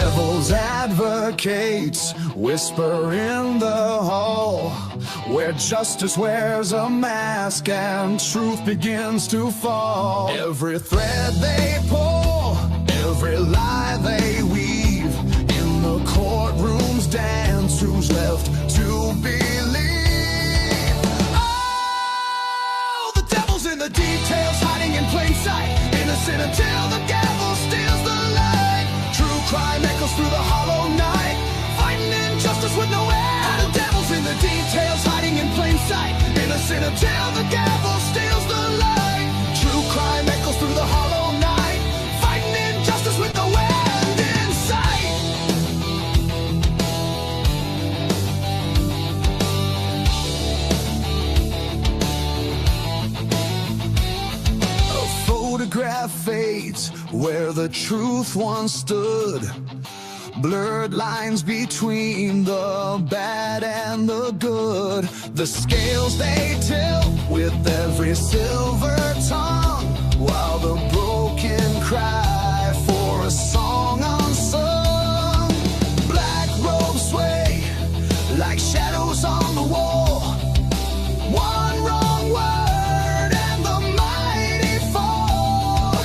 Devil's advocates whisper in the hall, where justice wears a mask and truth begins to fall. Every thread they pull, every lie they weave, in the courtroom's dance, who's left to believe? Oh, the devil's in the details, hiding in plain sight, innocent until the gavel steals the light. True crime echoes through the hollow night, fighting injustice with no end. The devil's in the details, hiding in plain sight, innocent until the gavel steals the light. True crime echoes through the hollow night, fighting injustice with no end in sight. A photograph fades where the truth once stood, blurred lines between the bad and the good. The scales they tilt with every silver tongue, while the broken cry for a song unsung. Black robes sway like shadows on the wall, one wrong word and the mighty fall.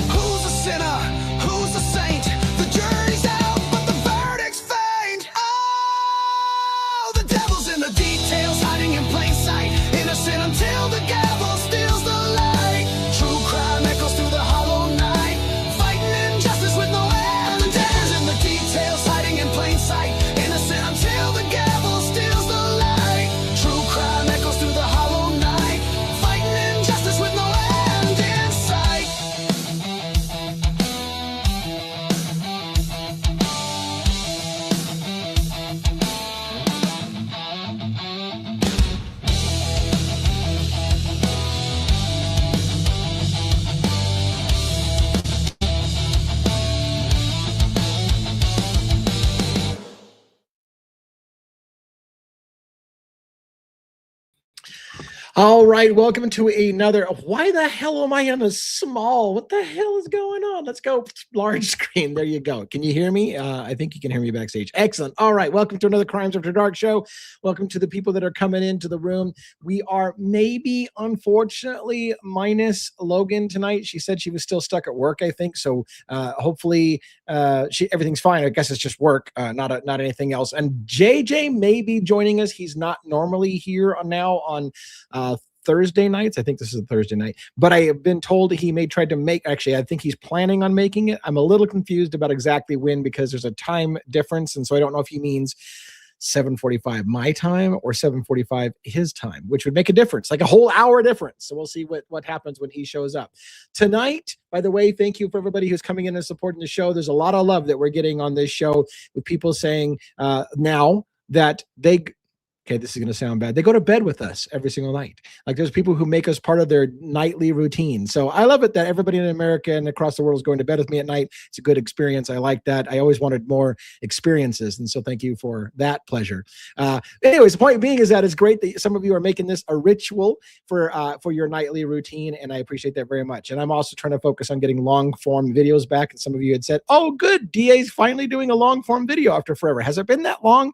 Who's a sinner? Who's a saint? The jury's out, but the verdict's faint. Oh, the devil's in the details, hiding in plain sight, innocent until the gavel steals the light. True crime echoes through the hollow night, fighting injustice with no end. The devil's in the details, hiding in plain sight, innocent until the gavel steals the light. True crime echoes through the hollow night, fighting injustice with no end in sight. All right, welcome to another. Why the hell am I on a small? What the hell is going on? Let's go large screen. There you go. Can you hear me? I think you can hear me backstage. Excellent. All right, welcome to another Crimes After Dark show. Welcome to the people that are coming into the room. We are maybe, unfortunately, minus Logan tonight. She said she was still stuck at work, I think. So hopefully everything's fine. I guess it's just work, not anything else. And JJ may be joining us. He's not normally here now on Thursday nights. I think this is a Thursday night, but I have been told he may try to make, actually, I think he's planning on making it. I'm a little confused about exactly when, because there's a time difference. And so I don't know if he means 7:45 my time or 7:45 his time, which would make a difference, like a whole hour difference. So we'll see what happens when he shows up tonight. By the way, thank you for everybody who's coming in and supporting the show. There's a lot of love that we're getting on this show, with people saying now that okay, this is going to sound bad, they go to bed with us every single night. Like, there's people who make us part of their nightly routine. So I love it that everybody in America and across the world is going to bed with me at night. It's a good experience. I like that. I always wanted more experiences. And so thank you for that pleasure. Anyways, the point being is that it's great that some of you are making this a ritual for your nightly routine. And I appreciate that very much. And I'm also trying to focus on getting long form videos back. And some of you had said, oh, good, DA's finally doing a long form video after forever. Has it been that long?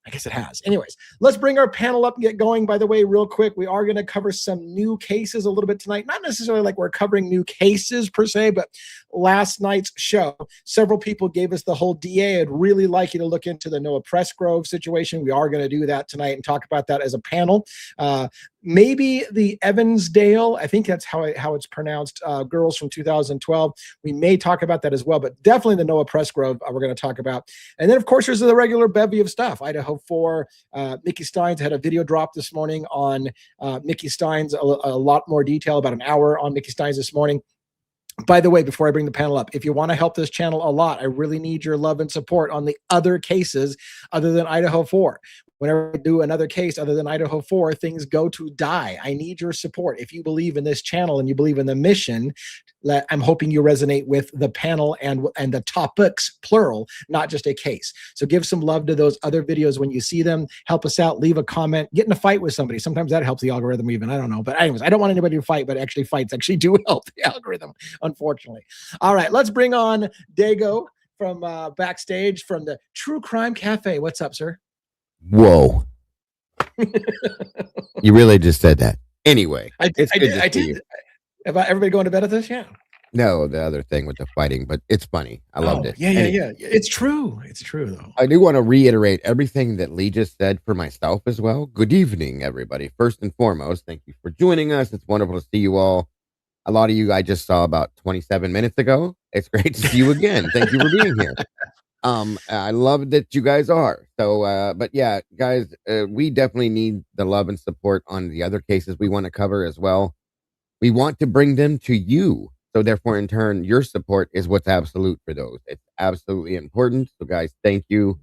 I guess it has. Anyways, let's bring our panel up and get going. By the way, real quick, we are going to cover some new cases a little bit tonight. Not necessarily like we're covering new cases per se, but last night's show, several people gave us the whole DA. I'd really like you to look into the Noah Presgrove situation. We are going to do that tonight and talk about that as a panel. Maybe the Evansdale, I think that's how it's pronounced, girls from 2012. We may talk about that as well, but definitely the Noah Presgrove we're going to talk about. And then, of course, there's the regular bevy of stuff. Idaho 4, Mickey Steins had a video drop this morning on Mickey Steins, a lot more detail, about an hour on Mickey Steins this morning. By the way, before I bring the panel up, if you want to help this channel a lot, I really need your love and support on the other cases other than Idaho 4. Whenever I do another case other than Idaho 4, things go to die. I need your support. If you believe in this channel and you believe in the mission, I'm hoping you resonate with the panel and the topics, plural, not just a case. So give some love to those other videos when you see them. Help us out. Leave a comment. Get in a fight with somebody. Sometimes that helps the algorithm even. I don't know. But anyways, I don't want anybody to fight, but actually fights actually do help the algorithm, unfortunately. All right, let's bring on Dago. backstage from the True Crime Cafe. What's up, sir? Whoa. You really just said that. Anyway, I did. About everybody going to bed at this? Yeah. No, the other thing with the fighting, but it's funny. I loved it. Yeah. It's true. It's true, though. I do want to reiterate everything that Lee just said for myself as well. Good evening, everybody. First and foremost, thank you for joining us. It's wonderful to see you all. A lot of you I just saw about 27 minutes ago. It's great to see you again. Thank you for being here. I love that you guys are. So, but yeah, guys, we definitely need the love and support on the other cases we want to cover as well. We want to bring them to you. So therefore, in turn, your support is what's absolute for those. It's absolutely important. So guys, thank you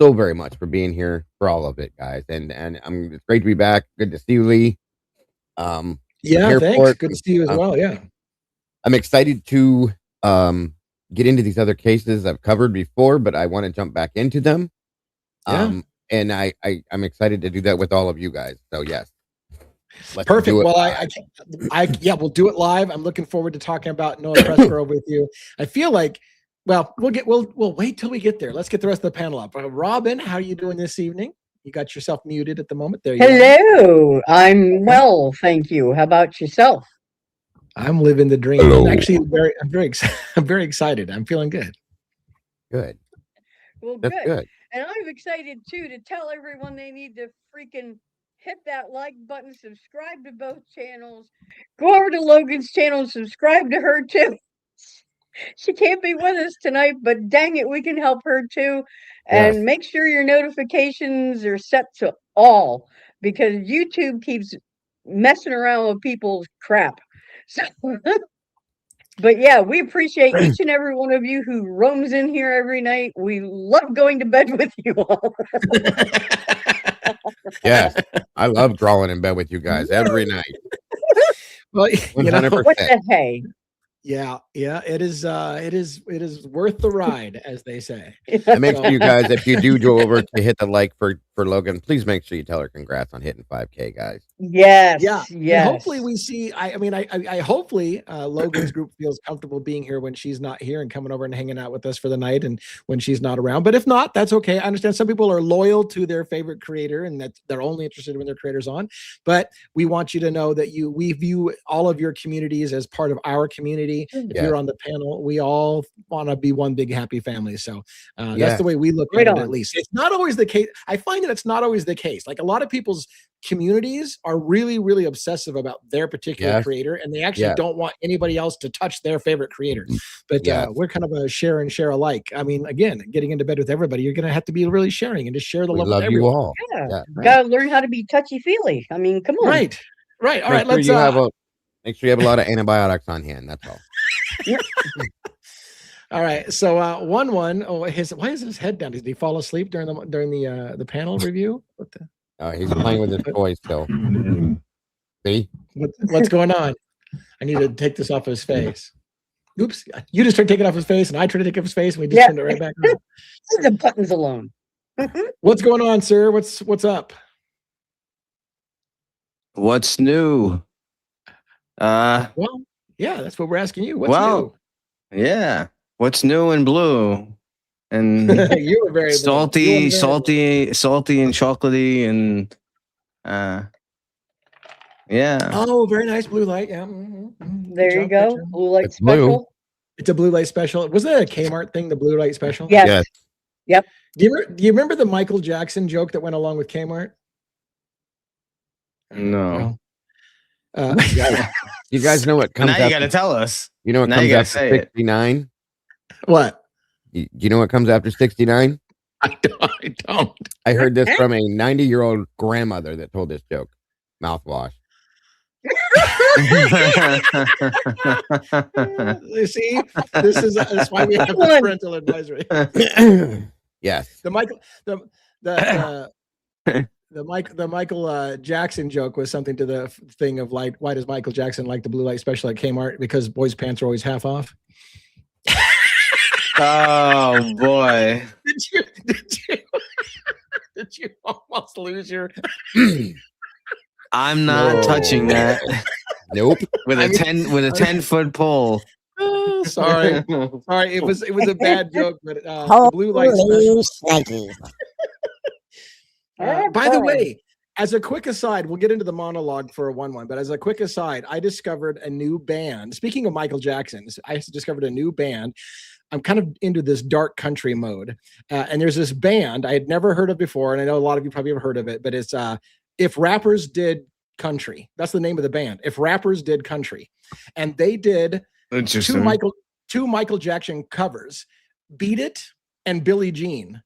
so very much for being here for all of it, guys. And it's great to be back. Good to see you, Lee. Yeah, thanks. Good to see you as well. Yeah. I'm excited to get into these other cases I've covered before, but I want to jump back into them. And I'm excited to do that with all of you guys. So yes. Perfect. Well, we'll do it live. I'm looking forward to talking about Noah Presgrove with you. I feel like, we'll wait till we get there. Let's get the rest of the panel up. Robin, how are you doing this evening? You got yourself muted at the moment. There you Hello. I'm well, thank you. How about yourself? I'm living the dream. Hello. Actually, I'm very excited. I'm feeling good. Good. Well, That's good. And I'm excited too to tell everyone they need to freaking hit that like button, subscribe to both channels, go over to Logan's channel and subscribe to her too. She can't be with us tonight, but dang it, we can help her too. And Yes. make sure your notifications are set to all, because YouTube keeps messing around with people's crap. So, but yeah, we appreciate each and every one of you who roams in here every night. We love going to bed with you all. Yes. I love crawling in bed with you guys every night. Well, 100%. What the hey? Yeah, it is worth the ride, as they say. And make sure you guys, if you do go over to hit the like for Logan, please make sure you tell her congrats on hitting 5K, guys. Yes. Yeah. Yes. And hopefully we see. I hopefully Logan's group feels comfortable being here when she's not here and coming over and hanging out with us for the night and when she's not around. But if not, that's okay. I understand some people are loyal to their favorite creator and that they're only interested when their creator's on. But we want you to know that we view all of your communities as part of our community. If you're on the panel, we all want to be one big happy family. So that's the way we look at it, at least. It's not always the case. I find that it's not always the case. Like a lot of people's communities are really, really obsessive about their particular creator, and they actually don't want anybody else to touch their favorite creator. But we're kind of a share and share alike. I mean, again, getting into bed with everybody, you're going to have to be really sharing and just share the love with everyone. You all. Gotta learn how to be touchy-feely. I mean, come on. Right. All right. Let's make sure you have a lot of antibiotics on hand. That's all. All right. So one. Why is his head down? Did he fall asleep during the panel review? What the? He's playing with his toys still. See? What's going on? I need to take this off his face. Oops. You just tried to take it off his face, and I tried to take it off his face, and we just turned it right back on. Leave the buttons alone. What's going on, sir? What's up? What's new? Well, yeah, that's what we're asking you. What's new? Yeah. What's new and blue? And you were very salty and chocolatey and yeah. Oh, very nice blue light. Yeah. There you go. Blue light special. It's a blue light special. Was that a Kmart thing? The blue light special? Yes. Yep. Do you remember the Michael Jackson joke that went along with Kmart? No. You guys know what comes now you got to tell us. You know what now comes after 69? What? Do you know what comes after 69? I don't. I heard this from a 90-year-old grandmother that told this joke. Mouthwash. You see, that's why we have the parental advisory. Yes. The Michael Jackson joke was something to the thing of like, why does Michael Jackson like the blue light special at Kmart? Because boys' pants are always half off. Oh boy! Did you almost lose your? I'm not touching that. Nope. With a 10-foot pole. Oh, sorry. Sorry, it was a bad joke, but the Holy blue light special. snaky. By the way, as a quick aside, we'll get into the monologue for a one, but as a quick aside, I discovered a new band. Speaking of Michael Jackson, I discovered a new band. I'm kind of into this dark country mode. And there's this band I had never heard of before. And I know a lot of you probably have heard of it, but it's If Rappers Did Country. That's the name of the band. If Rappers Did Country. And they did two Michael Jackson covers, Beat It and Billie Jean.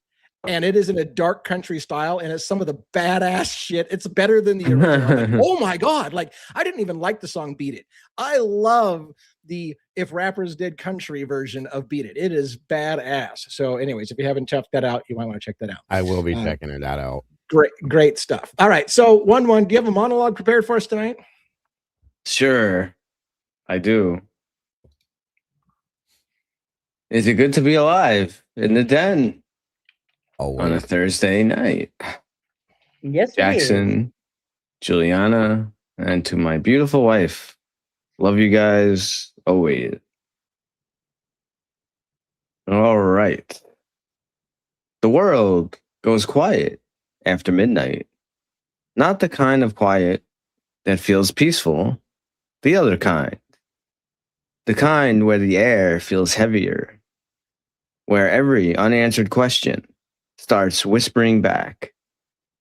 And it is in a dark country style, and it's some of the badass shit. It's better than the original. Like, oh my God. Like, I didn't even like the song Beat It. I love the If Rappers Did Country version of Beat It. It is badass. So anyways, if you haven't checked that out, you might want to check that out. I will be checking that out. Great stuff. All right. So one, do you have a monologue prepared for us tonight? Sure, I do. Is it good to be alive in the den on a Thursday night? Yes, Jackson, Juliana, and to my beautiful wife. Love you guys always. All right. The world goes quiet after midnight. Not the kind of quiet that feels peaceful, the other kind. The kind where the air feels heavier, where every unanswered question starts whispering back.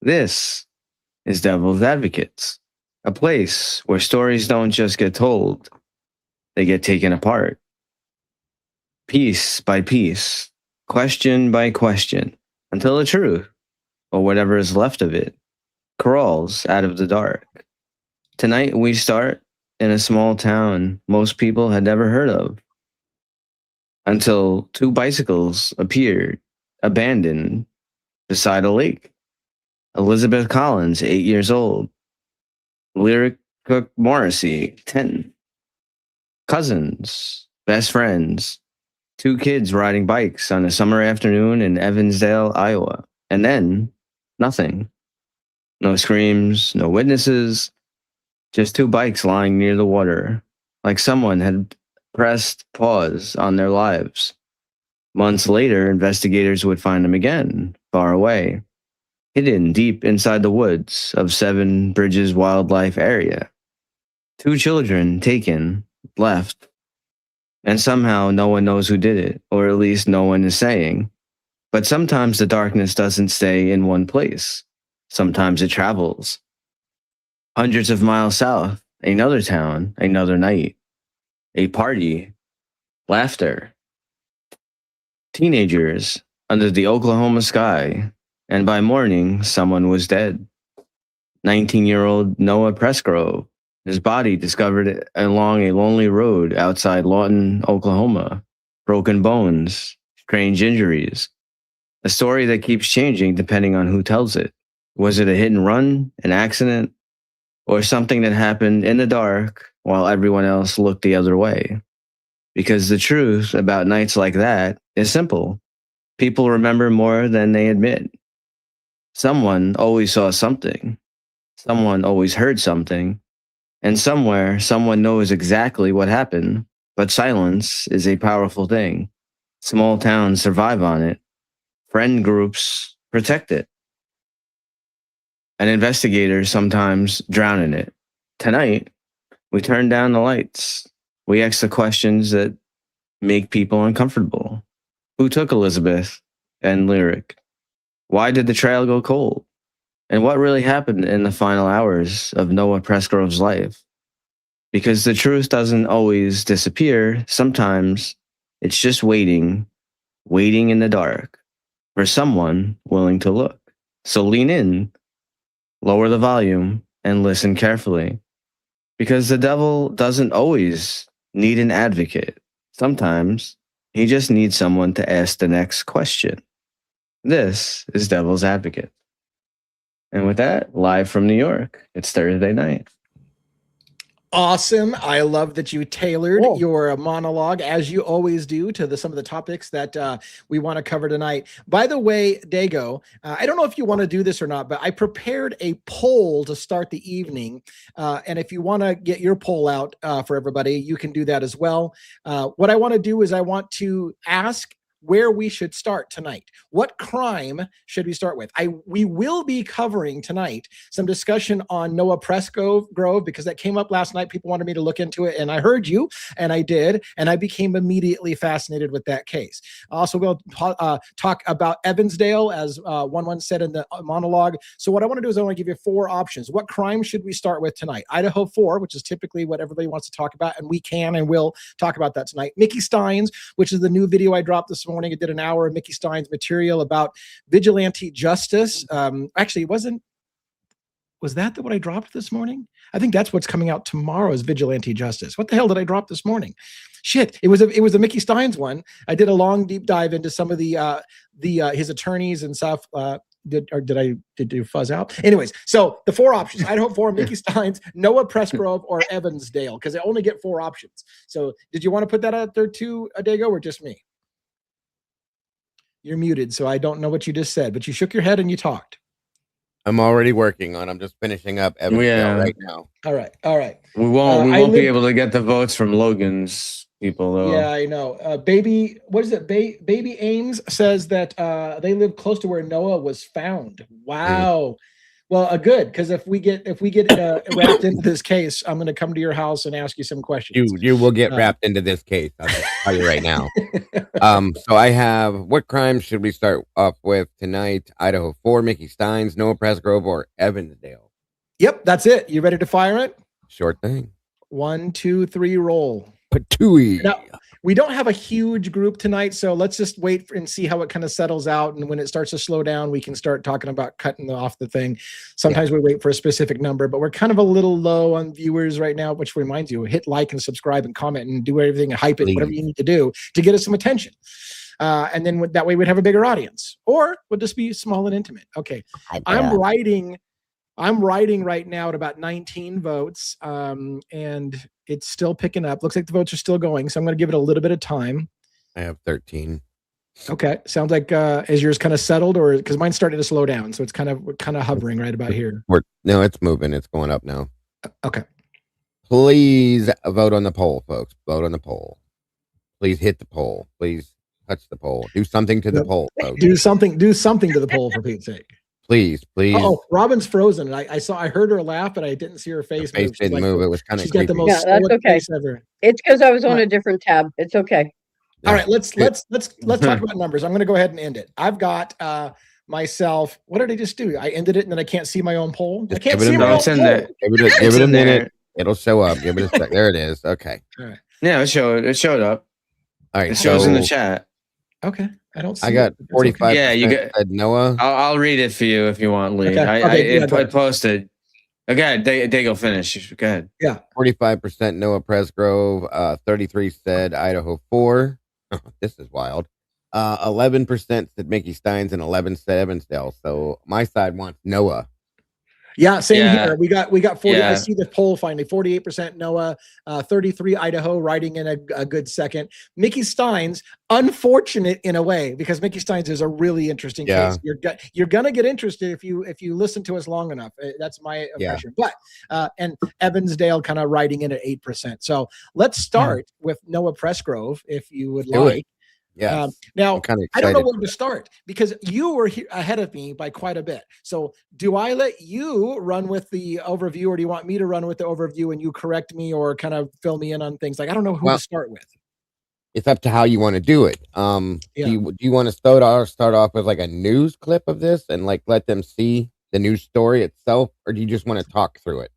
This is Devil's Advocates, a place where stories don't just get told, they get taken apart. Piece by piece, question by question, until the truth, or whatever is left of it, crawls out of the dark. Tonight we start in a small town most people had never heard of, until two bicycles appeared, abandoned, beside a lake. Elizabeth Collins, 8 years old. Lyric Cook Morrissey, 10. Cousins, best friends, two kids riding bikes on a summer afternoon in Evansdale, Iowa. And then, nothing. No screams, no witnesses, just two bikes lying near the water, like someone had pressed pause on their lives. Months later, investigators would find them again, far away, hidden deep inside the woods of Seven Bridges Wildlife Area. Two children taken, left, and somehow no one knows who did it, or at least no one is saying. But sometimes the darkness doesn't stay in one place. Sometimes it travels. Hundreds of miles south, another town, another night. A party, laughter. Teenagers under the Oklahoma sky, and by morning, someone was dead. 19-year-old Noah Presgrove, his body discovered along a lonely road outside Lawton, Oklahoma. Broken bones, strange injuries. A story that keeps changing depending on who tells it. Was it a hit and run, an accident, or something that happened in the dark while everyone else looked the other way? Because the truth about nights like that is simple. People remember more than they admit. Someone always saw something. Someone always heard something. And somewhere, someone knows exactly what happened. But silence is a powerful thing. Small towns survive on it. Friend groups protect it. And investigators sometimes drown in it. Tonight, we turn down the lights. We ask the questions that make people uncomfortable. Who took Elizabeth and Lyric? Why did the trail go cold? And what really happened in the final hours of Noah Presgrove's life? Because the truth doesn't always disappear. Sometimes it's just waiting in the dark for someone willing to look. So lean in, lower the volume, and listen carefully. Because the devil doesn't always need an advocate. Sometimes he just needs someone to ask the next question. This is Devil's Advocate. And with that, live from New York, it's Thursday night. awesome. I love that you tailored Cool. your monologue, as you always do, to some of the topics that we want to cover tonight. By the way, Dago, I don't know if you want to do this or not, but I prepared a poll to start the evening. And if you want to get your poll out for everybody, you can do that as well. What I want to do is I want to ask where we should start tonight. What crime should we start with? We will be covering tonight some discussion on Noah Presgrove because that came up last night. People wanted me to look into it, and I heard you, and I did, and I became immediately fascinated with that case. Also, we'll talk about Evansdale, as one said in the monologue. So what I want to do is I want to give you 4 options. What crime should we start with tonight? Idaho 4, which is typically what everybody wants to talk about, and we can and will talk about that tonight. Mickey Steins, which is the new video I dropped this morning. It did an hour of Mickey Stein's material about vigilante justice. Actually, it wasn't. Was that what I dropped this morning? I think that's what's coming out tomorrow is vigilante justice. What the hell did I drop this morning? Shit! It was a Mickey Stein's one. I did a long deep dive into some of the his attorneys and stuff. Did you fuzz out? Anyways, so the 4 options: Idaho 4, Mickey Steins, Noah Presgrove, or Evansdale, because I only get 4 options. So, did you want to put that out there too, Dago, or just me? You're muted, so I don't know what you just said, but you shook your head and you talked. I'm already working on. I'm just finishing up Evansdale right now. All right. We won't be able to get the votes from Logan's people though. Yeah, I know. Baby, what is it? Baby Ames says that they live close to where Noah was found. Wow. Well, good, because if we get wrapped into this case, I'm going to come to your house and ask you some questions. You will get wrapped into this case. I'll tell you right now. So I have, what crime should we start off with tonight? Idaho 4, Mickey Steins, Noah Presgrove, or Evansdale? Yep, that's it. You ready to fire it? Sure thing. 1, 2, 3, roll. Patooey. Now, we don't have a huge group tonight, so let's just wait and see how it kind of settles out. And when it starts to slow down, we can start talking about cutting off the thing. Sometimes we wait for a specific number, but we're kind of a little low on viewers right now, which reminds you, hit like and subscribe and comment and do everything and hype it, whatever you need to do to get us some attention. And then that way we'd have a bigger audience, or we'll just be small and intimate. Okay. I'm writing right now at about 19 votes, and it's still picking up. Looks like the votes are still going, so I'm going to give it a little bit of time. I have 13. Okay, sounds like is yours kind of settled, or because mine's starting to slow down, so it's kind of hovering right about here. No, it's moving. It's going up now. Okay. Please vote on the poll, folks. Vote on the poll. Please hit the poll. Please touch the poll. Do something to the poll, folks. Do something to the poll, for Pete's sake. Please. Oh, Robin's frozen. I heard her laugh, but I didn't see her face. Her face didn't move. It was kind of creepy. Got the most stoic face ever. It's because I was on a different tab. It's okay. All right, let's talk about numbers. I'm going to go ahead and end it. I've got myself. What did I just do? I ended it, and then I can't see my own poll. I can't see my own poll. There. Give it a minute. It'll show up. Give it a sec. There it is. Okay. All right. Yeah, it showed up. All right. It shows in the chat. Okay. I don't see. I got 45. Yeah, you got Noah. I'll read it for you if you want, Lee. Okay. I posted. Okay, they go finish. Go ahead. Yeah. 45% Noah Presgrove. 33 said Idaho 4. Oh, this is wild. 11% said Mickey Steins and 11 said Evansdale. So my side wants Noah. Yeah, same here. We got 40. Yeah. I see the poll finally. 48% Noah, 33 Idaho, riding in a good second. Mickey Steins, unfortunate in a way, because Mickey Steins is a really interesting case. You're gonna get interested if you listen to us long enough. That's my impression. But and Evansdale kind of riding in at 8%. So let's start with Noah Presgrove, if you would like. Yeah. Now, I don't know where to start because you were here ahead of me by quite a bit. So do I let you run with the overview, or do you want me to run with the overview and you correct me or kind of fill me in on things? Like, I don't know who to start with. It's up to how you want to do it. Do you want to start off with like a news clip of this and like let them see the news story itself, or do you just want to talk through it?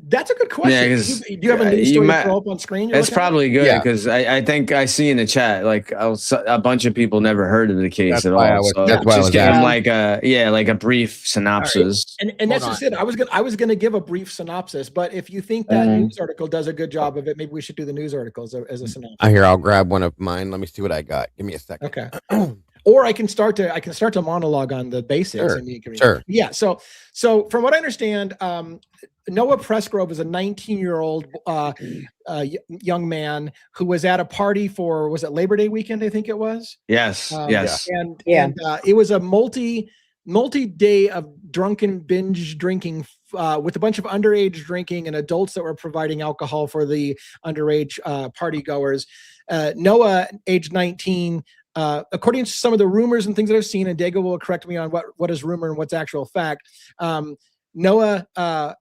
That's a good question. Yeah, do you have a news story to throw up on screen? It's probably good because I think I see in the chat like a bunch of people never heard of the case at all. That's why I was give them like a brief synopsis. Right. And that's just it. I was gonna give a brief synopsis, but if you think that news article does a good job of it, maybe we should do the news articles as a synopsis. I'll grab one of mine. Let me see what I got. Give me a second. Okay. or I can start to monologue on the basics, Sure, and you can sure. Yeah. So from what I understand, Noah Presgrove is a 19-year-old young man who was at a party for, was it Labor Day weekend? I think it was. Yes. Yes. And Yeah. it was a multi-day of drunken binge drinking with a bunch of underage drinking and adults that were providing alcohol for the underage party goers. Noah, age 19, according to some of the rumors and things that I've seen, and Dago will correct me on what is rumor and what's actual fact. Noah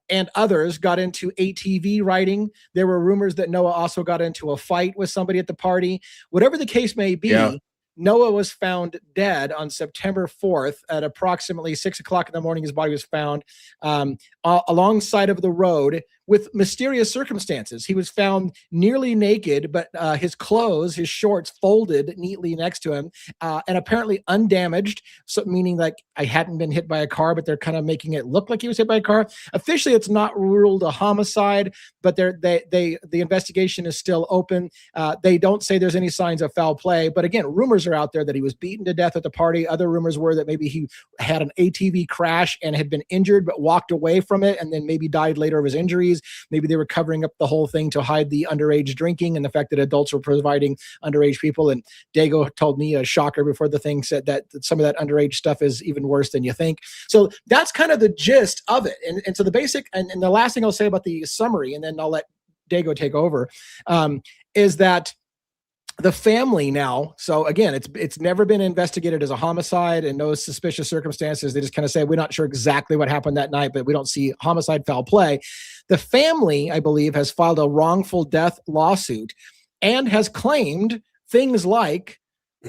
and others got into ATV riding. There were rumors that Noah also got into a fight with somebody at the party. Whatever the case may be, Yeah. Noah was found dead on September 4th at approximately 6 o'clock in the morning. His body was found alongside of the road with mysterious circumstances. He was found nearly naked, but his clothes, his shorts, folded neatly next to him, and apparently undamaged. So meaning like I hadn't been hit by a car, but they're kind of making it look like he was hit by a car. Officially, it's not ruled a homicide, but the investigation is still open. They don't say there's any signs of foul play, but again, rumors are out there that he was beaten to death at the party. Other rumors were that maybe he had an ATV crash and had been injured, but walked away from it and then maybe died later of his injuries. Maybe they were covering up the whole thing to hide the underage drinking and the fact that adults were providing underage people. And Dago told me, a shocker before the thing, said that some of that underage stuff is even worse than you think. So that's kind of the gist of it. And so the basic, and the last thing I'll say about the summary, and then I'll let Dago take over, is that the family now, so again, it's never been investigated as a homicide and no suspicious circumstances. They just kind of say, we're not sure exactly what happened that night, but we don't see homicide, foul play. The family, I believe, has filed a wrongful death lawsuit and has claimed things like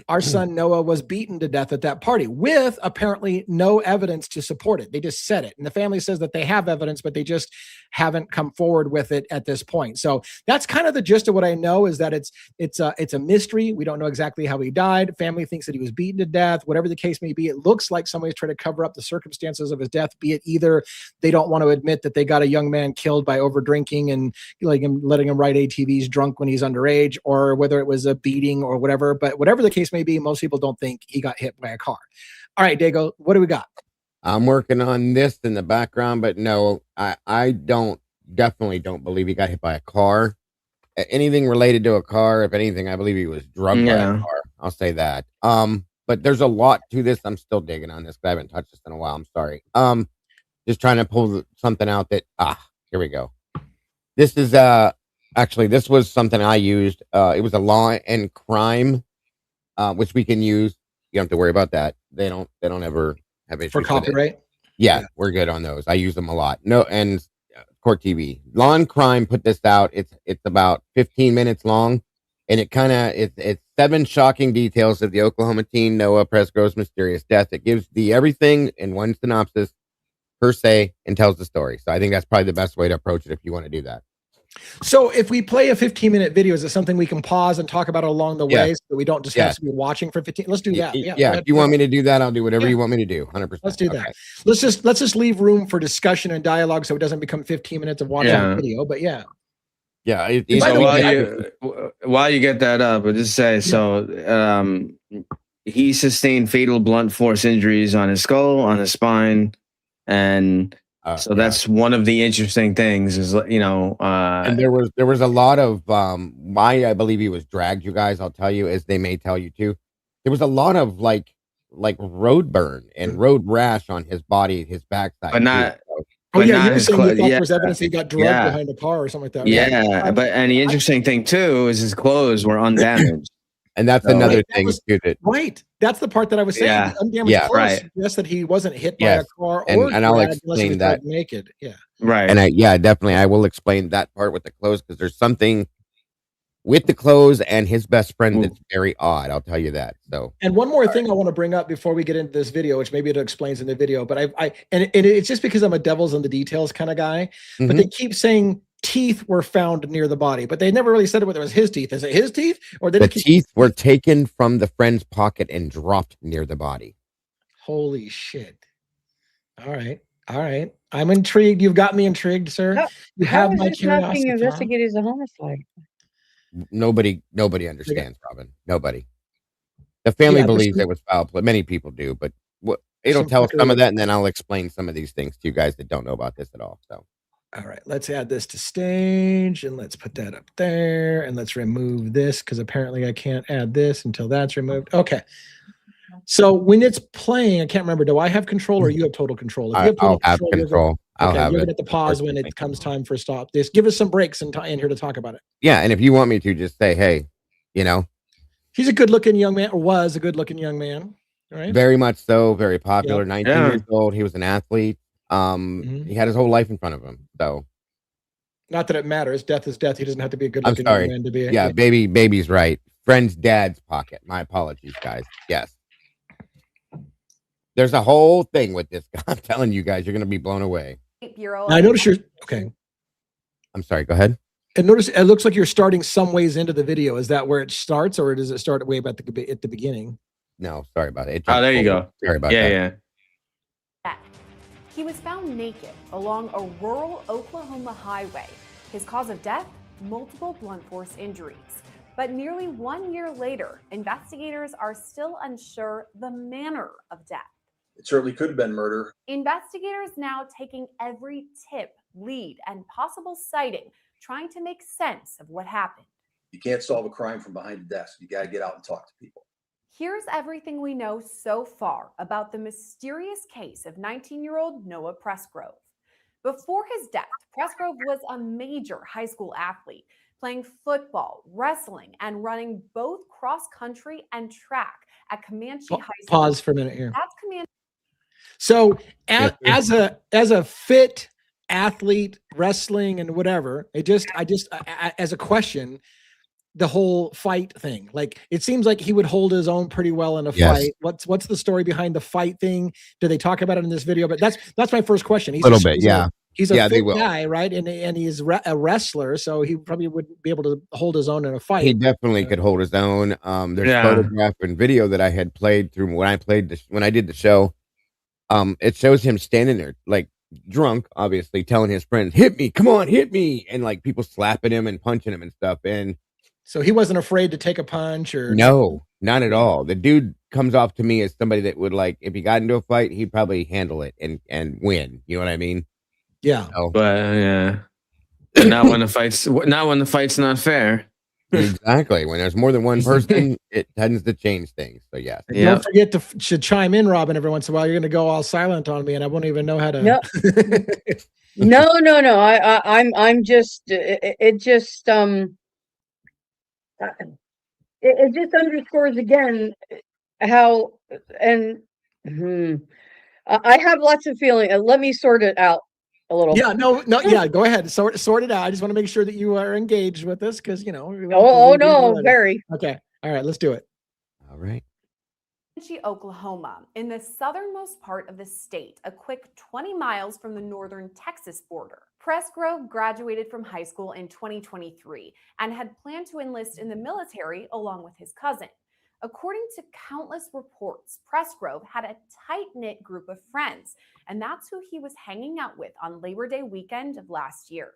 our son Noah was beaten to death at that party, with apparently no evidence to support it. They just said it. And the family says that they have evidence, but they just haven't come forward with it at this point. So that's kind of the gist of what I know, is that it's a mystery. We don't know exactly how he died. Family thinks that he was beaten to death. Whatever the case may be, it looks like somebody's trying to cover up the circumstances of his death, be it either they don't want to admit that they got a young man killed by over drinking and letting him ride ATVs drunk when he's underage, or whether it was a beating or whatever. But whatever the case may be, most people don't think he got hit by a car. All right, Dago, what do we got? I'm working on this in the background, but no, I definitely don't believe he got hit by a car. Anything related to a car, if anything, I believe he was drugged by a car. I'll say that. But there's a lot to this. I'm still digging on this, because I haven't touched this in a while. I'm sorry. Just trying to pull something out that, here we go. This is, actually, this was something I used. It was a law and crime, which we can use. You don't have to worry about that. They don't ever have issues For copyright? Yeah, we're good on those. I use them a lot. No, and Court TV. Law and Crime put this out. It's about 15 minutes long, and it's 7 shocking details of the Oklahoma teen Noah Presgrove's mysterious death. It gives the everything in one synopsis per se and tells the story. So I think that's probably the best way to approach it if you want to do that. So if we play a 15-minute video, is it something we can pause and talk about along the way, so that we don't just have to be watching for 15? Let's do that. Yeah. If you want me to do that, I'll do whatever you want me to do. 100%. Let's do that. Let's just leave room for discussion and dialogue, so it doesn't become 15 minutes of watching a video. But yeah. So while you get that up, I'll just say, he sustained fatal blunt force injuries on his skull, on his spine, and that's one of the interesting things is, and there was a lot of why I believe he was dragged, you guys, I'll tell you, as they may tell you too. There was a lot of like road burn and road rash on his body, his backside. But not there's evidence he got drugged behind a car or something like that. Yeah, and the interesting thing too is his clothes were undamaged. And that's another thing too. Right. That's the part that I was saying. Yeah. Undamaged clothes suggests that he wasn't hit by a car and I'll explain that naked. Yeah. Right. And definitely I will explain that part with the clothes, because there's something with the clothes and his best friend that's very odd. I'll tell you that. So, and one more thing I want to bring up before we get into this video, which maybe it explains in the video, but and it's just because I'm a devil's in the details kind of guy, but they keep saying teeth were found near the body, but they never really said whether it was his teeth. Is it his teeth, or did the teeth were taken from the friend's pocket and dropped near the body? Holy shit! All right. I'm intrigued. You've got me intrigued, sir. You have my curiosity. Not being investigated as a homicide. Nobody understands, Robin. Nobody. The family Yeah, there's believes some- it was foul play. Many people do, but it'll some tell some fuckery. of that, and then I'll explain some of these things to you guys that don't know about this at all. So, All right, let's add this to stage and let's put that up there and let's remove this because apparently I can't add this until that's removed. Okay. So when it's playing, I can't remember. Do I have control or you have total control? If you have total I'll have control, you're control. I'll okay, have you're it. gonna have to pause when it comes time for stop. This give us some breaks in here to talk about it. Yeah, and if you want me to, just say, hey, you know, he's a good-looking young man, or was a good-looking young man, right? very much so, very popular. Yep. 19 years old. He was an athlete. He had his whole life in front of him. So, not that it matters. Death is death. He doesn't have to be a I'm good-looking sorry. young man to be. Yeah, baby's right. Friend's dad's pocket. My apologies, guys. Yes. There's a whole thing with this guy. I'm telling you guys, you're going to be blown away. Now, I notice you're okay. I'm sorry. Go ahead. And notice it looks like you're starting some ways into the video. Is that where it starts, or does it start way at the beginning? No, sorry about it. Oh, there you go. Sorry about that. Yeah. He was found naked along a rural Oklahoma highway. His cause of death, multiple blunt force injuries. But nearly 1 year later, investigators are still unsure the manner of death. It certainly could have been murder. Investigators now taking every tip, lead, and possible sighting, trying to make sense of what happened. You can't solve a crime from behind a desk. You got to get out and talk to people. Here's everything we know so far about the mysterious case of 19-year-old Noah Presgrove. Before his death, Presgrove was a major high school athlete, playing football, wrestling, and running both cross country and track at Comanche High School. Pause for a minute here. That's Comanche. So as a fit athlete, wrestling and whatever, I just as a question, the whole fight thing, like it seems like he would hold his own pretty well in a fight. What's the story behind the fight thing? Do they talk about it in this video? But that's my first question. He's a little bit, yeah. He's a fit guy, right? And he's a wrestler, so he probably wouldn't be able to hold his own in a fight. He definitely could hold his own. There's photograph and video that I had played through when I did the show. It shows him standing there like drunk, obviously, telling his friends, "Hit me, come on, hit me," and like people slapping him and punching him and stuff. And so he wasn't afraid to take a punch, or no, not at all. The dude comes off to me as somebody that would, like, if he got into a fight, he'd probably handle it and win. You know what I mean? Yeah. So, But yeah, not when the fight's not fair. Exactly. When there's more than one person, it tends to change things. So yes. Yeah. Don't forget to chime in, Robin, every once in a while. You're going to go all silent on me, and I won't even know how to. No. No. I'm just. It just underscores again how I have lots of feeling. Let me sort it out a little. Yeah, no, yeah, go ahead. Sort it out. I just want to make sure that you are engaged with this because, you know. No, very. Okay. All right, let's do it. All right. Oklahoma, in the southernmost part of the state, a quick 20 miles from the northern Texas border. Presgrove graduated from high school in 2023 and had planned to enlist in the military along with his cousin. According to countless reports, Presgrove had a tight-knit group of friends, and that's who he was hanging out with on Labor Day weekend of last year.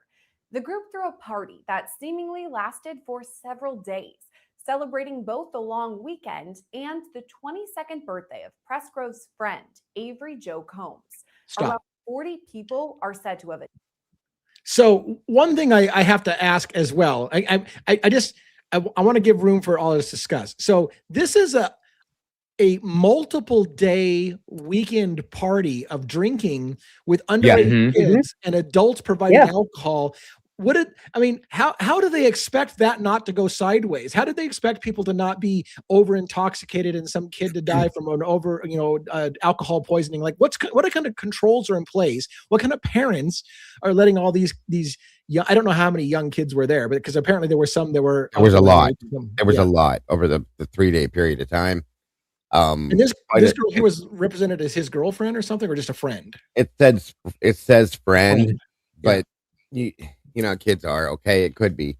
The group threw a party that seemingly lasted for several days, celebrating both the long weekend and the 22nd birthday of Presgrove's friend, Avery Jo Combs. Stop. Around 40 people are said to have attended. So one thing I have to ask as well, I want to give room for all this to discuss. So this is a multiple day weekend party of drinking with underage kids and adults providing alcohol. How do they expect that not to go sideways? How did they expect people to not be over intoxicated and some kid to die from an alcohol poisoning? Like what kind of controls are in place? What kind of parents are letting all these young, I don't know how many young kids were there, but because apparently there were some that were. There was a lot. There was a lot over the 3-day period of time. And this girl, he was represented as his girlfriend or something, or just a friend. It says friend, but you know, kids are okay. It could be.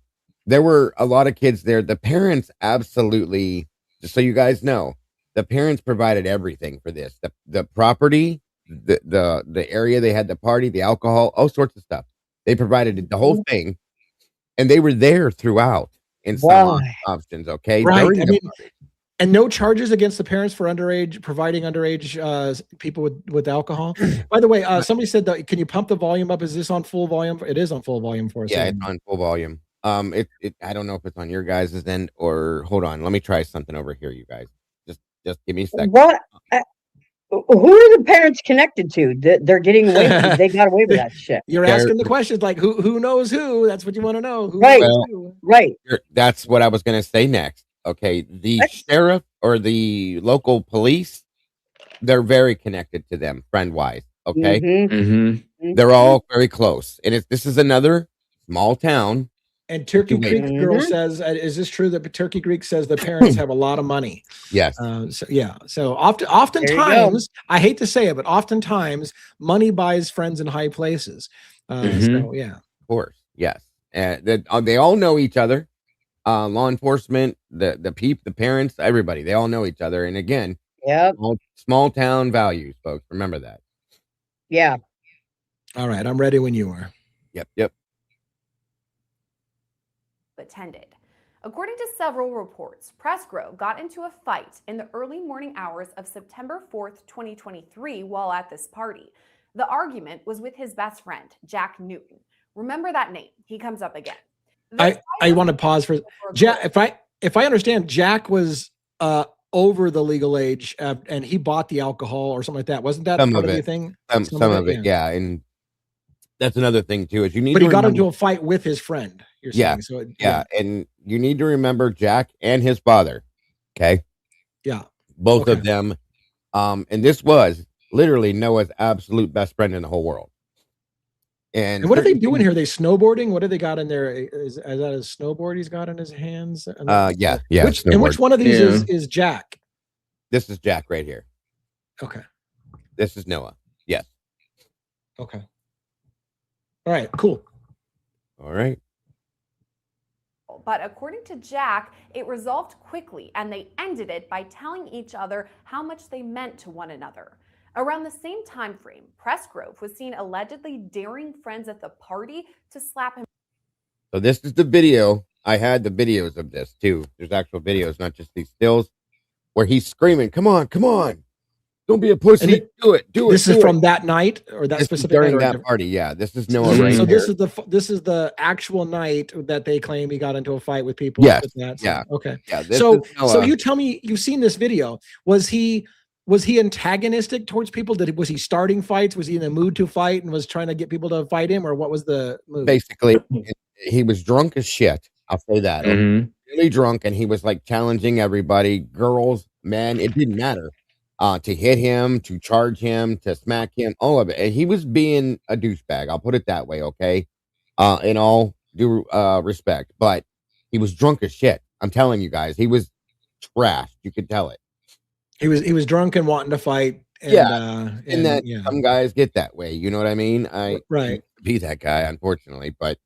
There were a lot of kids there. The parents absolutely, just so you guys know, the parents provided everything for this. The property, the area they had the party, the alcohol, all sorts of stuff. They provided the whole thing, and they were there throughout in some options. Okay, right. And no charges against the parents for providing underage people with alcohol. By the way, somebody said that, can you pump the volume up? Is this on full volume? It is on full volume for us. Yeah, it's on full volume. I don't know if it's on your guys' end or hold on. Let me try something over here, you guys. Just give me a second. What? Who are the parents connected to? They're getting away. They got away with that shit. You're asking the questions like who knows who? That's what you want to know. Who Right. knows who? Right. That's what I was going to say next. Okay, the sheriff or the local police, they're very connected to them, friend-wise. Okay, they're all very close, and this is another small town. And Turkey Creek girl says, "Is this true that Turkey Creek says the parents have a lot of money?" Yes. So oftentimes, I hate to say it, but oftentimes money buys friends in high places. So yeah, of course, yes. They all know each other. Law enforcement, the parents, everybody, they all know each other. And again, small town values, folks. Remember that. Yeah. All right, I'm ready when you are. Yep. Attended. According to several reports, Presgrove got into a fight in the early morning hours of September 4th, 2023, while at this party. The argument was with his best friend, Jack Newton. Remember that name. He comes up again. I want to pause for Jack. If I understand, Jack was over the legal age and he bought the alcohol or something like that. Wasn't that part of the thing? Some of it, yeah. And that's another thing too. Is you need. But he got into a fight with his friend. You're saying. So and you need to remember Jack and his father. Okay. Yeah. Both of them. And this was literally Noah's absolute best friend in the whole world. And what are they doing here? Are they snowboarding? What do they got in there? Is that a snowboard he's got in his hands? Yeah. Which one of these is Jack? This is Jack right here. Okay. This is Noah. Yes. Okay. All right. Cool. All right. But according to Jack, it resolved quickly and they ended it by telling each other how much they meant to one another. Around the same time frame, Presgrove was seen allegedly daring friends at the party to slap him. So this is the video. I had the videos of this too. There's actual videos, not just these stills, where he's screaming, "Come on, come on. Don't be a pussy. Do it. This is from that night or that specific during night? That party. Yeah. This is Noah right So here. this is the actual night that they claim he got into a fight with people. Yes. With that. Yeah. Okay. Yeah. So you tell me, you've seen this video. Was he antagonistic towards people? Was he starting fights? Was he in the mood to fight and was trying to get people to fight him, or what was the move? Basically, he was drunk as shit. I'll say that. Really drunk, and he was like challenging everybody, girls, men. It didn't matter. To hit him, to charge him, to smack him, all of it. And he was being a douchebag. I'll put it that way, okay? In all due respect. But he was drunk as shit. I'm telling you guys, he was trashed. You could tell it. He was drunk and wanting to fight. And, some guys get that way. You know what I mean? I right. Be that guy, unfortunately. But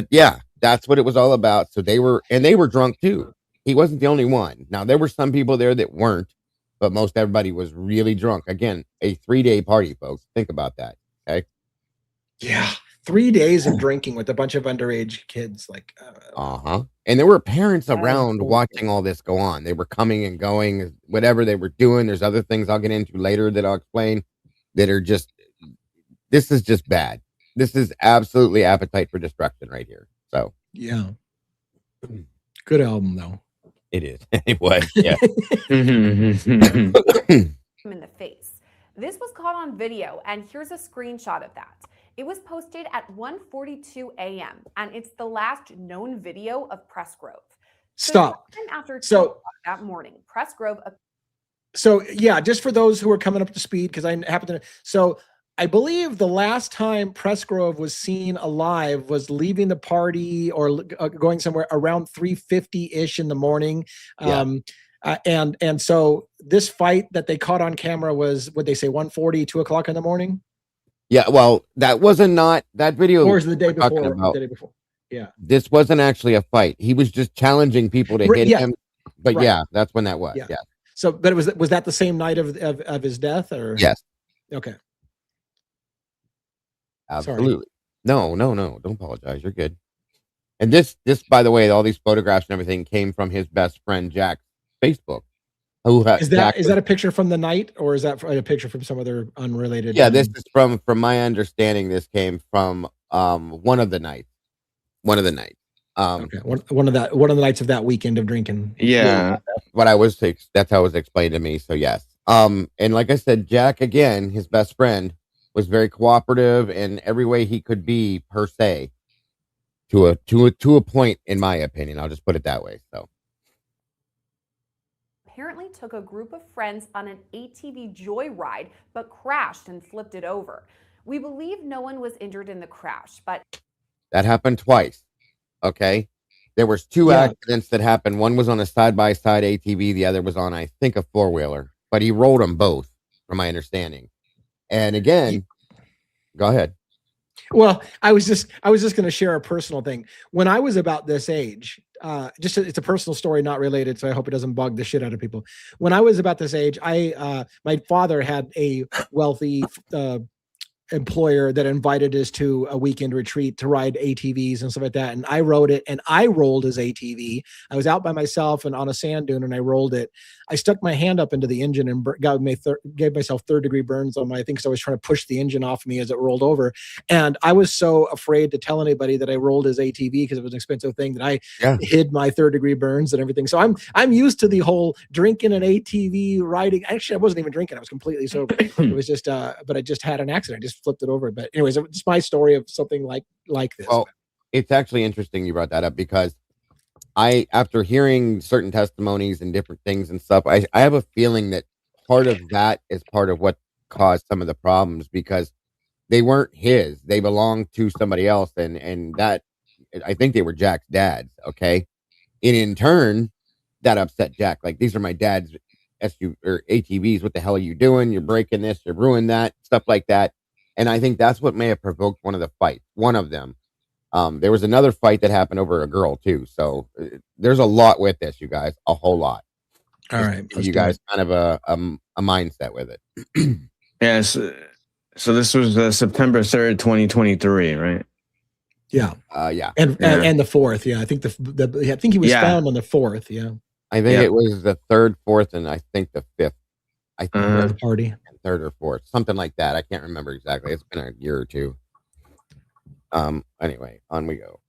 yeah, that's what it was all about. So they were drunk too. He wasn't the only one. Now there were some people there that weren't, but most everybody was really drunk. Again, a 3-day party, folks. Think about that. Okay. Yeah. 3 days of drinking with a bunch of underage kids. Like, and there were parents around watching all this go on. They were coming and going, whatever they were doing. There's other things I'll get into later that I'll explain that are just, this is just bad. This is absolutely Appetite for Destruction right here. So, yeah. Good album though. It is. It was. Yeah. In the face. This was caught on video, and here's a screenshot of that. It was posted at 1:42 a.m. and it's the last known video of Presgrove. Stop. After that morning, Presgrove. So yeah, just for those who are coming up to speed, because I happen to. So I believe the last time Presgrove was seen alive was leaving the party or going somewhere around 3:50-ish in the morning. And so this fight that they caught on camera was, what they say, 1:40, 2 o'clock in the morning? Yeah, well, that wasn't that video. Or was the day before? The day before. Yeah. This wasn't actually a fight. He was just challenging people to hit him. But yeah, that's when that was. Yeah. So, but was that the same night of his death, or? Yes. Okay. Absolutely. Sorry. No. Don't apologize. You're good. And this, by the way, all these photographs and everything came from his best friend Jack's Facebook. Who Is that a picture from the night, or is that a picture from some other unrelated? Yeah, this is from my understanding. This came from one of the nights. Okay, one of the nights of that weekend of drinking. Yeah. That's how it was explained to me. So yes. And like I said, Jack, again, his best friend, was very cooperative in every way he could be, per se, to a point, in my opinion. I'll just put it that way. So apparently took a group of friends on an ATV joyride, but crashed and flipped it over. We believe no one was injured in the crash, but that happened twice. Okay. There was two accidents that happened. One was on a side-by-side ATV. The other was on, I think, a four-wheeler. But he rolled them both, from my understanding. And again, go ahead. Well, I was just going to share a personal thing. When I was about this age, it's a personal story, not related, so I hope it doesn't bug the shit out of people. When I was about this age, my father had a wealthy employer that invited us to a weekend retreat to ride ATVs and stuff like that. And I rode it, and I rolled his ATV. I was out by myself and on a sand dune, and I rolled it. I stuck my hand up into the engine and gave myself third-degree burns on my thing, because I was trying to push the engine off me as it rolled over. And I was so afraid to tell anybody that I rolled his ATV, because it was an expensive thing, that I hid my third-degree burns and everything. So I'm used to the whole drinking an ATV riding. Actually, I wasn't even drinking. I was completely sober. It was just, but I just had an accident. I just flipped it over. But anyways, it's my story of something like this. Well, it's actually interesting you brought that up, because after hearing certain testimonies and different things and stuff, I have a feeling that part of that is part of what caused some of the problems, because they weren't his. They belonged to somebody else. And that, I think they were Jack's dad's. Okay. And in turn, that upset Jack. Like, these are my dad's ATVs. What the hell are you doing? You're breaking this, you're ruining that, stuff like that. And I think that's what may have provoked one of the fights. One of them. There was another fight that happened over a girl too. So there's a lot with this, you guys. A whole lot. All right, you guys kind of a mindset with it. Yes. So this was September 3rd, 2023, right? Yeah. Yeah. And the 4th. Yeah. I think I think he was found on the 4th. Yeah. I think it was the 3rd, 4th, and I think the 5th. I think party. 3rd or 4th, something like that. I can't remember exactly. It's been a year or two. Anyway, on we go.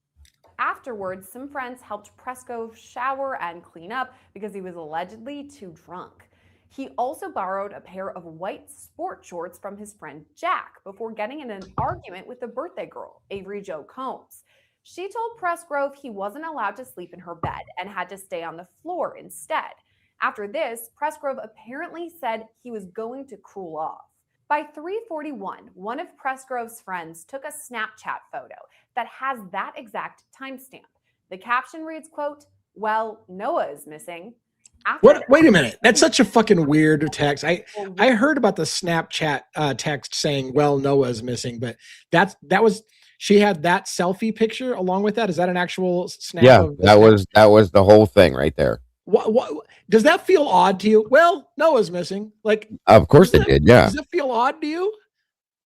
afterwards, some friends helped Presgrove shower and clean up because he was allegedly too drunk. He also borrowed a pair of white sport shorts from his friend Jack before getting in an argument with the birthday girl, Avery Jo Combs. She told Presgrove he wasn't allowed to sleep in her bed and had to stay on the floor instead. After this, Presgrove apparently said he was going to cool off. By 3:41, one of Presgrove's friends took a Snapchat photo that has that exact timestamp. The caption reads, quote, "Well, Noah is missing." What? Wait a minute. That's such a fucking weird text. I heard about the Snapchat text saying, "Well, Noah's missing," but that was she had that selfie picture along with that. Is that an actual snap? Yeah, that was the whole thing right there. What does that feel odd to you? Well, Noah's missing. Like, of course it did. Yeah. Does it feel odd to you?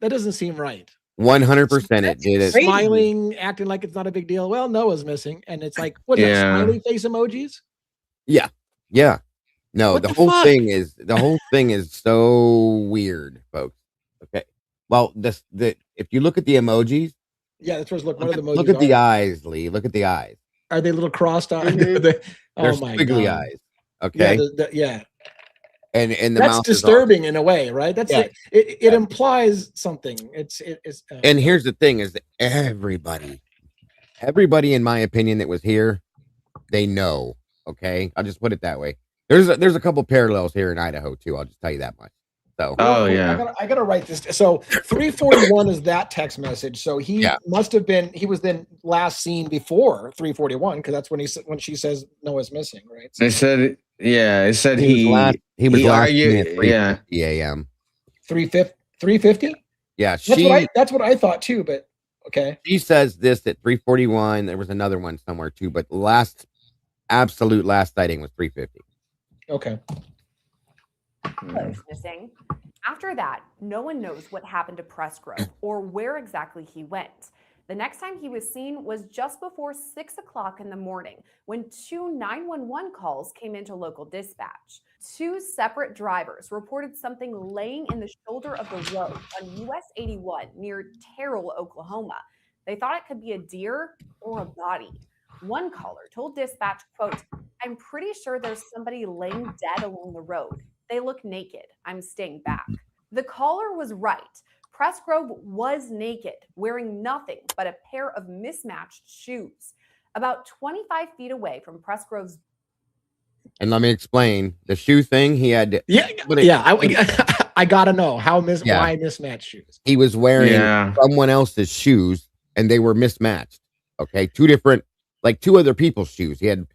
That doesn't seem right. 100% it did. Smiling, acting like it's not a big deal. Well, Noah's missing, and it's like, what? Is that smiley face emojis? Yeah. Yeah. No, the whole thing is so weird, folks. Okay. Well, if you look at the emojis. Yeah, that's what look at the emojis. Look at the eyes, Lee. Look at the eyes. Are they little crossed eyes? Mm-hmm. They're squiggly eyes. Okay. Yeah. And the that's mouth disturbing in a way, right? That's it implies something. It's and here's the thing: is that everybody, in my opinion, that was here, they know. Okay, I'll just put it that way. There's a couple parallels here in Idaho too. I'll just tell you that much. So, I gotta write this. So 3:41 is that text message. So he must have been. He was then last seen before 3:41 because that's when she says Noah's missing, right? So they said, it said he was last seen at 3:50 a.m. 3:50. Yeah, that's what I thought too. But okay, she says this at 3:41. There was another one somewhere too, but absolute last sighting was 3:50. Okay. Missing. After that, no one knows what happened to Presgrove or where exactly he went. The next time he was seen was just before 6 o'clock in the morning when 2 911 calls came into local dispatch. 2 separate drivers reported something laying in the shoulder of the road on US 81 near Terrell, Oklahoma. They thought it could be a deer or a body. One caller told dispatch, quote, "I'm pretty sure there's somebody laying dead along the road. They look naked. I'm staying back." The caller was right. Presgrove was naked, wearing nothing but a pair of mismatched shoes. About 25 feet away from Presgrove's. And let me explain the shoe thing. He had, I gotta know why mismatched shoes. He was wearing someone else's shoes, and they were mismatched. Okay, two other people's shoes. He had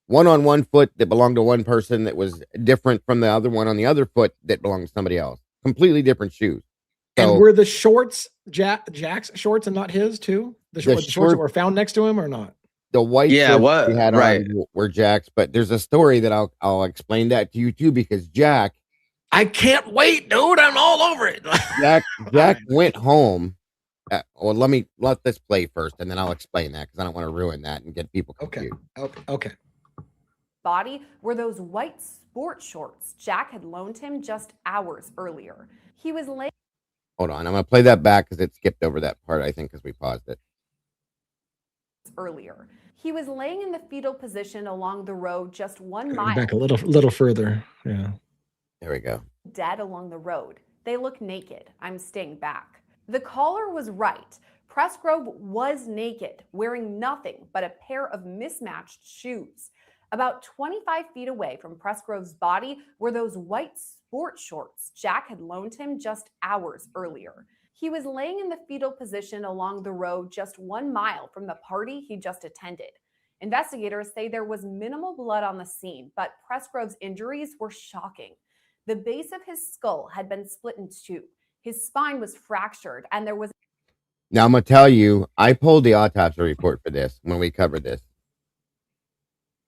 one on one foot that belonged to one person that was different from the other one on the other foot that belonged to somebody else. Completely different shoes. So, and were the shorts Jack's shorts and not his too? The shorts that were found next to him or not? The white shorts he had on were Jack's, but there's a story that I'll explain that to you too, because Jack. I can't wait, dude. I'm all over it. Jack went home. Let this play first, and then I'll explain that because I don't want to ruin that and get people confused. Okay. Body were those white sport shorts Jack had loaned him just hours earlier. He was laying. Hold on, I'm gonna play that back because it skipped over that part. I think because we paused it earlier. He was laying in the fetal position along the road just 1 mile. Back a little further. Yeah. There we go. Dead along the road. They look naked. I'm staying back. The caller was right. Presgrove was naked, wearing nothing but a pair of mismatched shoes. About 25 feet away from Presgrove's body were those white sport shorts Jack had loaned him just hours earlier. He was laying in the fetal position along the road just 1 mile from the party he just attended. Investigators say there was minimal blood on the scene, but Presgrove's injuries were shocking. The base of his skull had been split in two. His spine was fractured, and there was. Now I'm gonna tell you, I pulled the autopsy report for this when we covered this.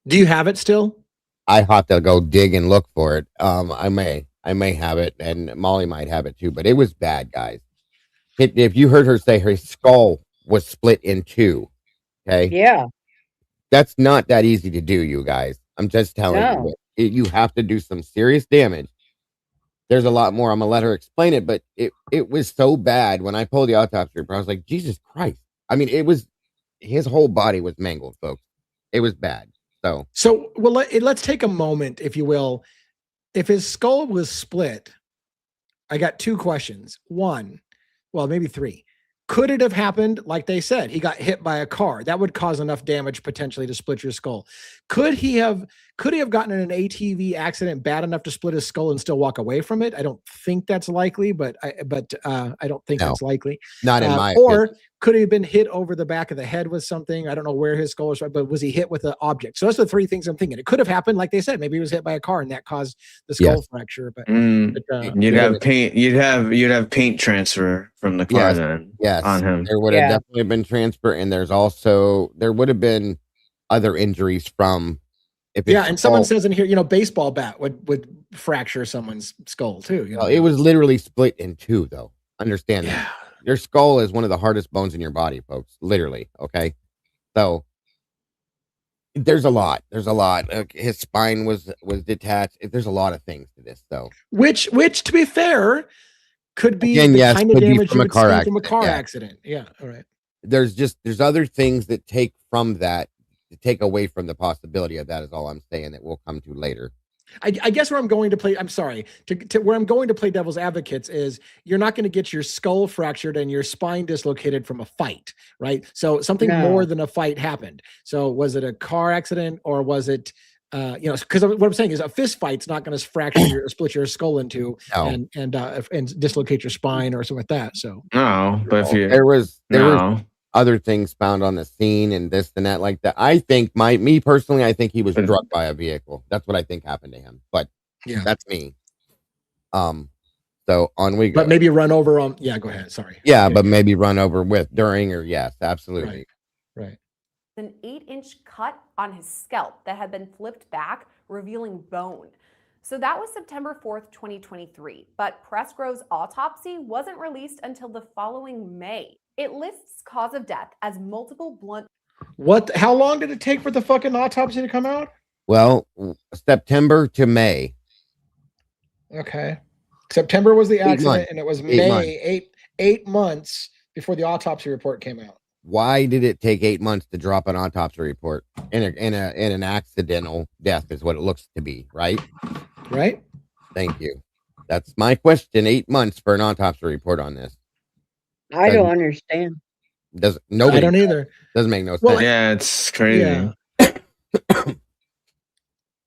Do you have it still? I have to go dig and look for it. I may have it, and Molly might have it too. But it was bad, guys. If you heard her say her skull was split in two, okay? Yeah. That's not that easy to do, you guys. I'm just telling you. You have to do some serious damage. There's a lot more. I'm gonna let her explain it, but it was so bad when I pulled the autopsy report. I was like, Jesus Christ! I mean, his whole body was mangled, folks. It was bad. So let's take a moment, if you will. If his skull was split, I got two questions. One, well, maybe three. Could it have happened like they said? He got hit by a car. That would cause enough damage potentially to split your skull. Could he have gotten in an ATV accident bad enough to split his skull and still walk away from it? I don't think that's likely, but I don't think that's likely. Not in my or opinion. Could he have been hit over the back of the head with something? I don't know where his skull was, but was he hit with an object? So that's the three things I'm thinking. It could have happened, like they said. Maybe he was hit by a car and that caused the skull fracture. But, you'd have paint. You'd have paint transfer from the car then. Yes, on him. There would have definitely been transfer, and there would have been other injuries from. And someone says in here, baseball bat would fracture someone's skull too. It was literally split in two, though. Understand that. Your skull is one of the hardest bones in your body, folks. Literally. Okay. So there's a lot. His spine was detached. There's a lot of things to this, though. Which to be fair, could be kind of damage from a car accident. Yeah. All right. There's other things that take from that to take away from the possibility of that is all I'm saying that we'll come to later. I guess where I'm going to play, I'm sorry, where I'm going to play devil's advocates is you're not going to get your skull fractured and your spine dislocated from a fight, right? So something more than a fight happened. So was it a car accident or was it, because what I'm saying is a fist fight's not going to fracture split your skull in two and dislocate your spine or something like that. So no, but if there was other things found on the scene and this and that like that. I think me personally, I think he was struck by a vehicle. That's what I think happened to him. But that's me. So on we go. But maybe run over on. Yeah, go ahead. Sorry. Yeah, but maybe run over during or yes, absolutely. Right. An 8-inch cut on his scalp that had been flipped back, revealing bone. So that was September 4th, 2023. But Presgrove's autopsy wasn't released until the following May. It lists cause of death as multiple blunt. What? How long did it take for the fucking autopsy to come out? Well, September to May. Okay. September was the 8 accident, months. and it was 8 months. May, 8 months before the autopsy report came out. Why did it take 8 months to drop an autopsy report in an accidental death is what it looks to be, right? Right? Thank you. That's my question. 8 months for an autopsy report on this. I don't understand. Nobody I don't either. Doesn't make no Well, sense. Yeah, it's crazy. Yeah.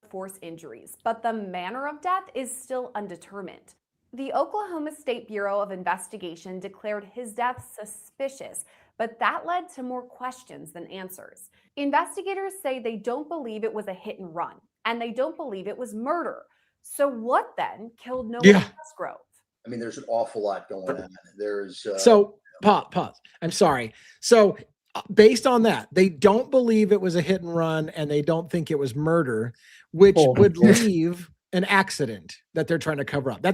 Force injuries, but the manner of death is still undetermined. The Oklahoma State Bureau of Investigation declared his death suspicious, but that led to more questions than answers. Investigators say they don't believe it was a hit and run, and they don't believe it was murder. So what then killed Noah Presgrove? I mean, there's an awful lot going on. There's So pause. I'm sorry. So based on that, they don't believe it was a hit and run, and they don't think it was murder, which would leave an accident that they're trying to cover up.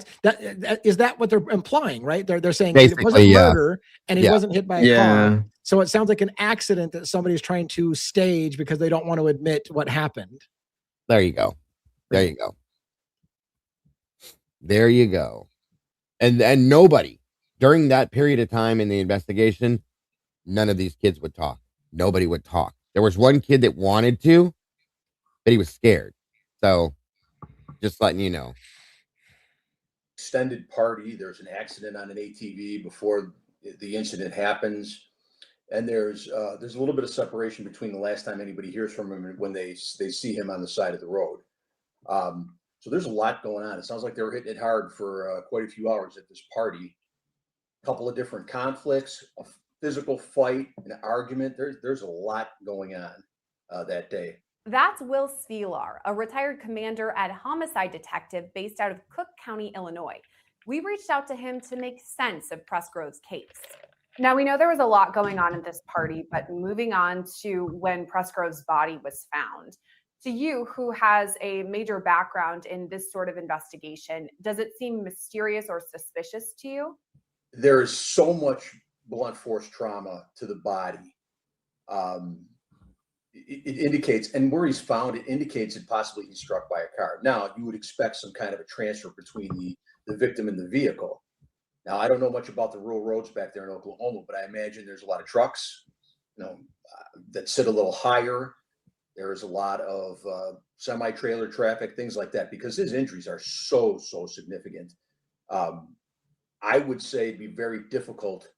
Is that what they're implying, right? They're saying it wasn't murder and he wasn't hit by a car. So it sounds like an accident that somebody's trying to stage because they don't want to admit what happened. There you go. There you go. There you go. And nobody during that period of time in the investigation, none of these kids would talk. Nobody would talk. There was one kid that wanted to, but he was scared. So just letting you know. Extended party. There's an accident on an ATV before the incident happens. And there's a little bit of separation between the last time anybody hears from him and when they see him on the side of the road. So there's a lot going on. It sounds like they were hitting it hard for quite a few hours at this party. A couple of different conflicts, a physical fight, an argument. There's a lot going on that day. That's Will Svilar, a retired commander and homicide detective based out of Cook County, Illinois. We reached out to him to make sense of Presgrove's case. Now, we know there was a lot going on at this party, but moving on to when Presgrove's body was found. To you, who has a major background in this sort of investigation, does it seem mysterious or suspicious to you? There is so much blunt force trauma to the body. It indicates, and where he's found, it indicates that possibly he's struck by a car. Now, you would expect some kind of a transfer between the victim and the vehicle. Now, I don't know much about the rural roads back there in Oklahoma, but I imagine there's a lot of trucks, that sit a little higher. There's a lot of semi-trailer traffic, things like that, because his injuries are so significant. I would say it'd be very difficult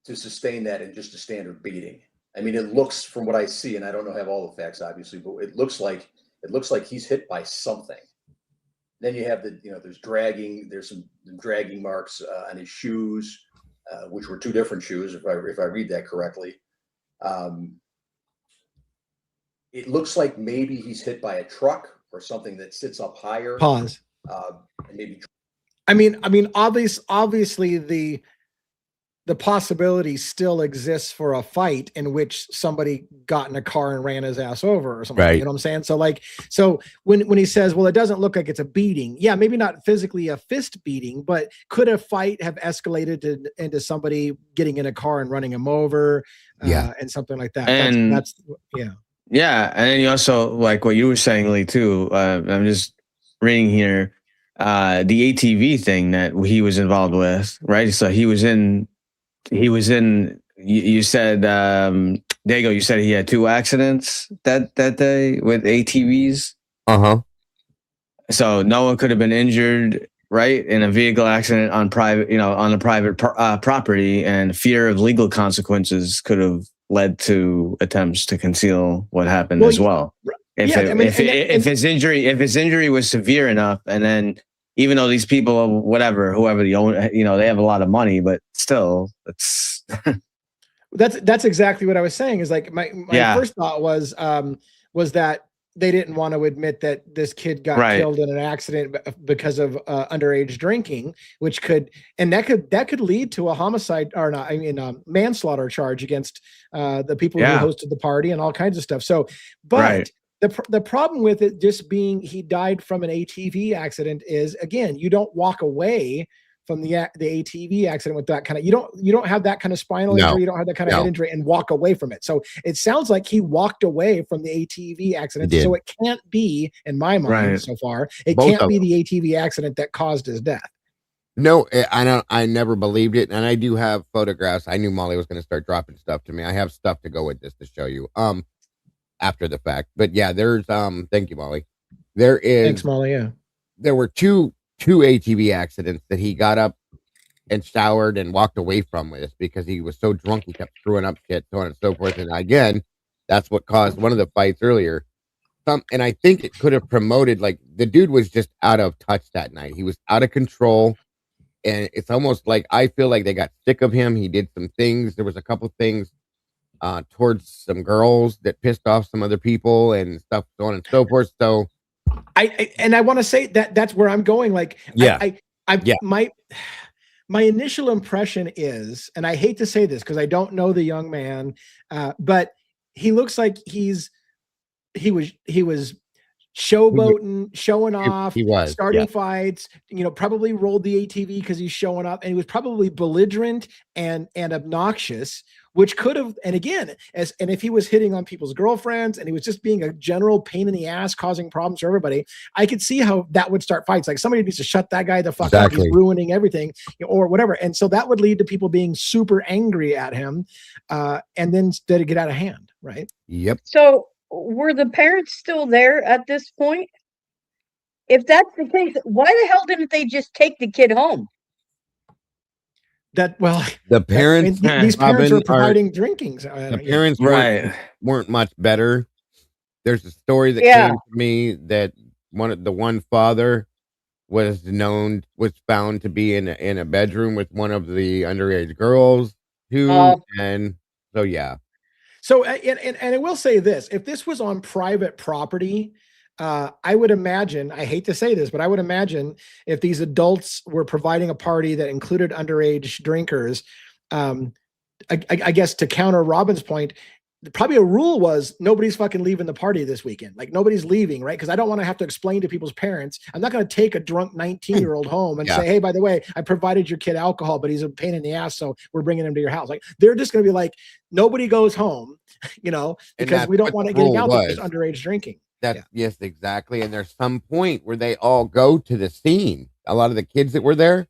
to sustain that in just a standard beating. I mean, it looks, from what I see, and I don't have all the facts, obviously, but it looks like he's hit by something. Then you have there's some dragging marks on his shoes, which were two different shoes, if I read that correctly. It looks like maybe he's hit by a truck or something that sits up higher. Pause. And maybe. I mean, obviously the possibility still exists for a fight in which somebody got in a car and ran his ass over or something. Right. You know what I'm saying? So when he says, well, it doesn't look like it's a beating. Yeah, maybe not physically a fist beating, but could a fight have escalated into somebody getting in a car and running him over? And something like that. And that's yeah. Yeah. And then you also, like what you were saying, Lee, too, I'm just reading here, the ATV thing that he was involved with, right? So he was in, you said, Diego, you said he had 2 accidents that day with ATVs. Uh-huh. So Noah could have been injured, right, in a vehicle accident on a private property, and fear of legal consequences could have led to attempts to conceal what happened as well. If his injury was severe enough, and then even though these people, whoever the owner, they have a lot of money, but still, it's that's exactly what I was saying. Is like my first thought was that they didn't want to admit that this kid got killed in an accident because of underage drinking, which could lead to a homicide manslaughter charge against the people who hosted the party and all kinds of stuff. So, but the problem with it just being he died from an ATV accident is, again, you don't walk away from the ATV accident with that kind of, you don't have that kind of spinal No. injury, you don't have that kind of head injury and walk away from it. So it sounds like he walked away from the ATV accident. He did. So it can't be, in my mind Right. so far, it Both can't of be them. the ATV accident that caused his death. No, I never believed it, and I do have photographs. I knew Molly was going to start dropping stuff to me. I have stuff to go with this to show you after the fact. But yeah, there's thank you, Molly. There is Thanks, Molly. Yeah. There were two ATV accidents that he got up and showered and walked away from this because he was so drunk he kept screwing up shit, so on and so forth. And again, that's what caused one of the fights earlier. And I think it could have promoted, like, the dude was just out of touch that night. He was out of control. And it's almost like I feel like they got sick of him. He did some things. There was a couple things towards some girls that pissed off some other people and stuff, so on and so forth. So I want to say that's where I'm going. Like, yeah, my initial impression is, and I hate to say this because I don't know the young man, but he looks like he was showboating, showing off, he was starting fights, probably rolled the ATV because he's showing up, and he was probably belligerent and obnoxious, which could have, and again, and if he was hitting on people's girlfriends and he was just being a general pain in the ass, causing problems for everybody, I could see how that would start fights. Like, somebody needs to shut that guy the fuck up. He's ruining everything, or whatever. And so that would lead to people being super angry at him, and then let it get out of hand. Right. Yep. So were the parents still there at this point? If that's the case, why the hell didn't they just take the kid home? The parents, these parents are providing drinking. The parents weren't much better. There's a story that came to me that one father was found to be in a bedroom with one of the underage girls too, and so yeah. So, and I will say this, if this was on private property, I would imagine, I hate to say this, but I would imagine if these adults were providing a party that included underage drinkers, I guess to counter Robin's point, probably a rule was nobody's fucking leaving the party this weekend. Like, nobody's leaving, right? Because I don't want to have to explain to people's parents. I'm not going to take a drunk 19-year-old home and say, hey, by the way, I provided your kid alcohol, but he's a pain in the ass, so we're bringing him to your house. Like, they're just going to be like, nobody goes home, because we don't want to get out there underage drinking. Yes, exactly. And there's some point where they all go to the scene. A lot of the kids that were there,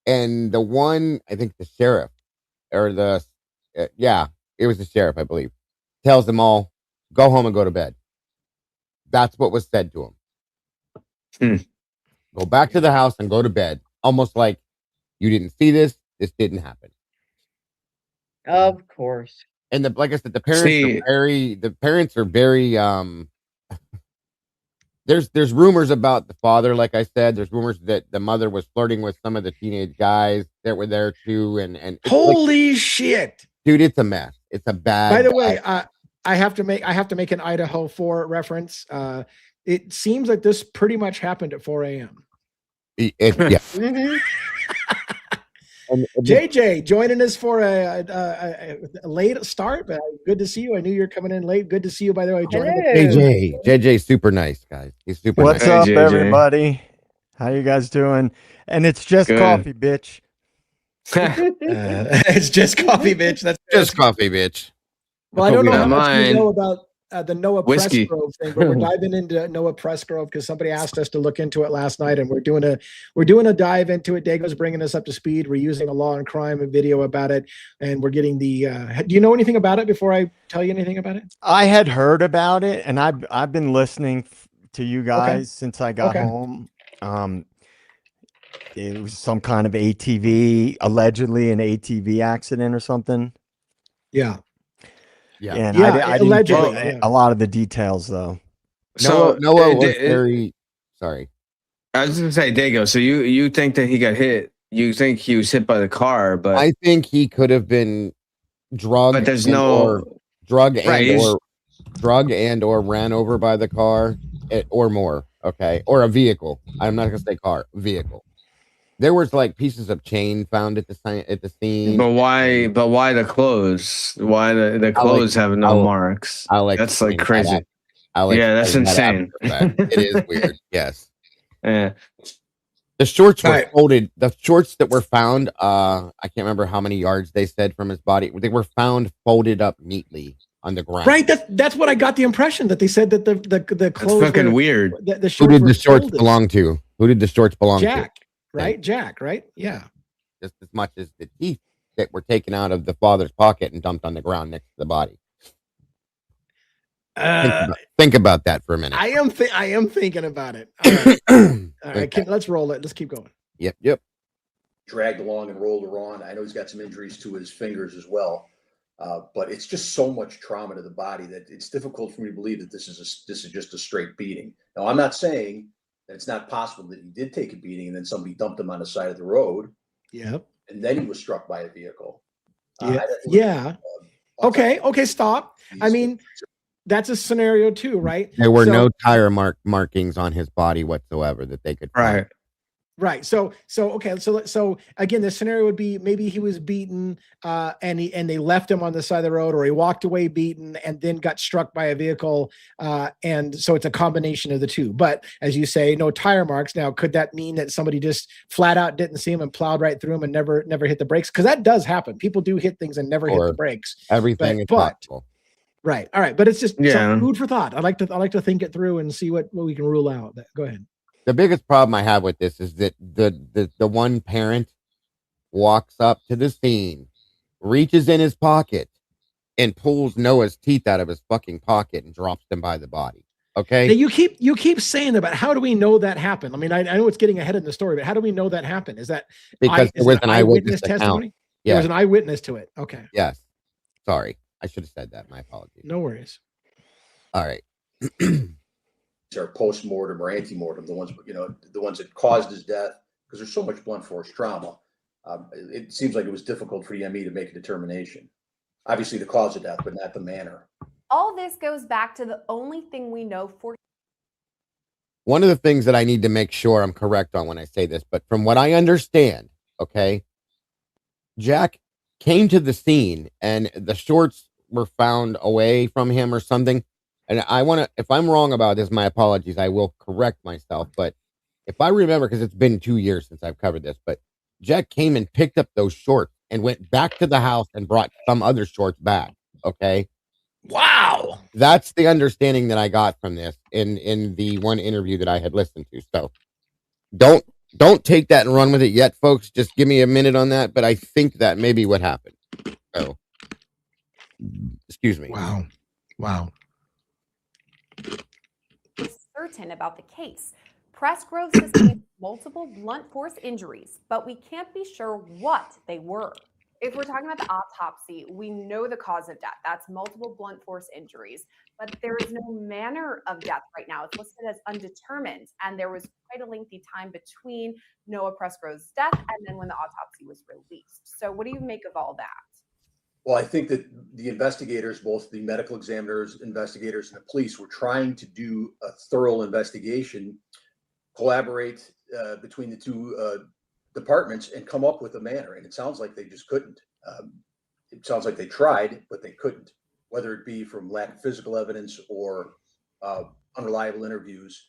and the one, I think the sheriff, or it was the sheriff, I believe, tells them all, go home and go to bed. That's what was said to him. Go back to the house and go to bed. Almost like, you didn't see this. This didn't happen. Of course. And like I said, the parents are very there's rumors about the father. Like I said, there's rumors that the mother was flirting with some of the teenage guys that were there too. And holy shit, dude, it's a mess. It's a bad. By the way, I have to make an Idaho 4 reference. It seems like this pretty much happened at 4 a.m. Yeah. Mm-hmm. JJ joining us for a late start, but good to see you. I knew you were coming in late. Good to see you, by the way. JJ, super nice, guys. He's super nice. What's up, everybody? How you guys doing? And it's just coffee, bitch. It's just coffee, bitch. That's just coffee, bitch. Well, I don't know how much you know about the Noah Presgrove thing, but we're diving into Noah Presgrove because somebody asked us to look into it last night, and we're doing a dive into it. Dago's bringing us up to speed. We're using a Law and Crime video about it, and we're getting the. Do you know anything about it before I tell you anything about it? I had heard about it, and I've been listening to you guys since I got home. It was some kind of allegedly an ATV accident or something. Yeah. And I didn't get a lot of the details though. So Noah was very sorry. I was going to say, Dago. So you think that he got hit? You think he was hit by the car? But I think he could have been drugged. But there's drug and or ran over by the car or more. Okay, or a vehicle. I'm not going to say car. Vehicle. There was like pieces of chain found at the scene. But why the clothes? Why the clothes have no marks? That's like crazy. That's insane. It is weird. Yes. Yeah. The shorts were Right. folded. The shorts that were found, I can't remember how many yards they said from his body. They were found folded up neatly on the ground. Right. That's what I got the impression that they said that the clothes fucking were, weird. The Who shorts did were the shorts folded. belong to? Who did the shorts belong to? Jack, right? Jack, right? Yeah. Just as much as the teeth that were taken out of the father's pocket and dumped on the ground next to the body. Think about that for a minute. I am thinking about it. All right. All right. Okay. Let's roll it. Let's keep going. Yep. Dragged along and rolled around. I know he's got some injuries to his fingers as well. But it's just so much trauma to the body that it's difficult for me to believe that this is just a straight beating. Now, I'm not saying that it's not possible that he did take a beating and then somebody dumped him on the side of the road. Yep. And then he was struck by a vehicle. Yeah. Okay. Stop. I mean, that's a scenario too, right? There were no tire markings on his body whatsoever that they could find. Right. Right. So again, the scenario would be maybe he was beaten and they left him on the side of the road, or he walked away beaten and then got struck by a vehicle. And so it's a combination of the two. But as you say, no tire marks. Now, could that mean that somebody just flat out didn't see him and plowed right through him and never hit the brakes? Because that does happen. People do hit things and never hit the brakes. Everything is possible. Right. All right. But it's just Yeah. food for thought. I like to think it through and see what we can rule out. Go ahead. The biggest problem I have with this is that the one parent walks up to the scene, reaches in his pocket, and pulls Noah's teeth out of his fucking pocket and drops them by the body. Okay. Now you keep saying that, but how do we know that happened? I mean, I know it's getting ahead of the story, but how do we know that happened? Is that because there was an eyewitness testimony? Yeah. There was an eyewitness to it. Okay. Yes. Sorry. I should have said that. My apologies. No worries. All right. Are post-mortem or anti-mortem, the ones that caused his death, because there's so much blunt force trauma. It seems like it was difficult for the ME to make a determination. Obviously the cause of death, but not the manner. All this goes back to the only thing we know for. One of the things that I need to make sure I'm correct on when I say this, but from what I understand, okay, Jack came to the scene and the shorts were found away from him or something. And I want to, if I'm wrong about this, my apologies. I will correct myself. But if I remember, because it's been 2 years since I've covered this, but Jack came and picked up those shorts and went back to the house and brought some other shorts back. Okay. Wow. That's the understanding that I got from this in the one interview that I had listened to. So don't take that and run with it yet, folks. Just give me a minute on that. But I think that may be what happened. So, excuse me. Wow. Certain about the case. Presgrove sustained multiple blunt force injuries, but we can't be sure what they were. If we're talking about the autopsy, we know the cause of death. That's multiple blunt force injuries, but there is no manner of death right now. It's listed as undetermined, and there was quite a lengthy time between Noah Presgrove's death and then when the autopsy was released. So what do you make of all that? Well, I think that the investigators, both the medical examiners, investigators, and the police, were trying to do a thorough investigation, collaborate between the two departments, and come up with a manner. And it sounds like they just couldn't. It sounds like they tried, but they couldn't, whether it be from lack of physical evidence or unreliable interviews.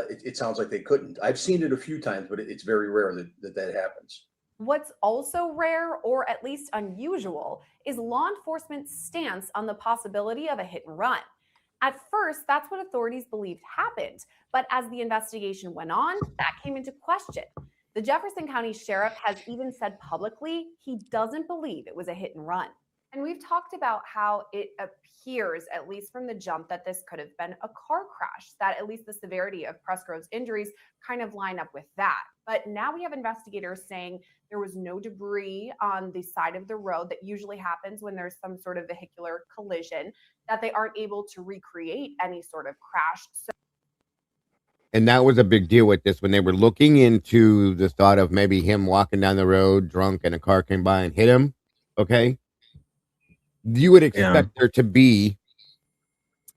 It sounds like they couldn't. I've seen it a few times, but it's very rare that happens. What's also rare, or at least unusual, is law enforcement's stance on the possibility of a hit and run. At first, that's what authorities believed happened, but as the investigation went on, that came into question. The Jefferson County Sheriff has even said publicly he doesn't believe it was a hit and run. And we've talked about how it appears, at least from the jump, that this could have been a car crash, that at least the severity of Presgrove's injuries kind of line up with that. But now we have investigators saying there was no debris on the side of the road that usually happens when there's some sort of vehicular collision, that they aren't able to recreate any sort of crash. And that was a big deal with this when they were looking into the thought of maybe him walking down the road drunk and a car came by and hit him. Okay. You would expect there to be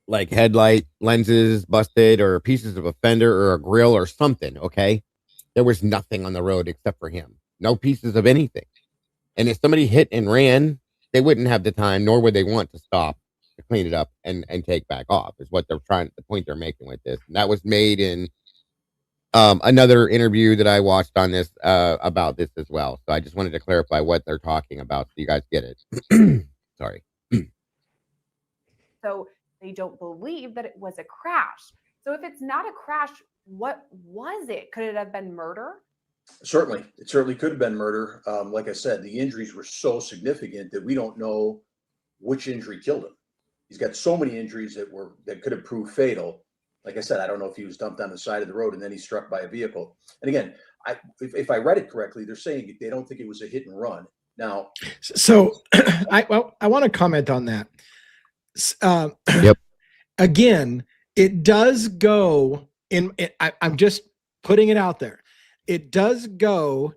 like headlight lenses busted or pieces of a fender or a grill or something. Okay. There was nothing on the road except for him. No pieces of anything. And if somebody hit and ran, they wouldn't have the time, nor would they want to stop to clean it up and take back off, is what the point they're making with this. And that was made in another interview that I watched on this about this as well. So I just wanted to clarify what they're talking about so you guys get it. Sorry. So they don't believe that it was a crash. So if it's not a crash, what was it? Could it have been murder? Certainly, it certainly could have been murder. Like I said, the injuries were so significant that we don't know which injury killed him. He's got so many injuries that could have proved fatal. Like I said, I don't know if he was dumped on the side of the road and then he's struck by a vehicle. And again, if I read it correctly, they're saying they don't think it was a hit and run. Now, so I want to comment on that. Yep. Again, it does go in. I'm just putting it out there. It does go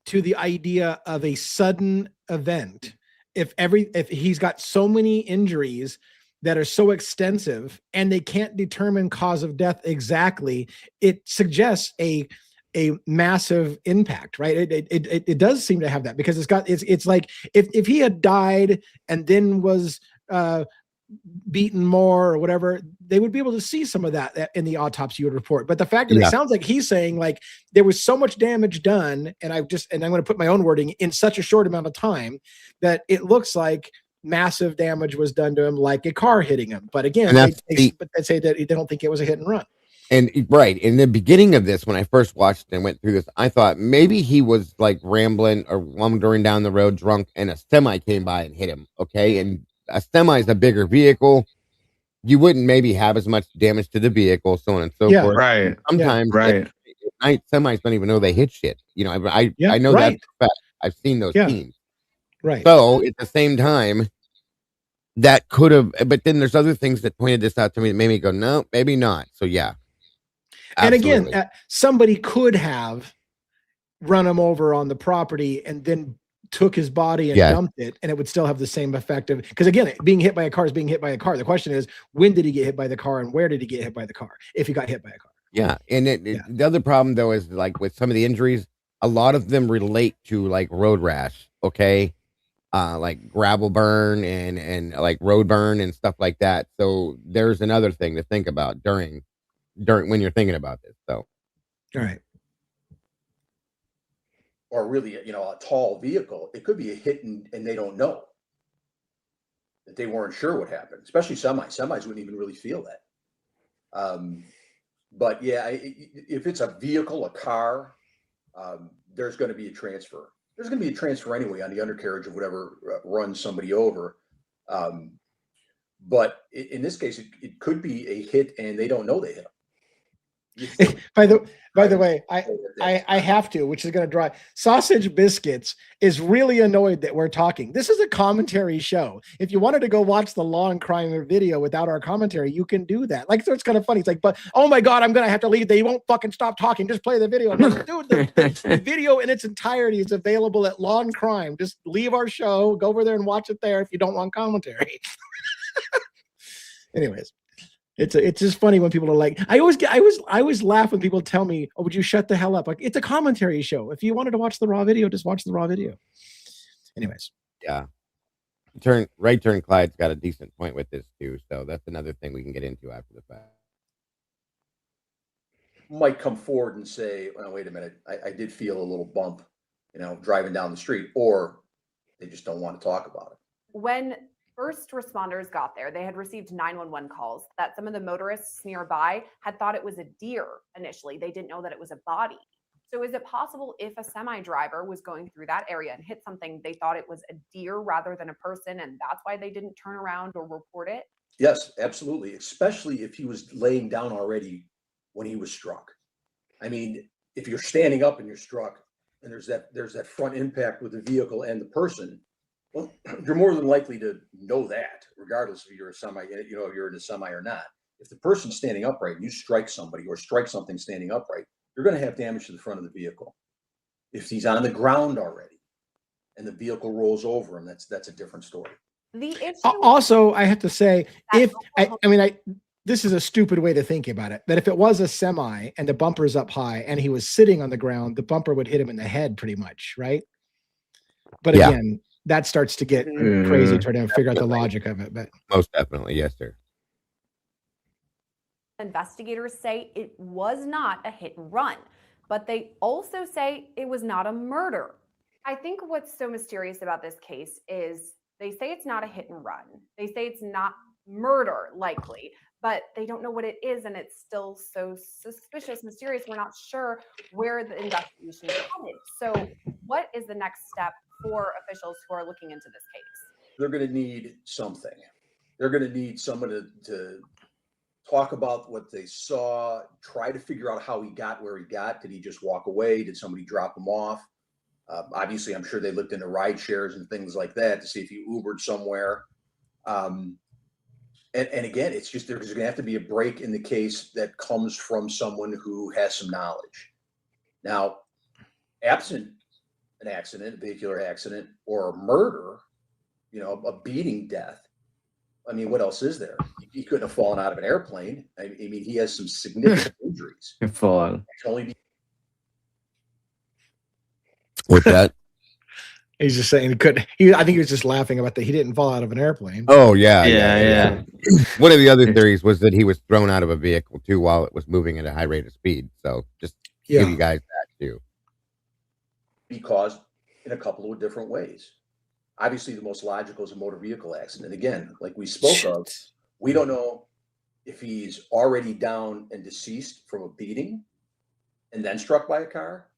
to the idea of a sudden event. If he's got so many injuries that are so extensive and they can't determine cause of death exactly, it suggests a massive impact, right? It does seem to have that, because it's like if he had died and then was beaten more or whatever, they would be able to see some of that in the autopsy report. But the fact that it sounds like he's saying like there was so much damage done, and I'm going to put my own wording, in such a short amount of time, that it looks like massive damage was done to him, like a car hitting him. But again, they say that they don't think it was a hit and run. And right in the beginning of this, when I first watched and went through this, I thought maybe he was like rambling or wandering down the road drunk and a semi came by and hit him. Okay. And a semi is a bigger vehicle. You wouldn't maybe have as much damage to the vehicle, so on and so forth. Right. Sometimes Right. At night, semis don't even know they hit shit. You know, I know that fact. I've seen those teams. Right. So at the same time, that could have, but then there's other things that pointed this out to me that made me go, no, maybe not. So yeah. Absolutely. And again, somebody could have run him over on the property and then took his body and dumped it, and it would still have the same effect of, because again, being hit by a car is being hit by a car. The question is, when did he get hit by the car and where did he get hit by the car, if he got hit by a car? Yeah. And the other problem though is, like, with some of the injuries, a lot of them relate to like road rash. Okay. Like gravel burn and like road burn and stuff like that. So there's another thing to think about during when you're thinking about this. So all right. Or really, a tall vehicle, it could be a hit and they don't know, that they weren't sure what happened, especially semis wouldn't even really feel that. But yeah, if it's a vehicle, a car, there's going to be a transfer. There's going to be a transfer anyway on the undercarriage of whatever runs somebody over. But in this case, it could be a hit and they don't know they hit them. By the way, I have to, which is going to drive Sausage Biscuits is really annoyed that we're talking. This is a commentary show. If you wanted to go watch the Law and Crime video without our commentary, you can do that. Like, so it's kind of funny. It's like, but oh my God, I'm going to have to leave. They won't fucking stop talking. Just play the video. I'm like, dude, the video in its entirety is available at Law and Crime. Just leave our show, go over there and watch it there if you don't want commentary. Anyways. It's just funny when people are like, I always laugh when people tell me, oh, would you shut the hell up? Like, it's a commentary show. If you wanted to watch the raw video, just watch the raw video. Anyways. Yeah. Right Turn Clyde's got a decent point with this too. So that's another thing we can get into after the fact. Might come forward and say, oh, wait a minute, I did feel a little bump, driving down the street, or they just don't want to talk about it. When first responders got there, they had received 911 calls that some of the motorists nearby had thought it was a deer initially. They didn't know that it was a body. So is it possible, if a semi driver was going through that area and hit something, they thought it was a deer rather than a person, and that's why they didn't turn around or report it? Yes, absolutely. Especially if he was laying down already when he was struck. I mean, if you're standing up and you're struck and there's that front impact with the vehicle and the person, well, you're more than likely to know that, regardless if you're a semi, if you're in a semi or not. If the person's standing upright and you strike somebody or strike something standing upright, you're going to have damage to the front of the vehicle. If he's on the ground already and the vehicle rolls over him, that's a different story. The issue also, I have to say, this is a stupid way to think about it, that if it was a semi and the bumper's up high and he was sitting on the ground, the bumper would hit him in the head pretty much, right? But again, that starts to get crazy, trying to figure out the logic of it. But most definitely, yes, sir. investigators say it was not a hit and run, but they also say it was not a murder. I think what's so mysterious about this case is they say it's not a hit and run. They say it's not murder, likely, but they don't know what it is, and it's still so suspicious, mysterious. We're not sure where the investigation is headed. So what is the next step for officials who are looking into this case? They're going to need something. They're going to need someone to talk about what they saw, try to figure out how he got where he got. Did he just walk away? Did somebody drop him off? Obviously, I'm sure they looked into ride shares and things like that to see if he Ubered somewhere. And again, it's just there's going to have to be a break in the case that comes from someone who has some knowledge. Now, absent an accident, a vehicular accident, or a murder, a beating death, I mean, what else is there? He couldn't have fallen out of an airplane. I mean, he has some significant injuries. Fall out. With that. He's just saying he couldn't. I think he was just laughing about that. He didn't fall out of an airplane. Oh yeah. One of the other Yeah. theories was that he was thrown out of a vehicle too while it was moving at a high rate of speed. So just give you guys that too. Be caused in a couple of different ways. Obviously, the most logical is a motor vehicle accident. Again, like we spoke of, we don't know if he's already down and deceased from a beating and then struck by a car,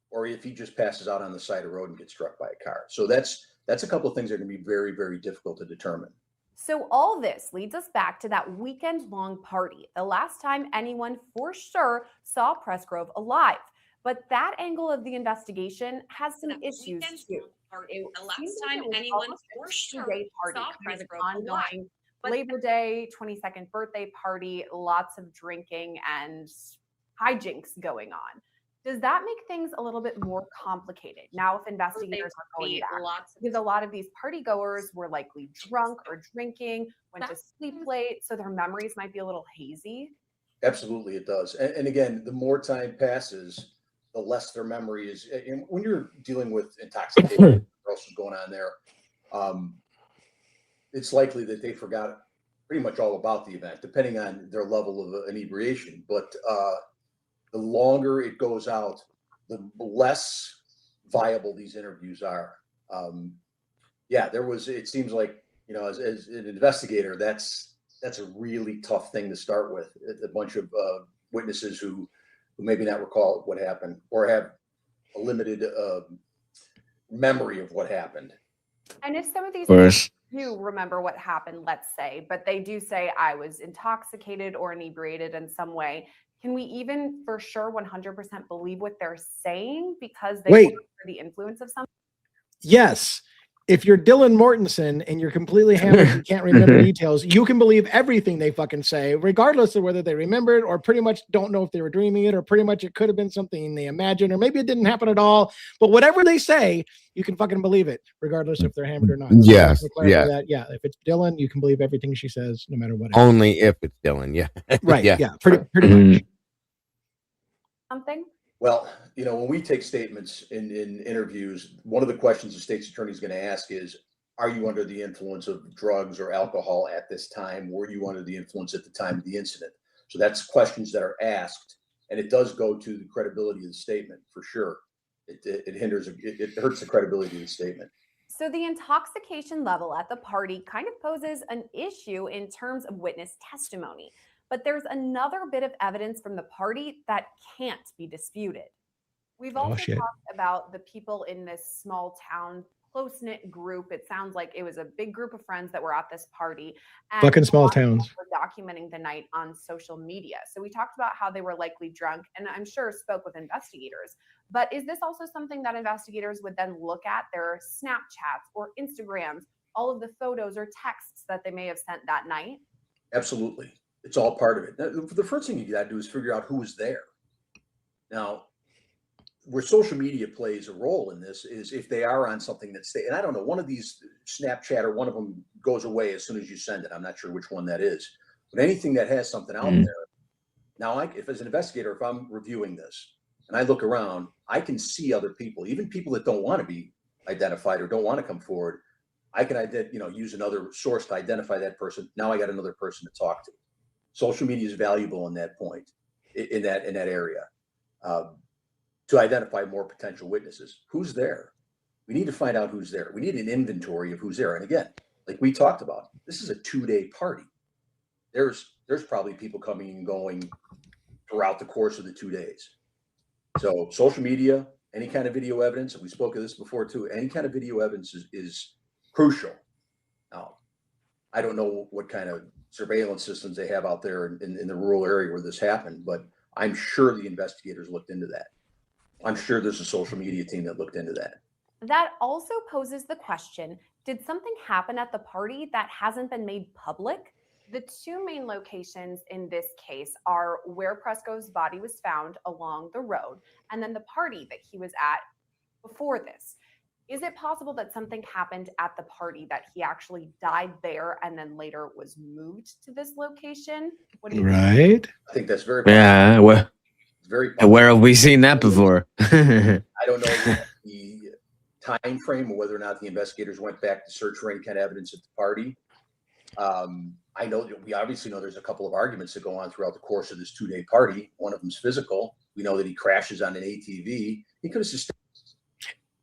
or if he just passes out on the side of the road and gets struck by a car. So that's a couple of things that are going to be very, very difficult to determine. So all this leads us back to that weekend-long party, the last time anyone for sure saw Presgrove alive. But that angle of the investigation has some issues too. The last time anyone for sure saw Presgrove alive. Labor Day, 22nd birthday party, lots of drinking and hijinks going on. Does that make things a little bit more complicated now if investigators are going back? Because a lot of these party goers were likely drunk or drinking, went to sleep late, so their memories might be a little hazy. Absolutely, it does. And again, the more time passes, the less their memory is. And when you're dealing with intoxication, what else is going on there, it's likely that they forgot pretty much all about the event, depending on their level of inebriation. But the longer it goes out, the less viable these interviews are. It seems like, as an investigator, that's a really tough thing to start with. A bunch of witnesses who maybe not recall what happened or have a limited memory of what happened. And if some of these do remember what happened, let's say, but they do say I was intoxicated or inebriated in some way, can we even for sure 100% believe what they're saying because they were under the influence of something? Yes. If you're Dylan Mortensen and you're completely hammered and can't remember details, you can believe everything they fucking say, regardless of whether they remembered or pretty much don't know if they were dreaming it, or pretty much it could have been something they imagined, or maybe it didn't happen at all. But whatever they say, you can fucking believe it, regardless if they're hammered or not. Yes. Yeah. If it's Dylan, you can believe everything she says, no matter what. Only if it's Dylan. Yeah. Right. Yeah. Pretty much. Something. Well, when we take statements in interviews, one of the questions the state's attorney is going to ask is, are you under the influence of drugs or alcohol at this time? Were you under the influence at the time of the incident? So that's questions that are asked, and it does go to the credibility of the statement for sure. It hurts the credibility of the statement. So the intoxication level at the party kind of poses an issue in terms of witness testimony. But there's another bit of evidence from the party that can't be disputed. We've also talked about the people in this small town, close-knit group. It sounds like it was a big group of friends that were at this party. And fucking small towns. were documenting the night on social media. So we talked about how they were likely drunk, and I'm sure spoke with investigators. But is this also something that investigators would then look at, their Snapchats or Instagrams, all of the photos or texts that they may have sent that night? Absolutely. It's all part of it. The first thing you got to do is figure out who was there. Now, where social media plays a role in this is if they are on something that's, and I don't know, one of these Snapchat or one of them goes away as soon as you send it. I'm not sure which one that is, but anything that has something out there. Now, if as an investigator, if I'm reviewing this and I look around, I can see other people, even people that don't want to be identified or don't want to come forward. I can use another source to identify that person. Now I got another person to talk to. Social media is valuable in that point, in that area, to identify more potential witnesses. Who's there? We need to find out who's there. We need an inventory of who's there. And again, like we talked about, this is a 2-day party. There's probably people coming and going throughout the course of the 2 days. So social media, any kind of video evidence, and we spoke of this before too, any kind of video evidence is crucial. Now, I don't know what kind of surveillance systems they have out there in the rural area where this happened, but I'm sure the investigators looked into that. I'm sure there's a social media team that looked into that. That also poses the question, did something happen at the party that hasn't been made public? The two main locations in this case are where Presgrove's body was found along the road, and then the party that he was at before this. Is it possible that something happened at the party that he actually died there and then later was moved to this location? What do you think? Right. I think that's very possible. Yeah. Very possible. Where have we seen that before? I don't know the time frame or whether or not the investigators went back to search for any kind of evidence at the party. I know that we obviously know there's a couple of arguments that go on throughout the course of this 2-day party. One of them's physical. We know that he crashes on an ATV. He could have sustained.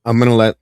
I'm gonna let.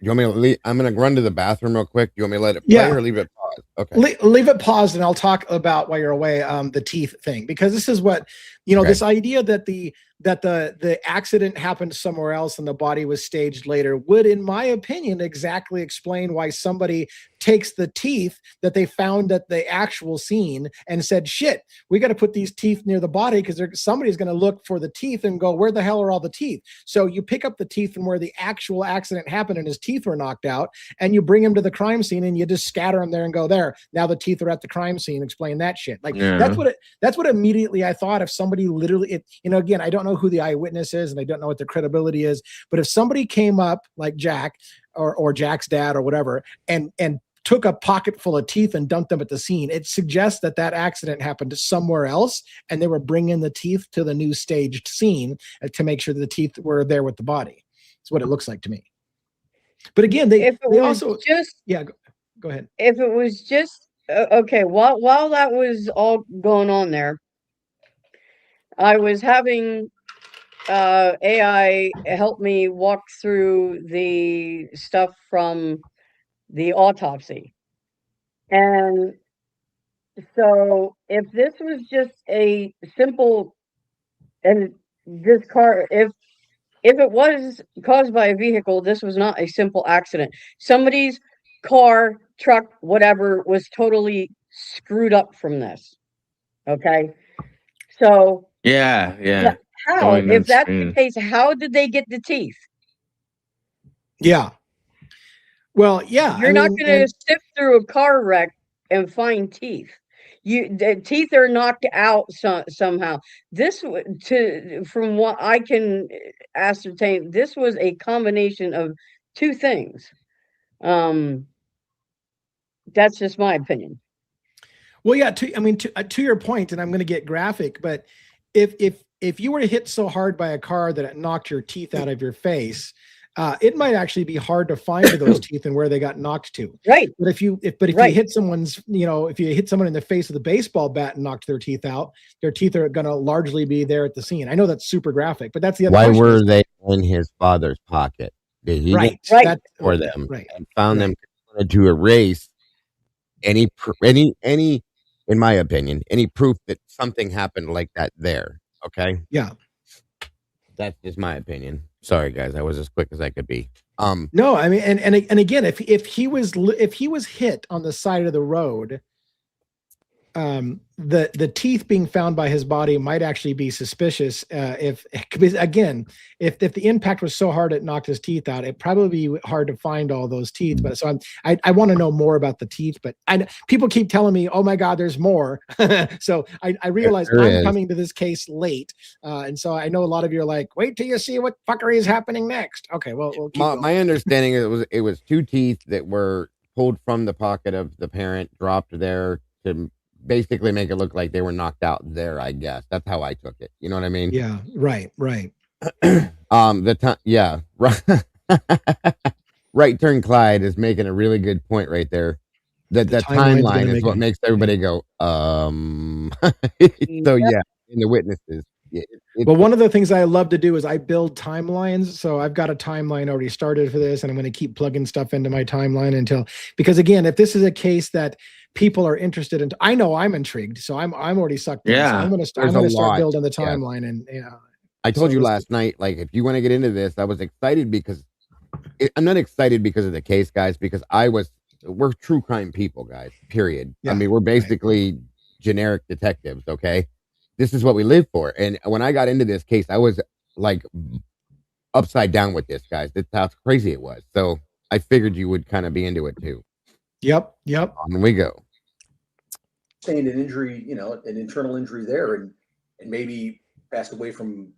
You want me to leave? I'm gonna run to the bathroom real quick. You want me to let it play or leave it paused? Okay. Leave it paused, and I'll talk about while you're away the teeth thing, because this is what this idea that the accident happened somewhere else and the body was staged later would, in my opinion, exactly explain why somebody takes the teeth that they found at the actual scene and said, shit, we got to put these teeth near the body because somebody's going to look for the teeth and go, where the hell are all the teeth? So you pick up the teeth from where the actual accident happened and his teeth were knocked out, and you bring him to the crime scene and you just scatter them there and go, there, now the teeth are at the crime scene. Explain that shit. Like that's what immediately I thought. If somebody literally, again, I don't know who the eyewitness is and I don't know what their credibility is, but if somebody came up like Jack or Jack's dad or whatever and took a pocket full of teeth and dumped them at the scene, it suggests that accident happened somewhere else and they were bringing the teeth to the new staged scene to make sure that the teeth were there with the body. That's what it looks like to me. But again, they also just go ahead. If it was just okay, while that was all going on there, I was having AI help me walk through the stuff from the autopsy. And so if this was just a simple, and this car, if it was caused by a vehicle, this was not a simple accident. Somebody's car, truck, whatever, was totally screwed up from this. Okay. So yeah. How, if that's the case, how did they get the teeth? Yeah. Well, yeah. You're not going to sift through a car wreck and find teeth. The teeth are knocked out somehow. From what I can ascertain, this was a combination of two things. That's just my opinion. Well, yeah. To your point, and I'm going to get graphic, but if you were hit so hard by a car that it knocked your teeth out of your face, it might actually be hard to find those teeth and where they got knocked to. Right. But if you hit someone's, if you hit someone in the face with a baseball bat and knocked their teeth out, their teeth are going to largely be there at the scene. I know that's super graphic, but that's the other. Why were they in his father's pocket? Did he get for them and found them to erase any, in my opinion, any proof that something happened like that there? Okay. Yeah. That's just my opinion. Sorry, guys. I was as quick as I could be. No, I mean, and again, if he was hit on the side of the road, the teeth being found by his body might actually be suspicious. If the impact was so hard it knocked his teeth out, it'd probably be hard to find all those teeth. But so I want to know more about the teeth. But people keep telling me, oh my God, there's more. So I realize I'm coming to this case late, and so I know a lot of you are like, wait till you see what fuckery is happening next. Okay, well, we'll keep going. My understanding it was two teeth that were pulled from the pocket of the parent, dropped there to basically make it look like they were knocked out there. I guess that's how I took it. You know what I mean? Yeah. Right. Right turn Clyde is making a really good point right there. the timeline's gonna timeline is make what it. makes everybody go, so yeah, and the witnesses. Yeah, Well, one of the things I love to do is I build timelines. So I've got a timeline already started for this, and I'm going to keep plugging stuff into my timeline because again, if this is a case that people are interested in, I know I'm intrigued, so I'm already sucked in. So Yeah, I'm going to start building the timeline, and I told so you let's last night, like, if you want to get into this, I was excited because I'm not excited because of the case, guys, because we're true crime people, guys, period. I Yeah, mean, we're basically generic detectives, okay? This is what we live for. And when I got into this case, I was like upside down with this, guys. That's how crazy it was. So I figured you would kind of be into it too. Yep. On we go. Sustained an injury, an internal injury there, and maybe passed away from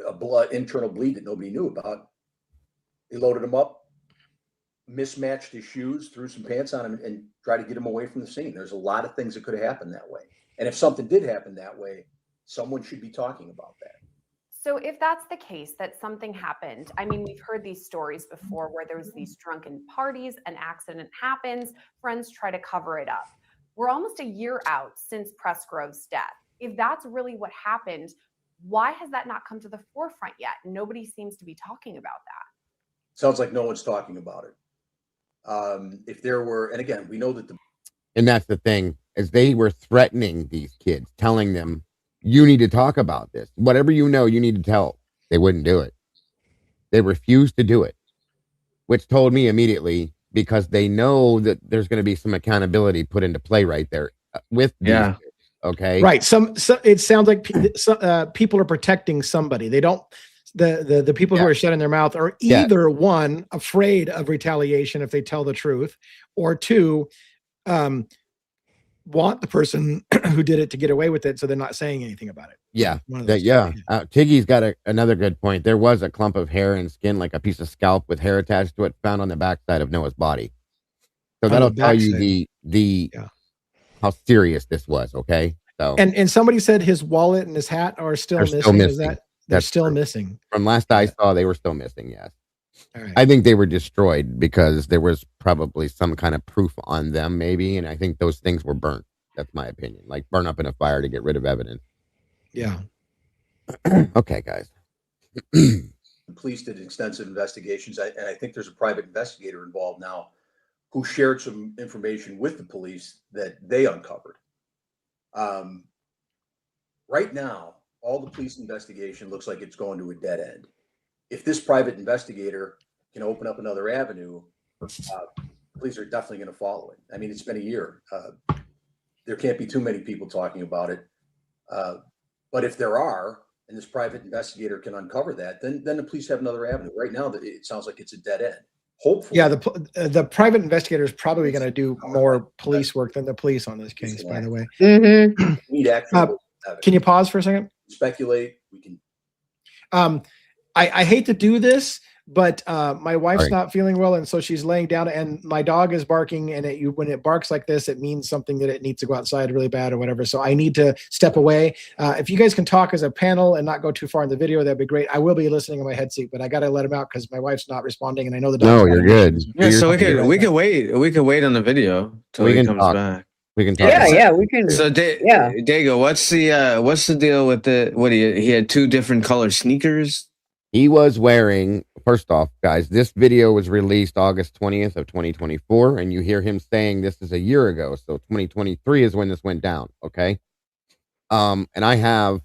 a internal bleed that nobody knew about. They loaded him up, mismatched his shoes, threw some pants on him, and tried to get him away from the scene. There's a lot of things that could have happened that way. And if something did happen that way, someone should be talking about that. So if that's the case, that something happened, I mean, we've heard these stories before where there's these drunken parties, an accident happens, friends try to cover it up. We're almost a year out since Presgrove's death. If that's really what happened, why has that not come to the forefront yet? Nobody seems to be talking about that. Sounds like no one's talking about it. If there were, and again, we know that and that's the thing, is they were threatening these kids, telling them, you need to talk about this. Whatever you know, you need to tell. They wouldn't do it. They refused to do it, which told me immediately, because they know that there's going to be some accountability put into play right there with these kids, okay? Right. So it sounds like people are protecting somebody. They don't. The people who are shutting their mouth are either one, afraid of retaliation if they tell the truth, or two, want the person who did it to get away with it, so they're not saying anything about it. Yeah. Tiggy's got another good point. There was a clump of hair and skin, like a piece of scalp with hair attached to it, found on the backside of Noah's body. So that'll tell you how serious this was. Okay. So and somebody said his wallet and his hat are still missing. Is that they're still missing? From last I saw, they were still missing. Yes. All right. I think they were destroyed because there was probably some kind of proof on them, maybe, and I think those things were burnt. That's my opinion. Like burn up in a fire to get rid of evidence. Yeah. Okay, guys. The police did extensive investigations, and I think there's a private investigator involved now who shared some information with the police that they uncovered. Right now, all the police investigation looks like it's going to a dead end. If this private investigator can open up another avenue, police are definitely going to follow it. I mean, it's been a year. There can't be too many people talking about it. But if there are, and this private investigator can uncover that, then the police have another avenue. Right now, it sounds like it's a dead end. Hopefully. Yeah, the private investigator is probably going to do more police work than the police on this case, by the way. Mm-hmm. We need actual can you pause for a second? Speculate. We can. I hate to do this, but my wife's not feeling well, and so she's laying down, and my dog is barking, and when it barks like this, it means something that it needs to go outside really bad or whatever. So I need to step away. If you guys can talk as a panel and not go too far in the video, that'd be great. I will be listening in my head seat, but I got to let him out because my wife's not responding, and I know the dog. No, you're good. Yeah, so we could wait. We could wait on the video till he comes back. We can talk. Yeah, we can. So, Dago, what's the deal with he had two different color sneakers? He was wearing, first off, guys, this video was released August 20th of 2024, and you hear him saying this is a year ago, so 2023 is when this went down, okay? And I have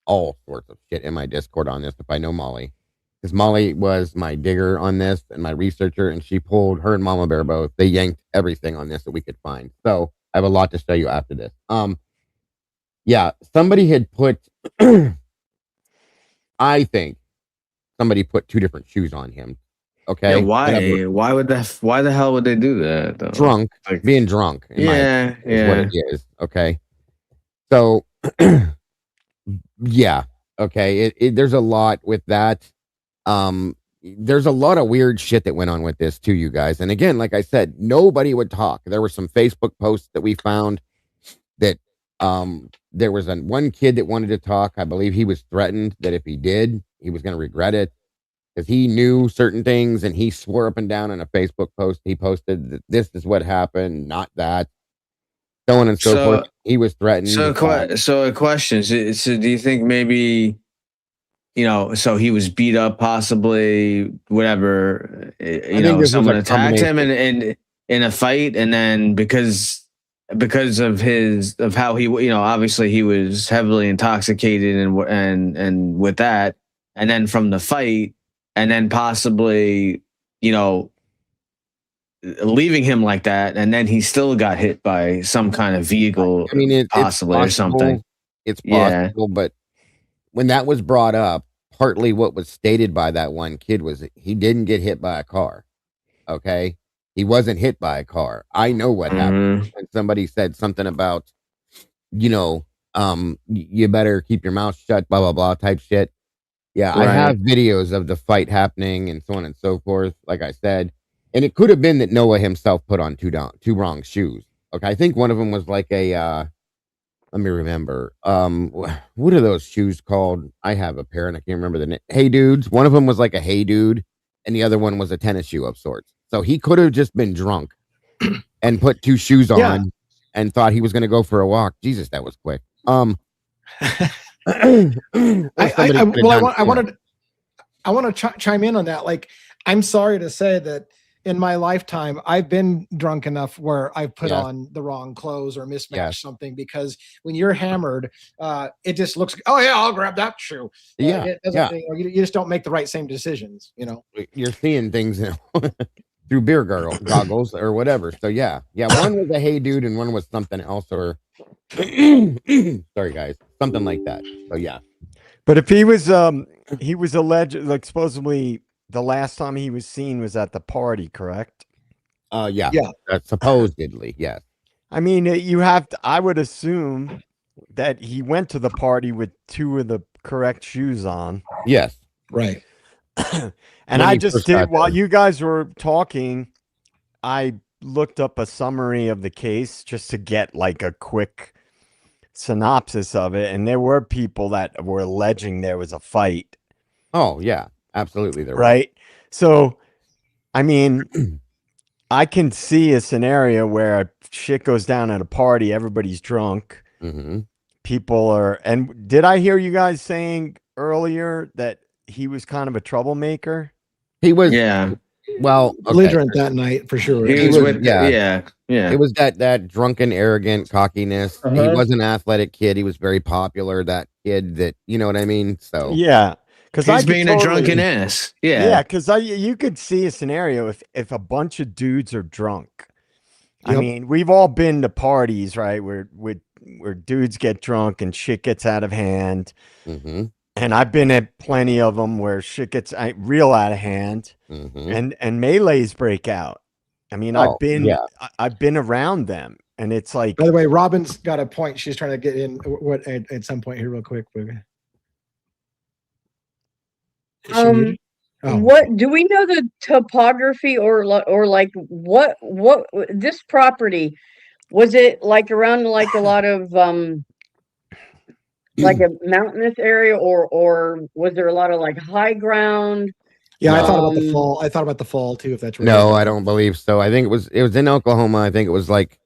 all sorts of shit in my Discord on this, if I know Molly. Because Molly was my digger on this and my researcher, and she pulled, her and Mama Bear both, they yanked everything on this that we could find. So I have a lot to show you after this. Yeah, somebody had put, I think, somebody put two different shoes on him. Okay. Yeah, why? Why the hell would they do that? Though? Drunk, being drunk. Is what it is. Okay. So, yeah. Okay. There's a lot with that. There's a lot of weird shit that went on with this too, you guys. And again, like I said, nobody would talk. There were some Facebook posts that we found that, there was one kid that wanted to talk. I believe he was threatened that if he did, he was going to regret it. because he knew certain things and he swore up and down in a Facebook post he posted that this is what happened, not that, so on and so forth. He was threatened. So a question. So do you think maybe, so he was beat up, possibly, whatever, someone attacked him and in a fight, and then because of how he, obviously he was heavily intoxicated and with that, and then from the fight, and then possibly, leaving him like that, and then he still got hit by some kind of vehicle, I mean, possibly, or something. It's possible, but when that was brought up, partly what was stated by that one kid was he didn't get hit by a car. Okay, he wasn't hit by a car. I know what happened. And somebody said something about, you better keep your mouth shut, blah blah blah, type shit. Yeah, right. I have videos of the fight happening and so on and so forth. Like I said. And it could have been that Noah himself put on two wrong shoes. Okay, I think one of them was like a, let me remember. What are those shoes called? I have a pair and I can't remember the name. Hey Dudes. One of them was like a Hey Dude, and the other one was a tennis shoe of sorts. So he could have just been drunk and put two shoes on and thought he was going to go for a walk. Jesus, that was quick. I want to chime in on that. Like, I'm sorry to say that in my lifetime, I've been drunk enough where I've put on the wrong clothes or mismatched something, because when you're hammered, it just looks, oh yeah, I'll grab that shoe. You just don't make the same decisions, You're seeing things through beer goggles or whatever. So yeah. One was a Hey Dude and one was something else, or sorry guys, something like that. So yeah. But if he was alleged, like, supposedly the last time he was seen was at the party, correct? Yeah. Supposedly, yes. I mean, I would assume that he went to the party with two of the correct shoes on. Yes. Right. And I just did, while you guys were talking, I looked up a summary of the case just to get like a quick synopsis of it. And there were people that were alleging there was a fight. Oh, yeah. Absolutely. There right. So, I mean, I can see a scenario where shit goes down at a party. Everybody's drunk. People are. And did I hear you guys saying earlier that he was kind of a troublemaker? He was. Yeah. Well, belligerent that night for sure. He was with, yeah. It was that drunken, arrogant cockiness. He was an athletic kid. He was very popular. That kid that, you know what I mean? So yeah. Because he's being a drunken ass. Yeah. Because you could see a scenario if a bunch of dudes are drunk. I mean, we've all been to parties, right? Where dudes get drunk and shit gets out of hand. And I've been at plenty of them where shit gets real out of hand, and melees break out. I mean, I've been around them, and it's like. By the way, Robin's got a point. She's trying to get in at some point here, real quick. What do we know the topography or like what this property, was it like around like a lot of like a mountainous area, or was there a lot of like high ground? Yeah, I thought about the fall. I thought about the fall too, if that's right. No, I don't believe so. I think it was in Oklahoma. I think it was like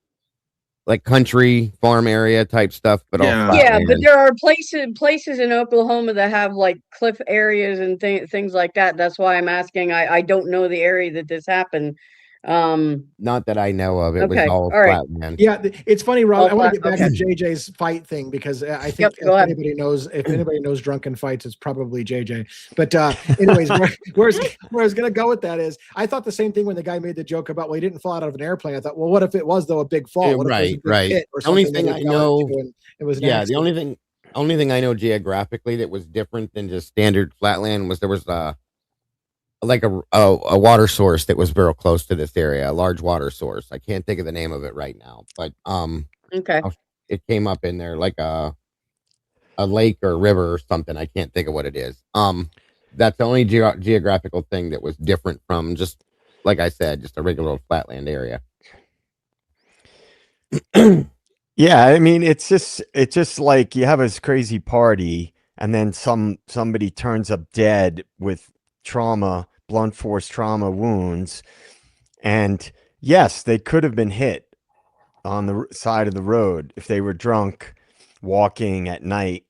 country farm area type stuff, but but there are places in Oklahoma that have like cliff areas and things like that. That's why I'm asking. I don't know the area that this happened. Not that I know of. It was all right. flat, man. Yeah, it's funny, Rob. I want to get back to JJ's fight thing, because I think if anybody knows drunken fights, it's probably JJ. But anyways, where I was going to go with that is, I thought the same thing when the guy made the joke about, well, he didn't fall out of an airplane. I thought, well, what if it was though a big fall? Right. The only thing I know, the only thing I know geographically that was different than just standard flatland was there was like a water source that was very close to this area, a large water source. I can't think of the name of it right now, but it came up in there like a lake or river or something. I can't think of what it is. That's the only geographical thing that was different from, just like I said, just a regular old flatland area. Yeah, I mean, it's just like you have this crazy party, and then somebody turns up dead with trauma, blunt force trauma wounds. And yes, they could have been hit on the side of the road if they were drunk walking at night.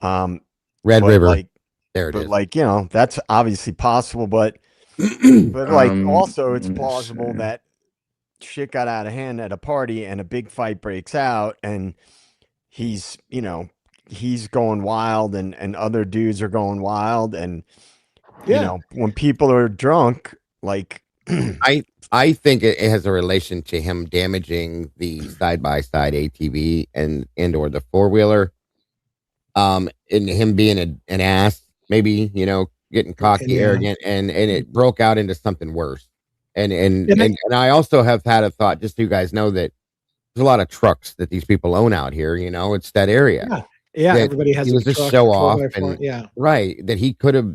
Red But River. like, There it but is. like, that's obviously possible, but like also it's let's plausible see. that shit got out of hand at a party and a big fight breaks out and he's going wild and other dudes are going wild and when people are drunk, like I think it has a relation to him damaging the side-by-side ATV and or the four-wheeler. And him being an ass, maybe, getting cocky, arrogant, and it broke out into something worse. And I also have had a thought, just so you guys know, that there's a lot of trucks that these people own out here. It's that area. Yeah, That everybody has he a was a truck, show a off, 4x4, and yeah. right, that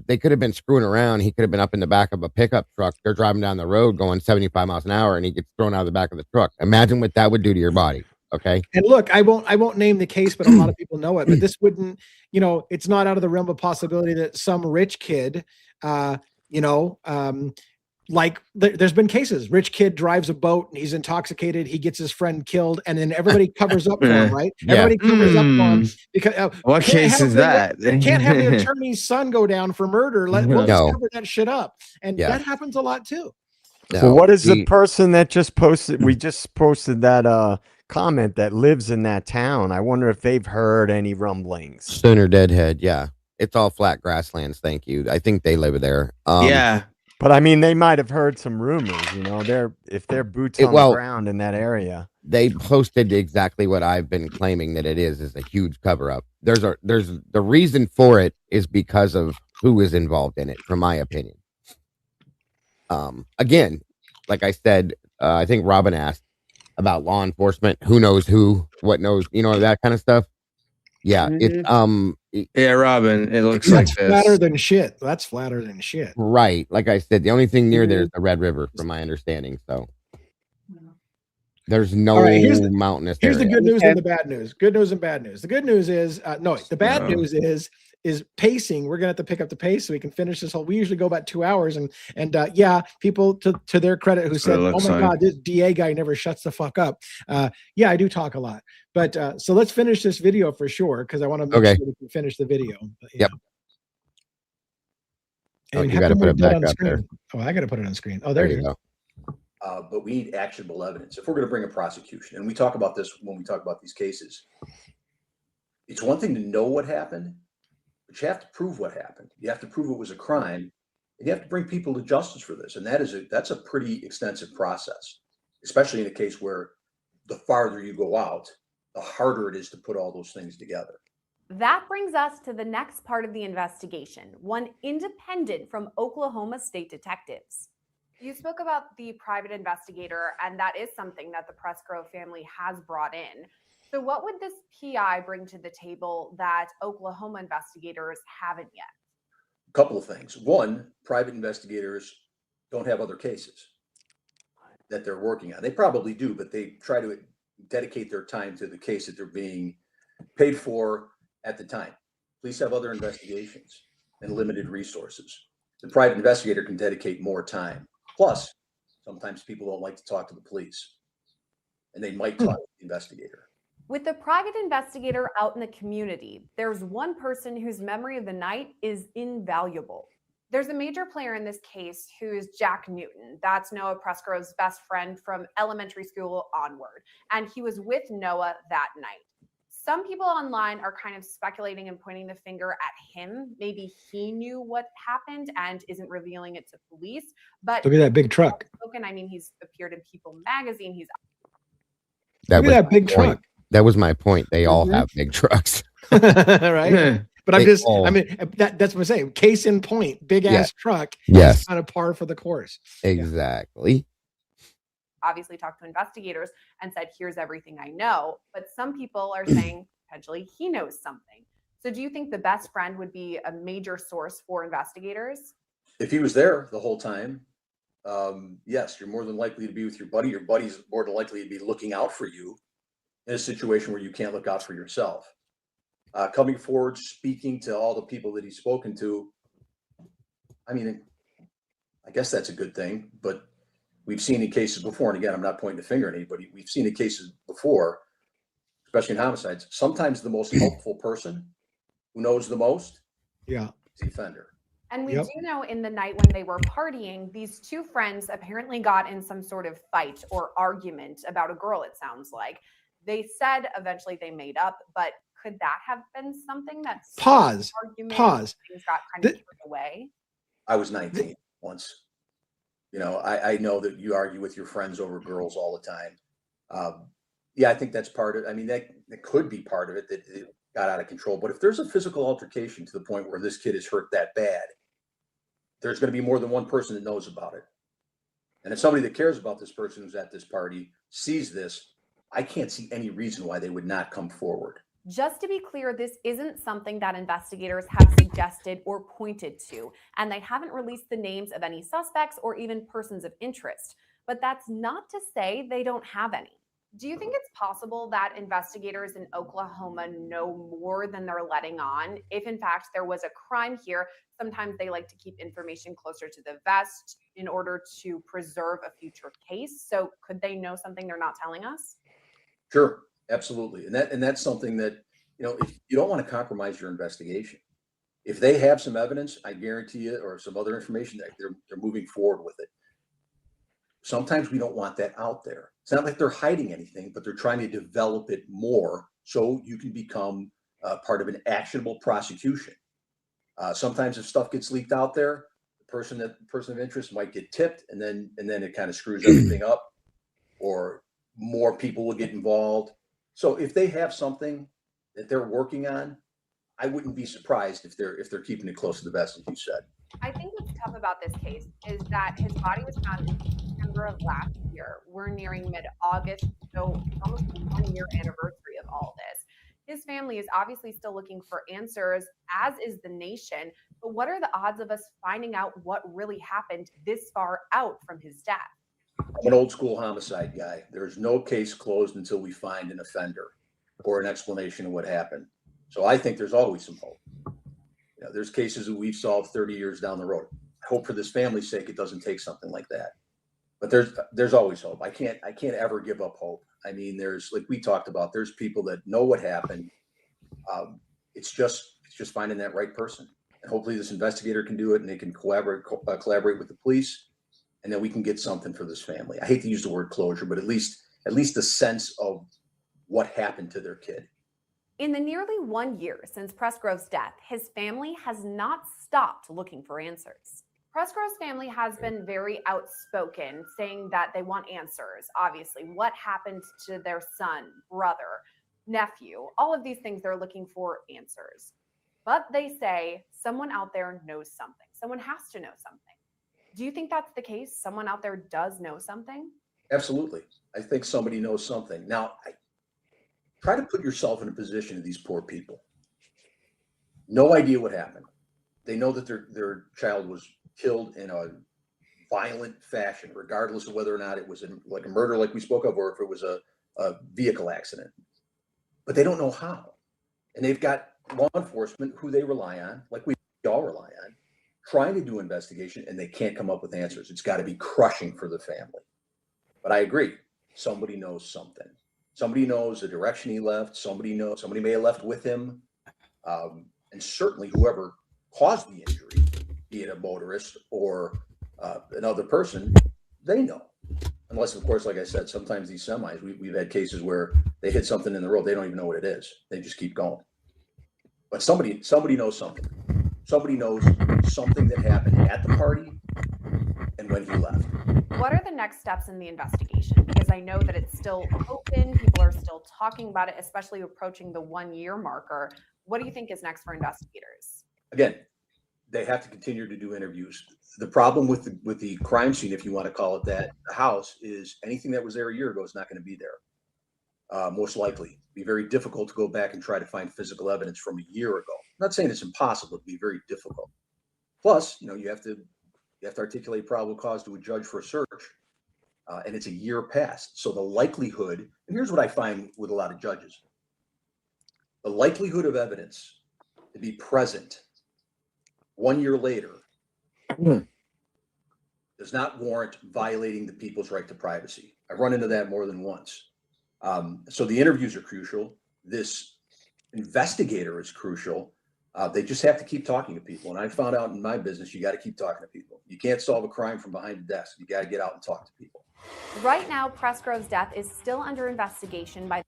they could have been screwing around. He could have been up in the back of a pickup truck. They're driving down the road going 75 miles an hour, and he gets thrown out of the back of the truck. Imagine what that would do to your body. Okay. And look, I won't name the case, but a lot of people know it. But this wouldn't, it's not out of the realm of possibility that some rich kid, like there's been cases, rich kid drives a boat and he's intoxicated, he gets his friend killed, and then everybody covers up for him, right? Yeah. Everybody covers up for him because What case is that? Can't have the attorney's son go down for murder. We'll just No. cover that shit up, and that happens a lot too. No, well, what is the person that just posted? We just posted that comment that lives in that town. I wonder if they've heard any rumblings. Stoner Deadhead? Yeah, it's all flat grasslands. Thank you. I think they live there. Yeah, but I mean, they might have heard some rumors. If they're boots on the ground in that area. They posted exactly what I've been claiming that it is a huge cover up. There's the reason for it is because of who is involved in it, from my opinion. Again, like I said, I think Robin asked about law enforcement. Who knows who? What knows? That kind of stuff. Yeah, yeah, Robin. It looks like this. Flatter than shit. That's flatter than shit. Right. Like I said, the only thing near there is the Red River, from my understanding. So there's no mountainous area. Here's the good news and the bad news. Good news and bad news. The good news is the bad news is pacing. We're gonna have to pick up the pace so we can finish this whole. We usually go about 2 hours, and people to their credit who said, "Oh my God, this DA guy never shuts the fuck up." I do talk a lot, but so let's finish this video for sure because I want to make sure we can finish the video. But, yep. And you got to put it back up there. Oh, I got to put it on screen. Oh, there you go. But we need actionable evidence if we're going to bring a prosecution. And we talk about this when we talk about these cases. It's one thing to know what happened, but you have to prove what happened. You have to prove it was a crime, and you have to bring people to justice for this. And that's a pretty extensive process, especially in a case where the farther you go out, the harder it is to put all those things together. That brings us to the next part of the investigation, one independent from Oklahoma State detectives. You spoke about the private investigator, and that is something that the Presgrove family has brought in. So what would this PI bring to the table that Oklahoma investigators haven't yet? A couple of things. One, private investigators don't have other cases that they're working on. They probably do, but they try to dedicate their time to the case that they're being paid for at the time. Police have other investigations and limited resources. The private investigator can dedicate more time. Plus, sometimes people don't like to talk to the police, and they might talk to the investigator. With the private investigator out in the community, there's one person whose memory of the night is invaluable. There's a major player in this case who's Jack Newton. That's Noah Presgrove's best friend from elementary school onward, and he was with Noah that night. Some people online are kind of speculating and pointing the finger at him. Maybe he knew what happened and isn't revealing it to police. But look at that big truck. I mean, he's appeared in People magazine. Look at that big truck. That was my point. They all have big trucks. Right? But that's what I'm saying. Case in point, big ass truck. Yes. On a par for the course. Exactly. Obviously talked to investigators and said, here's everything I know. But some people are saying potentially he knows something. So do you think the best friend would be a major source for investigators? If he was there the whole time, yes, you're more than likely to be with your buddy. Your buddy's more than likely to be looking out for you in a situation where you can't look out for yourself. Coming forward, speaking to all the people that he's spoken to, I mean, I guess that's a good thing, but we've seen in cases before, and again, I'm not pointing the finger at anybody. We've seen in cases before, especially in homicides, sometimes the most helpful person who knows the most Yeah. is the offender. And we Yep. do know in the night when they were partying, these two friends apparently got in some sort of fight or argument about a girl, it sounds like. They said eventually they made up, but could that have been something that's Pause. argument, Pause. things got kind of carried away? I was 19 once. You know, I know that you argue with your friends over girls all the time. Yeah, I think that's part of it. I mean, that could be part of it, that it got out of control. But if there's a physical altercation to the point where this kid is hurt that bad, there's going to be more than one person that knows about it. And if somebody that cares about this person who's at this party sees this, I can't see any reason why they would not come forward. Just to be clear, this isn't something that investigators have suggested or pointed to, and they haven't released the names of any suspects or even persons of interest. But that's not to say they don't have any. Do you think it's possible that investigators in Oklahoma know more than they're letting on? If in fact there was a crime here, sometimes they like to keep information closer to the vest in order to preserve a future case. So could they know something they're not telling us? Sure, absolutely. And that's something that, you know, if you don't want to compromise your investigation, if they have some evidence, I guarantee you, or some other information, that they're moving forward with it. Sometimes we don't want that out there. It's not like they're hiding anything, but they're trying to develop it more so you can become part of an actionable prosecution. Sometimes if stuff gets leaked out there, the person of interest might get tipped, and then it kind of screws everything up, or more people will get involved. So if they have something that they're working on, I wouldn't be surprised if they're keeping it close to the vest, as you said. I think what's tough about this case is that his body was found in September of last year. We're nearing mid-August, so almost the 1-year anniversary of all this. His family is obviously still looking for answers, as is the nation. But what are the odds of us finding out what really happened this far out from his death? I'm an old school homicide guy. There's no case closed until we find an offender or an explanation of what happened. So I think there's always some hope. You know, there's cases that we've solved 30 years down the road. I hope for this family's sake it doesn't take something like that. But there's always hope. I can't ever give up hope. I mean, there's, like we talked about, there's people that know what happened. It's just finding that right person. And hopefully this investigator can do it, and they can collaborate with the police, and then we can get something for this family. I hate to use the word closure, but at least a sense of what happened to their kid. In the nearly 1 year since Presgrove's death, his family has not stopped looking for answers. Presgrove's family has been very outspoken, saying that they want answers. Obviously, what happened to their son, brother, nephew, all of these things, they're looking for answers. But they say someone out there knows something. Someone has to know something. Do you think that's the case? Someone out there does know something? Absolutely. I think somebody knows something. Now, try to put yourself in a position of these poor people. No idea what happened. They know that their child was killed in a violent fashion, regardless of whether or not it was like a murder, like we spoke of, or if it was a vehicle accident. But they don't know how. And they've got law enforcement who they rely on, like we all rely on, trying to do investigation, and they can't come up with answers. It's got to be crushing for the family. But I agree. Somebody knows something. Somebody knows the direction he left. Somebody may have left with him. And certainly whoever caused the injury, be it a motorist or another person, they know. Unless, of course, like I said, sometimes these semis, we've had cases where they hit something in the road. They don't even know what it is. They just keep going. But somebody knows something. Somebody knows something that happened at the party and when he left. What are the next steps in the investigation? Because I know that it's still open. People are still talking about it, especially approaching the 1-year marker. What do you think is next for investigators? Again, they have to continue to do interviews. The problem with the crime scene, if you want to call it that, the house, is anything that was there a year ago is not going to be there. Most likely. It'd be very difficult to go back and try to find physical evidence from a year ago. I'm not saying it's impossible. It'd be very difficult. Plus, you have to articulate probable cause to a judge for a search, and it's a year past. So the likelihood, and here's what I find with a lot of judges, the likelihood of evidence to be present 1 year later does not warrant violating the people's right to privacy. I've run into that more than once. So the interviews are crucial. This investigator is crucial. They just have to keep talking to people. And I found out in my business, you got to keep talking to people. You can't solve a crime from behind a desk. You got to get out and talk to people. Right now, Presgrove's death is still under investigation by.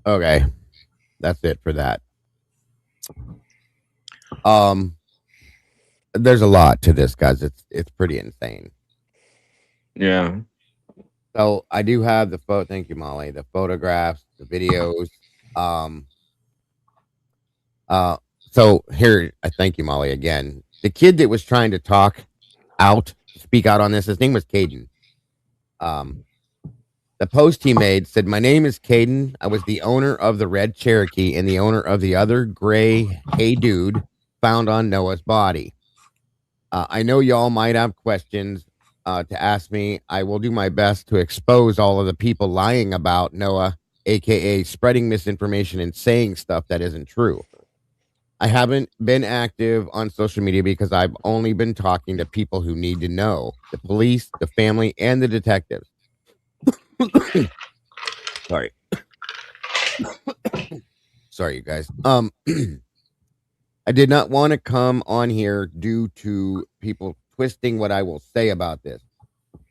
Okay, that's it for that. There's a lot to this, guys. It's pretty insane. Yeah. So I do have the photo. Thank you, Molly. The photographs, the videos. So here, I thank you, Molly, again. The kid that was trying to speak out on this, his name was Caden. The post he made said, "My name is Caden. I was the owner of the red Cherokee and the owner of the other gray Hey Dude found on Noah's body. I know y'all might have questions to ask me. I will do my best to expose all of the people lying about Noah, aka spreading misinformation and saying stuff that isn't true. I haven't been active on social media because I've only been talking to people who need to know, the police, the family, and the detectives." Sorry. Sorry, you guys. I did not want to come on here due to people twisting what I will say about this.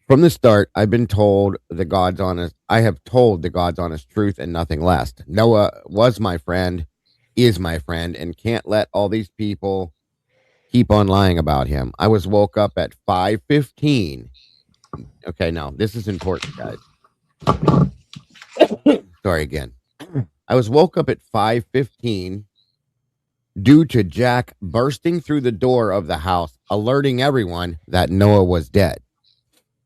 From the start, I have told the God's honest truth and nothing less. Noah was my friend, is my friend, and can't let all these people keep on lying about him. I was woke up at 5:15. Okay, now this is important, guys. Sorry again. I was woke up at 5:15 due to Jack bursting through the door of the house, alerting everyone that Noah was dead.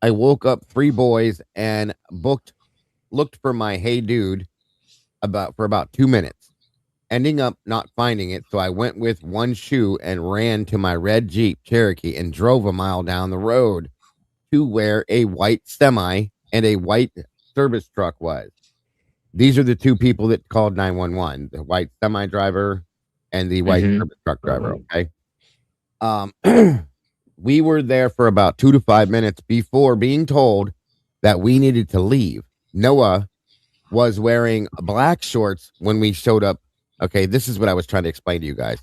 I woke up 3 boys and looked for my Hey Dude for about 2 minutes, ending up not finding it. So I went with one shoe and ran to my red Jeep Cherokee and drove a mile down the road to where a white semi and a white service truck was. These are the 2 people that called 911, the white semi driver and the white service truck driver. Okay. We were there for about 2 to 5 minutes before being told that we needed to leave. Noah was wearing black shorts when we showed up. Okay, this is what I was trying to explain to you guys.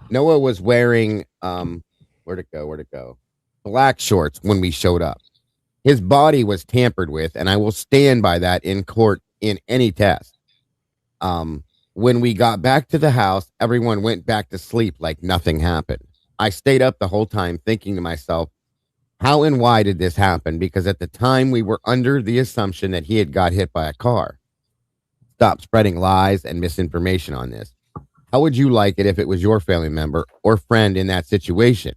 Noah was wearing where'd it go? Black shorts when we showed up. His body was tampered with, and I will stand by that in court in any test. When we got back to the house, everyone went back to sleep like nothing happened. I stayed up the whole time thinking to myself, how and why did this happen? Because at the time we were under the assumption that he had got hit by a car. Stop spreading lies and misinformation on this. How would you like it if it was your family member or friend in that situation?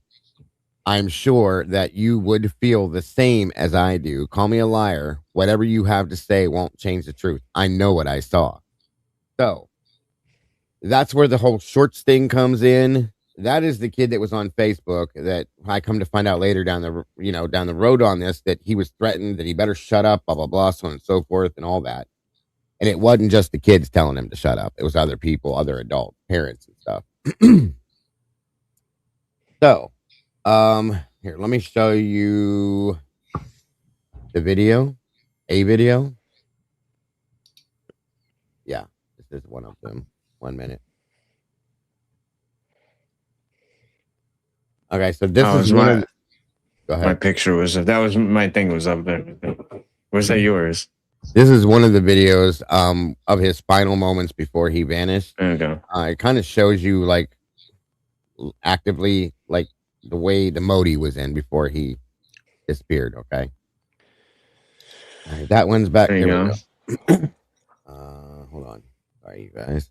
I'm sure that you would feel the same as I do. Call me a liar. Whatever you have to say won't change the truth. I know what I saw. So that's where the whole shorts thing comes in. That is the kid that was on Facebook that I come to find out later down the road on this, that he was threatened, that he better shut up, blah, blah, blah, so on and so forth and all that. And it wasn't just the kids telling him to shut up. It was other people, other adult parents and stuff. So, here, let me show you the video, a video. Yeah, this is one of them. 1 minute. Okay, so this is one of. Go ahead. My picture was my thing was up there. Was that yours? This is one of the videos of his final moments before he vanished. Okay. It kind of shows you like actively like the way the mode he was in before he disappeared. Okay. All right, that one's back. There you go. Hold on. Sorry, you guys.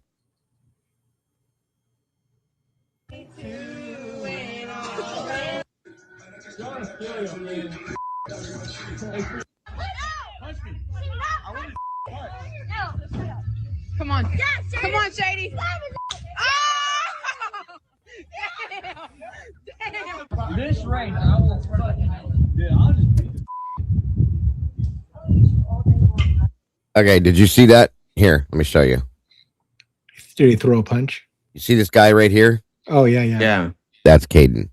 Come on. Yes, come on, Shady. Damn. This rain, I will Okay, did you see that? Here, let me show you. Did he throw a punch? You see this guy right here? Oh yeah, yeah. Yeah. That's Caden,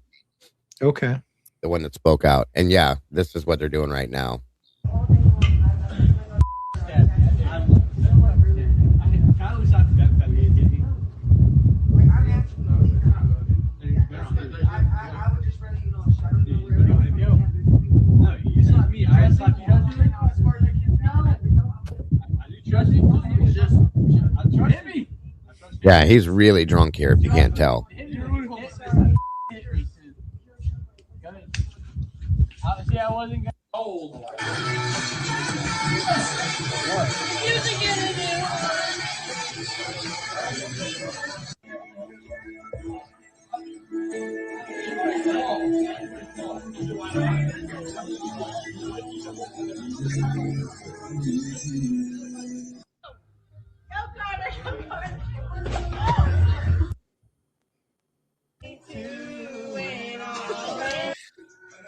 Okay. the one that spoke out. And yeah, this is what they're doing right now. Yeah, he's really drunk here, if you can't tell.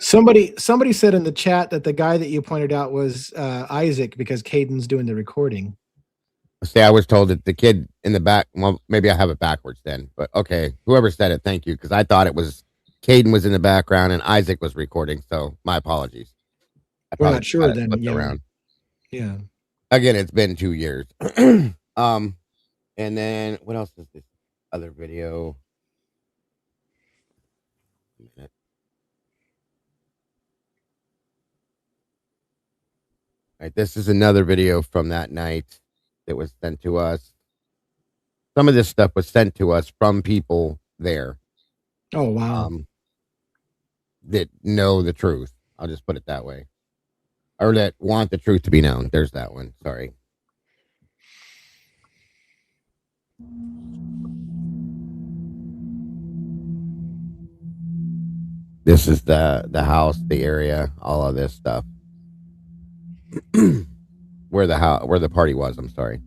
Somebody said in the chat that the guy that you pointed out was Isaac because Caden's doing the recording. See, I was told that the kid in the back, well, maybe I have it backwards then, but okay. Whoever said it, thank you, because I thought it was Caden was in the background and Isaac was recording, so my apologies. We're not sure then. Yeah. Around. Yeah. Again, it's been 2 years. And then what else is this other video? All right, this is another video from that night that was sent to us. Some of this stuff was sent to us from people there. Oh wow. That know the truth. I'll just put it that way. Or that want the truth to be known. There's that one. Sorry. This is the house, the area, all of this stuff. where the party was, I'm sorry.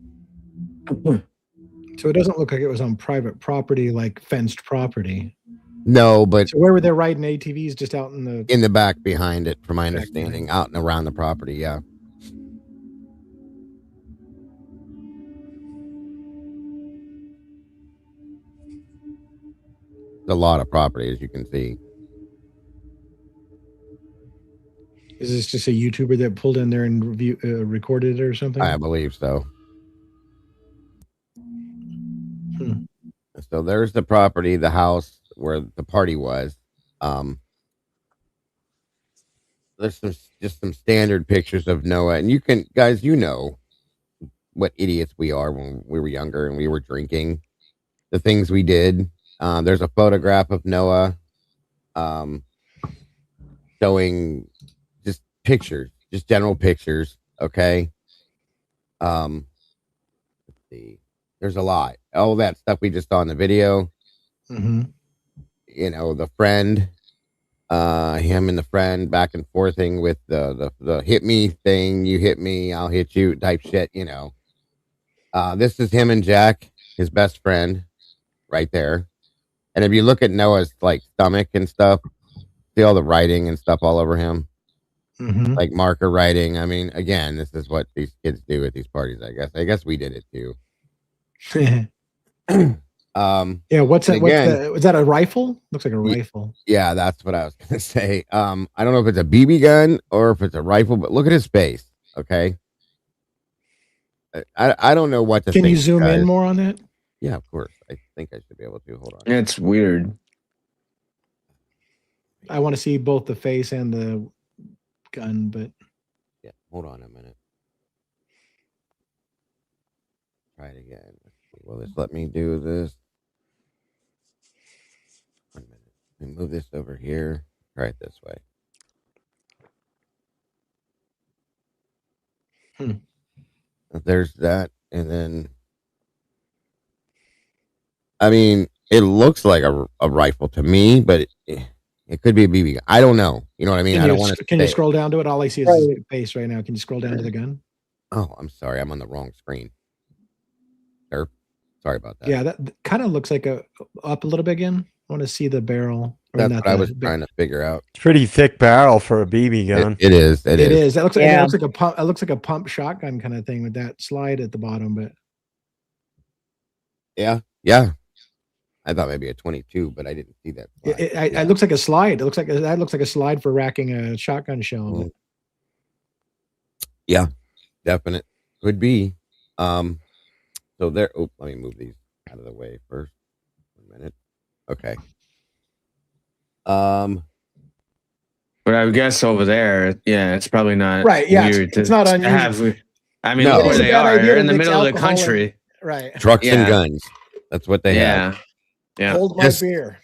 So it doesn't look like it was on private property, like fenced property. No, but so where were they riding ATVs? Just out in the back behind it, from my understanding, out and around the property. Yeah. A lot of property, as you can see. Is this just a YouTuber that pulled in there and recorded it or something? I believe so. So there's the property, the house where the party was. There's just some standard pictures of Noah, and you can, guys, you know what idiots we are when we were younger and we were drinking. The things we did. There's a photograph of Noah, showing just pictures, just general pictures. Okay. Let's see. There's a lot. All that stuff we just saw in the video. Mm-hmm. You know, the friend, him and the friend back and forthing with the hit me thing. You hit me, I'll hit you type shit. You know, this is him and Jack, his best friend, right there. And if you look at Noah's like stomach and stuff, see all the writing and stuff all over him, like marker writing. I mean, again, this is what these kids do at these parties. I guess we did it too. Yeah, what's that? Is that a rifle? Looks like a rifle. Yeah, that's what I was gonna say. I don't know if it's a BB gun or if it's a rifle, but look at his face. Okay. I don't know what to think. Can you zoom in more on that? Yeah, of course. I think I should be able to. Hold on. It's weird. I want to see both the face and the gun, but yeah, hold on a minute. Try it again. Will this let me do this? 1 minute. Let me move this over here. Try it this way. There's that, and then I mean, it looks like a rifle to me, but it could be a BB gun. I don't know. You know what I mean? I don't want to. Can you scroll down to it? All I see is his face right now. Can you scroll down to the gun? Oh, I'm sorry. I'm on the wrong screen. Sorry about that. Yeah, that kind of looks like up a little bit again. I want to see the barrel. That's what I was trying to figure out. It's pretty thick barrel for a BB gun. It is. It is. That looks like it looks like a pump. It looks like a pump shotgun kind of thing with that slide at the bottom. But yeah. I thought maybe a 22, but I didn't see that. Slide. It looks like a slide. It looks like that looks like a slide for racking a shotgun shell. Yeah, definite. Could be. So there. Oh, let me move these out of the way first. 1 minute. Okay. But I would guess over there, yeah, it's probably not right. Yeah, weird it's not to unusual. have. I mean, No. look It where is a they bad are. idea They're in to the mix middle of the alcohol and- country. Right. Trucks and Yeah. guns. That's what they have. Yeah. Hold my beer.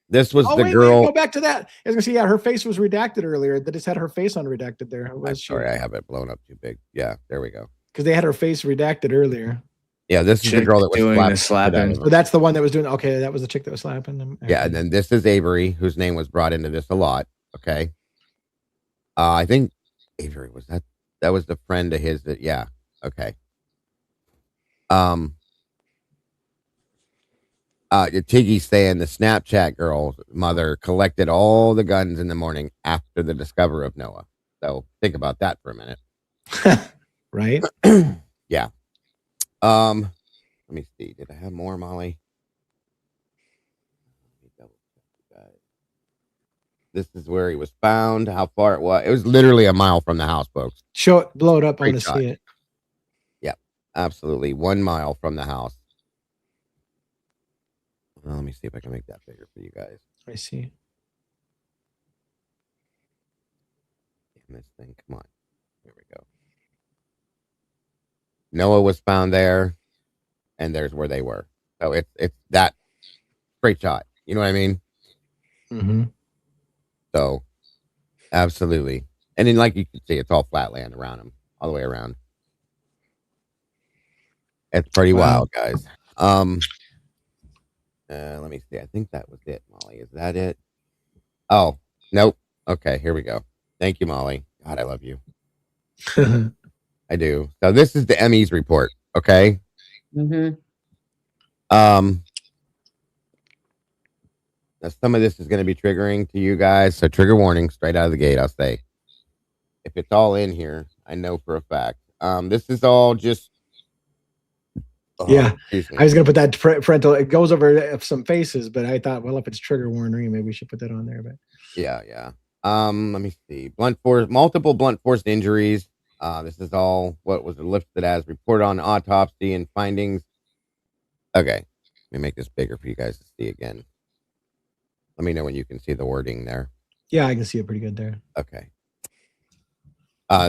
This was Oh, the wait, girl. go back to that. I was gonna say, yeah, her face was redacted earlier. They just had her face unredacted there. I'm sorry, I have it blown up too big. Yeah, there we go. Because they had her face redacted earlier. Yeah, this is the Chick girl that was doing the slapping. So that's the one that was doing. Okay, that was the chick that was slapping them. Yeah, and then this is Avery, whose name was brought into this a lot. Okay, I think Avery was that. That was the friend of his. That yeah. Okay. Tiggy's saying the Snapchat girl's mother collected all the guns in the morning after the discovery of Noah. So think about that for a minute. Right? Yeah. Let me see. Did I have more, Molly? This is where he was found. How far it was? It was literally a mile from the house, folks. Show it, blow it up. I Great want to shot. see it. Yep, absolutely. 1 mile from the house. Well, let me see if I can make that bigger for you guys. I see. Damn this thing. Come on. There we go. Noah was found there, and there's where they were. So it's that great shot. You know what I mean? Mm-hmm. So absolutely. And then like you can see, it's all flat land around him, all the way around. It's pretty wild, guys. Let me see. I think that was it, Molly. Is that it? Oh, nope. Okay, here we go. Thank you, Molly. God, I love you. I do. So this is the Emmys report. Okay. Mm-hmm. Now some of this is going to be triggering to you guys. So trigger warning straight out of the gate. I'll say, if it's all in here, I know for a fact. This is all just. Yeah, I was gonna put that parental. It goes over some faces, but I thought, well, if it's trigger warning, maybe we should put that on there. But yeah. Let me see. Multiple blunt force injuries. This is all what was listed as reported on autopsy and findings. Okay, let me make this bigger for you guys to see again. Let me know when you can see the wording there. Yeah, I can see it pretty good there. Okay.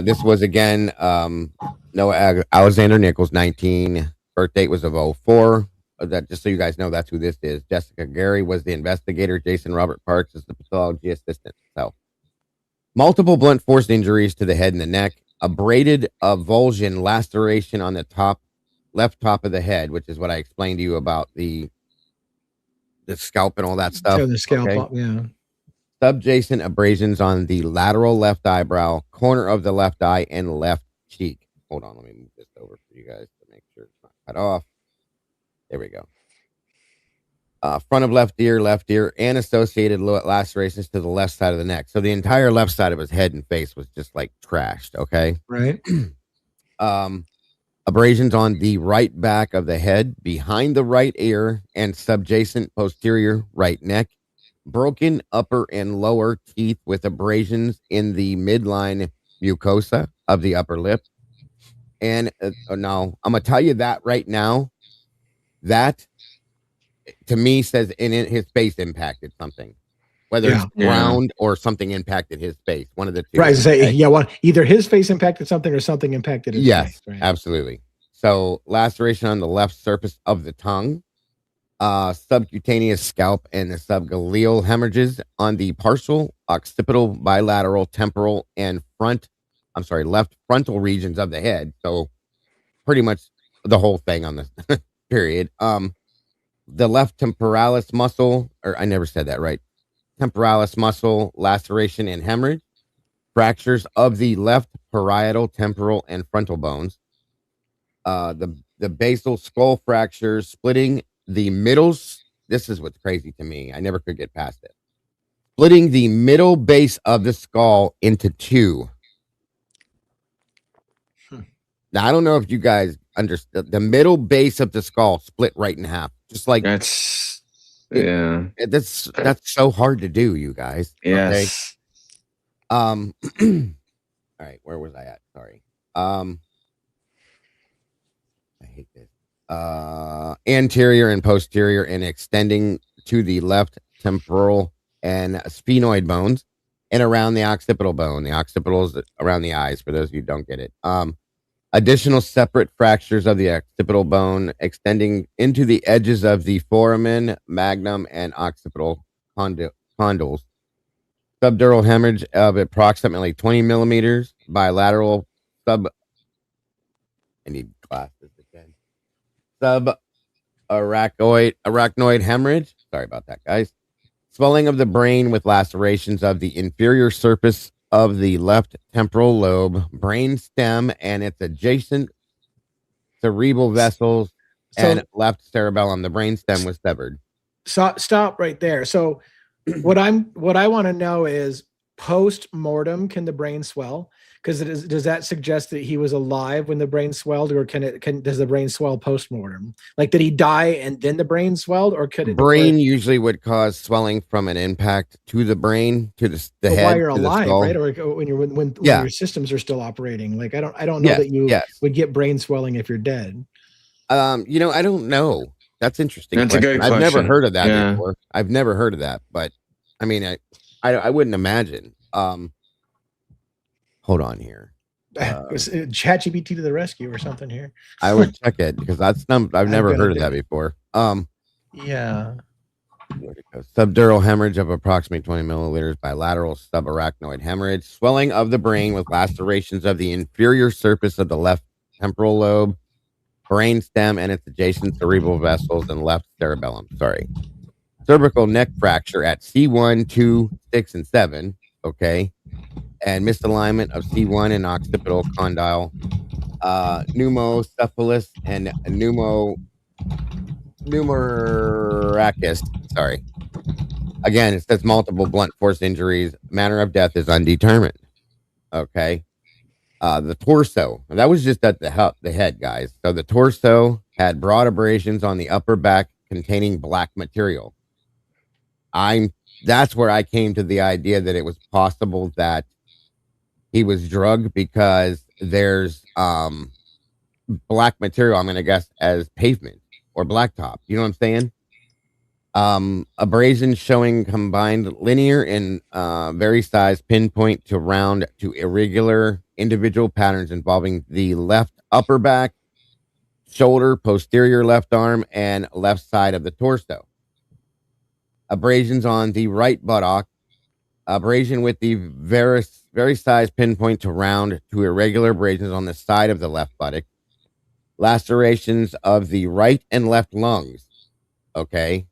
This was again Noah Alexander Nichols, 19. Birth date was of 04. That just so you guys know, that's who this is. Jessica Gary was the investigator. Jason Robert Parks is the pathology assistant. So, multiple blunt force injuries to the head and the neck, abraded avulsion laceration on the left top of the head, which is what I explained to you about the scalp and all that stuff. So the scalp, okay? up, yeah. Subjacent abrasions on the lateral left eyebrow, corner of the left eye, and left cheek. Hold on, let me move this over for you guys to make sure it's not cut off. There we go. Front of left ear, and associated lacerations to the left side of the neck. So the entire left side of his head and face was just like trashed. Okay. Right. Abrasions on the right back of the head, behind the right ear, and subjacent posterior right neck. Broken upper and lower teeth with abrasions in the midline mucosa of the upper lip. And now I'm going to tell you that right now, that to me says his face impacted something, whether it's ground or something impacted his face. One of the two. Right. Say, either his face impacted something or something impacted his face. Right? Absolutely. So laceration on the left surface of the tongue, subcutaneous scalp and the subgaleal hemorrhages on the partial, occipital, bilateral, temporal, and left frontal regions of the head. So pretty much the whole thing on the period. The left temporalis muscle, or I never said that right. Temporalis muscle laceration and hemorrhage, fractures of the left parietal, temporal, and frontal bones. The basal skull fractures, splitting the middles. This is what's crazy to me. I never could get past it. Splitting the middle base of the skull into two. Now, I don't know if you guys understand. The middle base of the skull split right in half. Just like that's Yeah. That's so hard to do, you guys. Okay. Yes. All right, where was I at? Sorry. I hate this. Anterior and posterior and extending to the left temporal and sphenoid bones and around the occipital bone. The occipital is around the eyes, for those of you who don't get it. Additional separate fractures of the occipital bone extending into the edges of the foramen, magnum, and occipital condyles. Subdural hemorrhage of approximately 20 millimeters. Bilateral I need glasses again. Arachnoid hemorrhage. Sorry about that, guys. Swelling of the brain with lacerations of the inferior surface of the left temporal lobe, brain stem, and its adjacent cerebral vessels and left cerebellum. The brain stem was severed. So stop right there. So what I want to know is post-mortem, can the brain swell? Because does that suggest that he was alive when the brain swelled, or does the brain swell post-mortem? Like, did he die and then the brain swelled, or could it? Brain usually would cause swelling from an impact to the brain, to the head, while you're to the alive, skull. right? Or when your systems are still operating. Like, I don't know that you would get brain swelling if you're dead. I don't know. That's interesting. That's a good question. I've never heard of that Yeah. before. I've never heard of that, but I mean, I wouldn't imagine. Hold on here. ChatGPT to the rescue or something here. I would check it because I've never heard of that before. Yeah. Where'd it go? Subdural hemorrhage of approximately 20 milliliters, bilateral subarachnoid hemorrhage, swelling of the brain with lacerations of the inferior surface of the left temporal lobe, brain stem, and its adjacent cerebral vessels, and left cerebellum. Sorry. Cervical neck fracture at C1, 2, 6, and 7. Okay. And misalignment of C1 and occipital condyle, pneumocephalus and pneumorachis. Sorry. Again, it says multiple blunt force injuries. Manner of death is undetermined. Okay. The torso. That was just at the head, guys. So the torso had broad abrasions on the upper back containing black material. That's where I came to the idea that it was possible that he was drugged, because there's black material, I'm going to guess, as pavement or blacktop. You know what I'm saying? Abrasions showing combined linear and very sized pinpoint to round to irregular individual patterns involving the left upper back, shoulder, posterior left arm, and left side of the torso. Abrasions on the right buttock, abrasion with the very sized pinpoint to round to irregular abrasions on the side of the left buttock, lacerations of the right and left lungs, okay,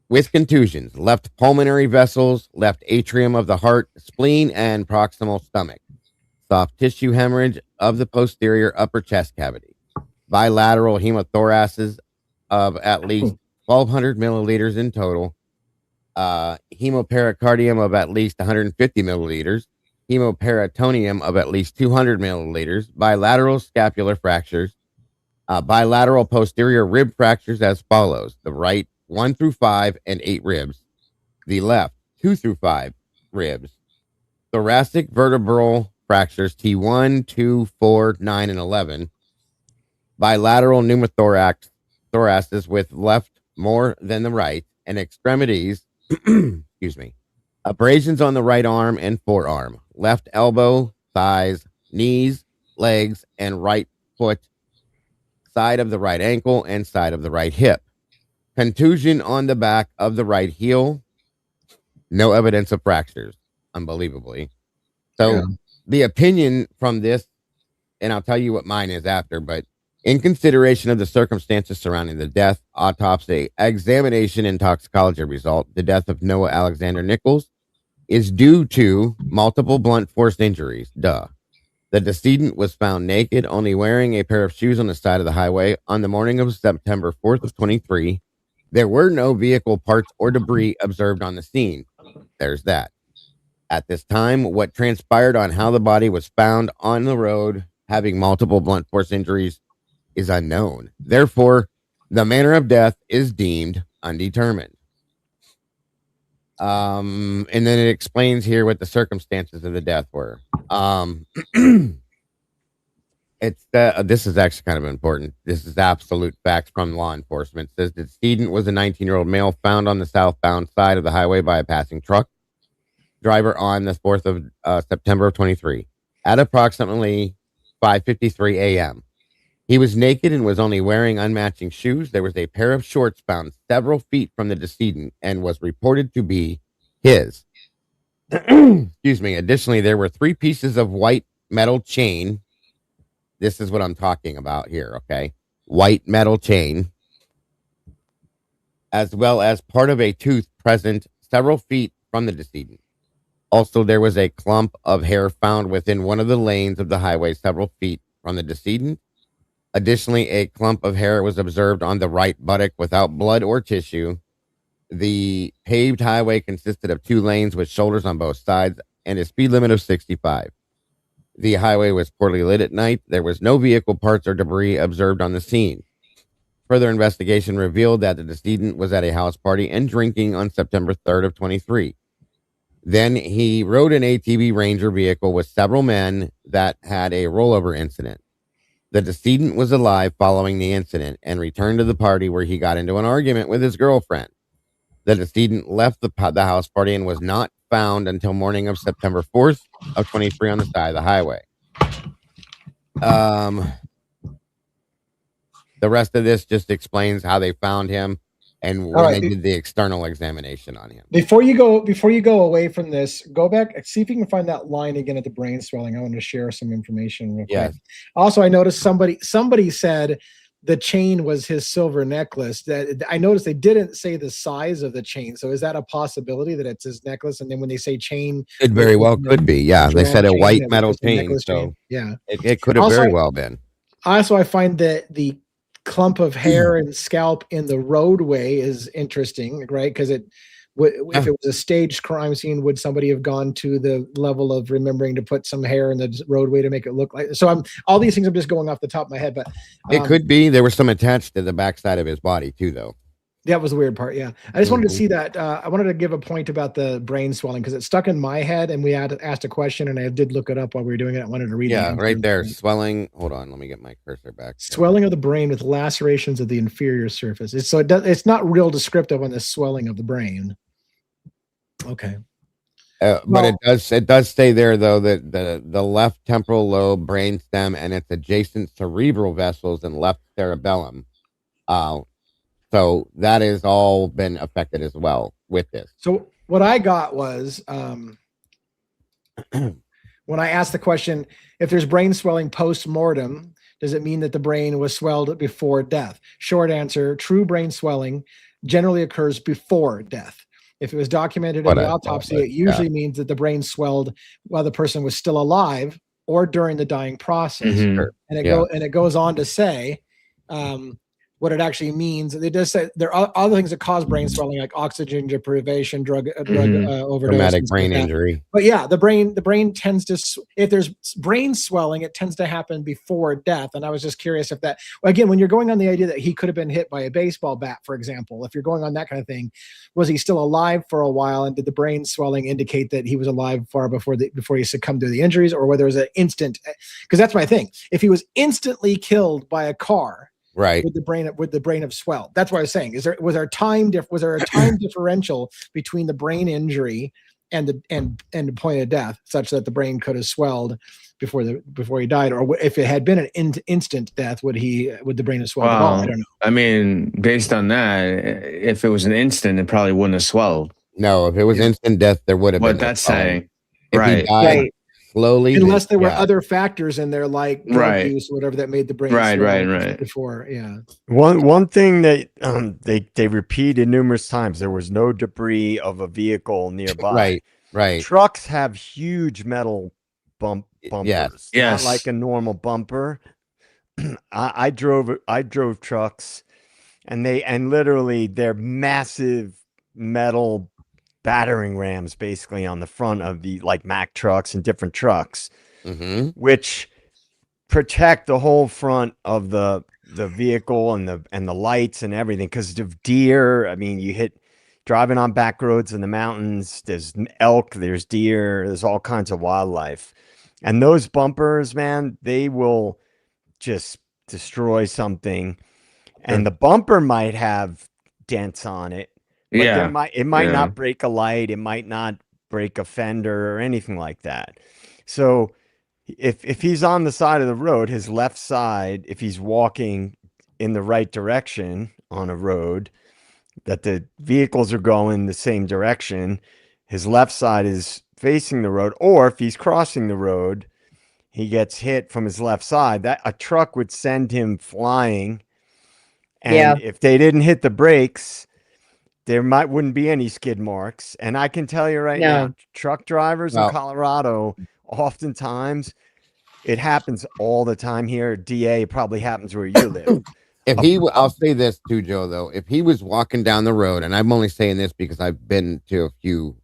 with contusions, left pulmonary vessels, left atrium of the heart, spleen, and proximal stomach, soft tissue hemorrhage of the posterior upper chest cavity, bilateral hemothoraces of at least 1,200 milliliters in total, hemopericardium of at least 150 milliliters, hemoperitoneum of at least 200 milliliters, bilateral scapular fractures, bilateral posterior rib fractures as follows: the right 1 through 5 and 8 ribs, the left 2 through 5 ribs, thoracic vertebral fractures T1, 2, 4, 9, and 11, bilateral pneumothoraces with left more than the right, and extremities, excuse me, abrasions on the right arm and forearm, left elbow, thighs, knees, legs, and right foot, side of the right ankle, and side of the right hip. Contusion on the back of the right heel. No evidence of fractures, unbelievably. So the opinion from this, and I'll tell you what mine is after, but in consideration of the circumstances surrounding the death, autopsy, examination, and toxicology result, the death of Noah Alexander Nichols is due to multiple blunt force injuries. The decedent was found naked, only wearing a pair of shoes on the side of the highway on the morning of September 4th of 23. There were no vehicle parts or debris observed on the scene. There's that. At this time, what transpired on how the body was found on the road having multiple blunt force injuries is unknown. Therefore, the manner of death is deemed undetermined. And then it explains here what the circumstances of the death were. This is actually kind of important. This is absolute facts from law enforcement. It says the decedent was a 19-year-old male found on the southbound side of the highway by a passing truck driver on the 4th of September of 23 at approximately 5:53 a.m. He was naked and was only wearing unmatching shoes. There was a pair of shorts found several feet from the decedent and was reported to be his. Excuse me. Additionally, there were 3 pieces of white metal chain. This is what I'm talking about here, okay? White metal chain, as well as part of a tooth present several feet from the decedent. Also, there was a clump of hair found within one of the lanes of the highway several feet from the decedent. Additionally, a clump of hair was observed on the right buttock without blood or tissue. The paved highway consisted of 2 lanes with shoulders on both sides and a speed limit of 65. The highway was poorly lit at night. There was no vehicle parts or debris observed on the scene. Further investigation revealed that the decedent was at a house party and drinking on September 3rd of 23. Then he rode an ATV Ranger vehicle with several men that had a rollover incident. The decedent was alive following the incident and returned to the party where he got into an argument with his girlfriend. The decedent left the house party and was not found until morning of September 4th of 23 on the side of the highway. The rest of this just explains how they found him and when they did the external examination on him. Before you go away from this, go back, see if you can find that line again at the brain swelling. I want to share some information real quick. Yes. Also, I noticed somebody said the chain was his silver necklace. That I noticed they didn't say the size of the chain. So is that a possibility that it's his necklace? And then when they say chain, it very well could be. Yeah, they said a white metal chain. So yeah, it could have very well been. Also, I find that the clump of hair and scalp in the roadway is interesting, right? Because if it was a staged crime scene, would somebody have gone to the level of remembering to put some hair in the roadway to make it look like? So all these things I'm just going off the top of my head, but it could be there was some attached to the backside of his body too, though. That was the weird part. Yeah. I just wanted to see that. I wanted to give a point about the brain swelling because it stuck in my head and we had asked a question and I did look it up while we were doing it. I wanted to read it. Yeah, right there. Swelling. Hold on. Let me get my cursor back. Swelling of the brain with lacerations of the inferior surface. It's not real descriptive on the swelling of the brain. Okay. But it does say there though that the left temporal lobe, brainstem, and its adjacent cerebral vessels and left cerebellum. So that has all been affected as well with this. So what I got was when I asked the question, if there's brain swelling post-mortem, does it mean that the brain was swelled before death? Short answer, true brain swelling generally occurs before death. If it was documented in the autopsy, it usually means that the brain swelled while the person was still alive or during the dying process. And it goes on to say, what it actually means. It does say there are other things that cause brain swelling, like oxygen deprivation, drug overdose, traumatic brain injury. But yeah, the brain tends to, if there's brain swelling, it tends to happen before death. And I was just curious if that, again, when you're going on the idea that he could have been hit by a baseball bat, for example, if you're going on that kind of thing, was he still alive for a while? And did the brain swelling indicate that he was alive far before he succumbed to the injuries, or whether it was an instant? Because that's my thing. If he was instantly killed by a car, right, would the brain have swelled? That's what I was saying. Was there a time differential between the brain injury and the point of death, such that the brain could have swelled before he died, or if it had been an instant death, would the brain have swelled at all? I don't know. I mean, based on that, if it was an instant, it probably wouldn't have swelled. No, if it was instant death, there would have been. What that's saying, if right? He died slowly, unless there were other factors in there like drug use or whatever that made the brain right before. Yeah. One thing that they repeated numerous times, there was no debris of a vehicle nearby. Right. Trucks have huge metal bumpers. Yes. Not like a normal bumper. I drove trucks, and literally they're massive metal battering rams basically on the front of the Mack trucks and different trucks, which protect the whole front of the the vehicle and the lights and everything because of deer. I mean, you hit driving on back roads in the mountains. There's elk, there's deer, there's all kinds of wildlife, and those bumpers, man, they will just destroy something. And the bumper might have dents on it, but it might not break a light, it might not break a fender or anything like that. So if he's on the side of the road, his left side, if he's walking in the right direction on a road that the vehicles are going the same direction, his left side is facing the road, or if he's crossing the road, he gets hit from his left side, that a truck would send him flying. And if they didn't hit the brakes, there wouldn't be any skid marks. And I can tell you right now, truck drivers in Colorado, oftentimes it happens all the time here. DA, it probably happens where you live. I'll say this too, Joe, though, if he was walking down the road, and I'm only saying this because I've been to a few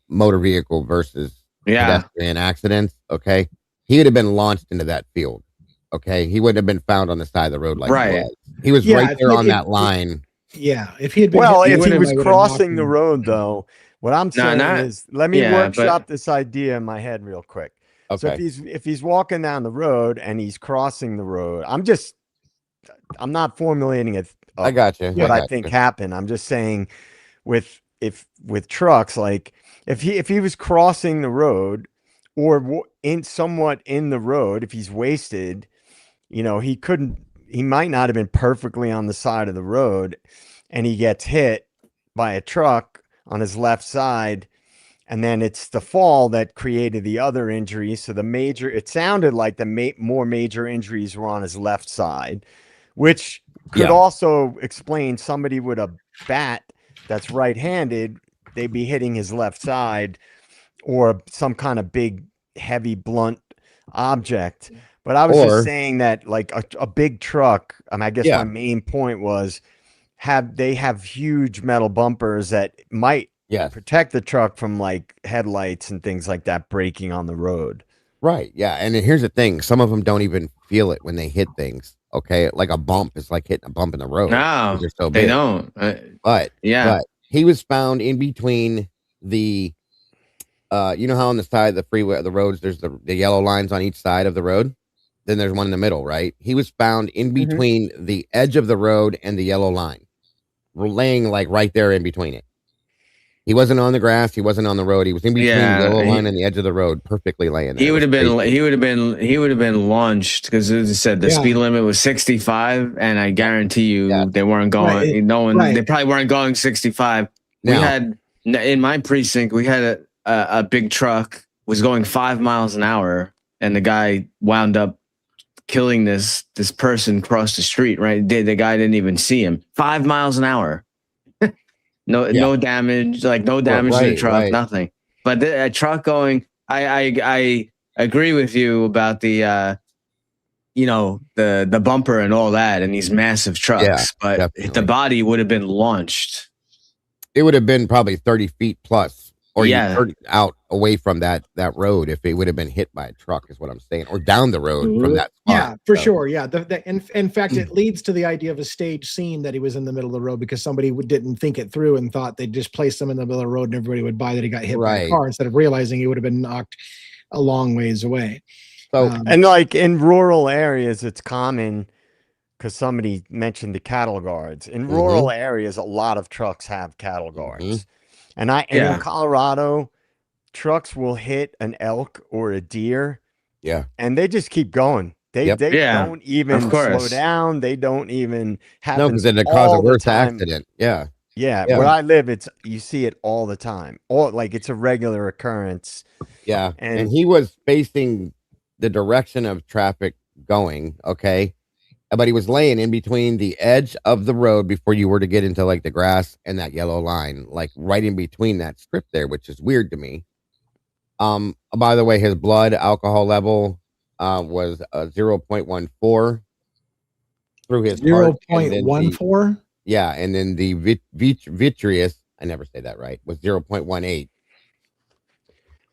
motor vehicle versus pedestrian accidents, okay, he would have been launched into that field. Okay, he wouldn't have been found on the side of the road like he was right there on that line. If he had been if he was crossing the road, though, what I'm saying is, let me workshop this idea in my head real quick. So if he's walking down the road and he's crossing the road, I'm not formulating it. I got you. What I think happened. I'm just saying with trucks, like if he was crossing the road or somewhat in the road, if he's wasted, he might not have been perfectly on the side of the road, and he gets hit by a truck on his left side, and then it's the fall that created the other injury. So it sounded like the more major injuries were on his left side, which could also explain somebody with a bat that's right-handed, they'd be hitting his left side, or some kind of big, heavy, blunt object. But I was just saying that, like a big truck, and I guess my main point was they have huge metal bumpers that might protect the truck from like headlights and things like that breaking on the road. Right. Yeah. And here's the thing. Some of them don't even feel it when they hit things. Okay. Like a bump is like hitting a bump in the road. No, so they don't. But he was found in between the, you know how on the side of the freeway, the roads, there's the yellow lines on each side of the road. Then there's one in the middle, right? He was found in between the edge of the road and the yellow line. We're laying like right there in between it. He wasn't on the grass. He wasn't on the road. He was in between the yellow line and the edge of the road, perfectly laying there. He would have been launched because, as I said, the speed limit was 65, and I guarantee you they weren't going. They probably weren't going 65. We had in my precinct, we had a big truck was going 5 miles an hour, and the guy wound up killing this person across the street. Right, the guy didn't even see him. 5 miles an hour. No damage, to the truck, nothing. But a truck going, I agree with you about the the bumper and all that, and these massive trucks. But definitely. The body would have been launched. It would have been probably 30 feet plus, or out away from that road if it would have been hit by a truck, is what I'm saying, or down the road from that spot. Yeah, for sure. Yeah. In fact, it leads to the idea of a stage scene that he was in the middle of the road because somebody didn't think it through and thought they'd just place him in the middle of the road and everybody would buy that he got hit by a car instead of realizing he would have been knocked a long ways away. So, and like in rural areas, it's common because somebody mentioned the cattle guards. In rural areas, a lot of trucks have cattle guards. And in Colorado, trucks will hit an elk or a deer. Yeah. And they just keep going. They don't even slow down. They don't even have because then it causes a worse accident. Yeah. Yeah. Where I live, you see it all the time. It's a regular occurrence. Yeah. And he was facing the direction of traffic going. Okay. But he was laying in between the edge of the road before you were to get into like the grass and that yellow line, like right in between that strip there, which is weird to me. By the way, his blood alcohol level was 0.14 through his 0.14. Yeah, and then the vitreous, I never say that right, was 0.18.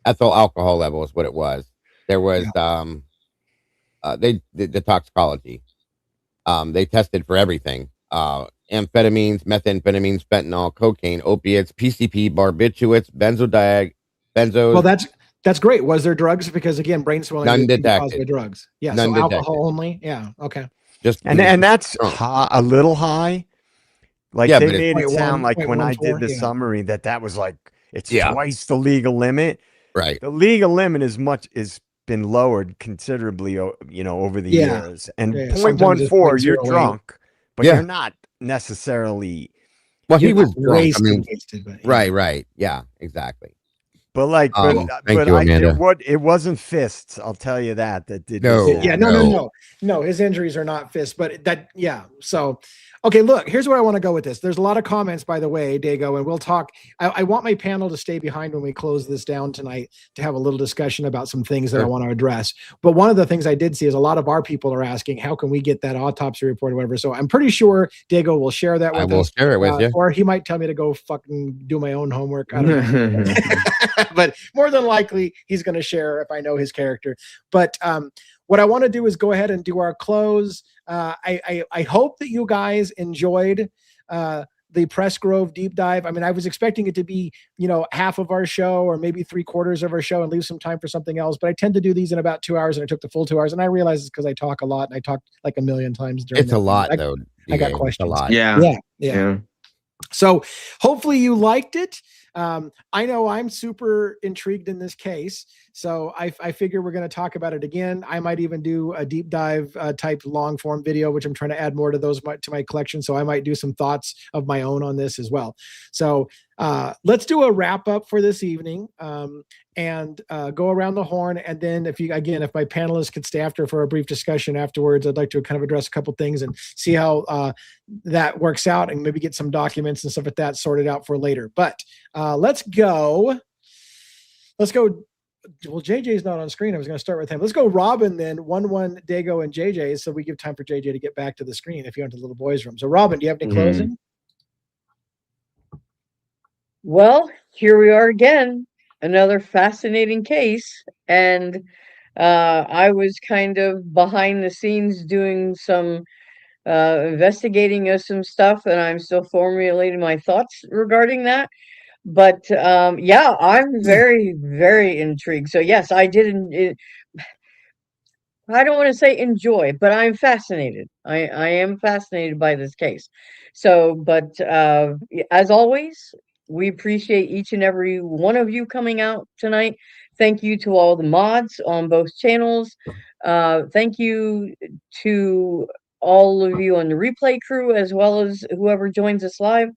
Ethyl alcohol level is what it was. There was the toxicology. They tested for everything. Amphetamines, methamphetamines, fentanyl, cocaine, opiates, PCP, barbiturates, benzos. Well, that's great. Was there drugs? Because again, brain swelling None can be caused detected. by drugs. Yeah. None So detected. alcohol only. Yeah. Okay. Just And that's drunk. a little high. Like Yeah, they but it's made it sound 0.1, like when I did 0.14, the yeah. summary that was like it's Yeah. twice the legal limit. right. The legal limit is been lowered considerably, over the Yeah. years. And Yeah, sometimes it's 0.14, you're 0.08. drunk, but Yeah. you're not necessarily. Well, he You're not was drunk. I mean, wasted, but yeah. right. Yeah, exactly. But Thank you, Amanda. it wasn't fists. I'll tell you that did No. this. Yeah, no. His injuries are not fists, but So, okay, look, here's where I want to go with this. There's a lot of comments, by the way, Dago, and we'll talk. I want my panel to stay behind when we close this down tonight to have a little discussion about some things that I Sure. want to address. But one of the things I did see is a lot of our people are asking, how can we get that autopsy report or whatever? So I'm pretty sure Dago will share that with I will us. share it with you. Or he might tell me to go fucking do my own homework. I don't know. But more than likely, he's going to share if I know his character. But what I want to do is go ahead and do our close. I hope that you guys enjoyed the Presgrove deep dive. I mean, I was expecting it to be, half of our show or maybe 3/4 of our show and leave some time for something else. But I tend to do these in about 2 hours, and I took the full 2 hours. And I realize it's because I talk a lot, and I talked like a million times during. It's a lot, though. I got DA. questions. It's a lot. Yeah. So hopefully you liked it. I know I'm super intrigued in this case, so I figure we're going to talk about it again. I might even do a deep dive type long form video, which I'm trying to add more to those to my collection. So I might do some thoughts of my own on this as well. So let's do a wrap up for this evening and go around the horn. And then if my panelists could stay after for a brief discussion afterwards, I'd like to kind of address a couple things and see how that works out and maybe get some documents and stuff like that sorted out for later. But let's go. Well, JJ's not on screen. I was going to start with him. Let's go Robin then, 1-1 Dago and JJ. So we give time for JJ to get back to the screen if you're into the little boys room. So Robin, do you have any closing? Well, here we are again, another fascinating case. And I was kind of behind the scenes doing some investigating of some stuff, and I'm still formulating my thoughts regarding that. But yeah, I'm very, very intrigued. So yes, I did. I don't want to say enjoy, but I'm fascinated. I am fascinated by this case. So, but as always, we appreciate each and every one of you coming out tonight. Thank you to all the mods on both channels. Thank you to all of you on the replay crew, as well as whoever joins us live.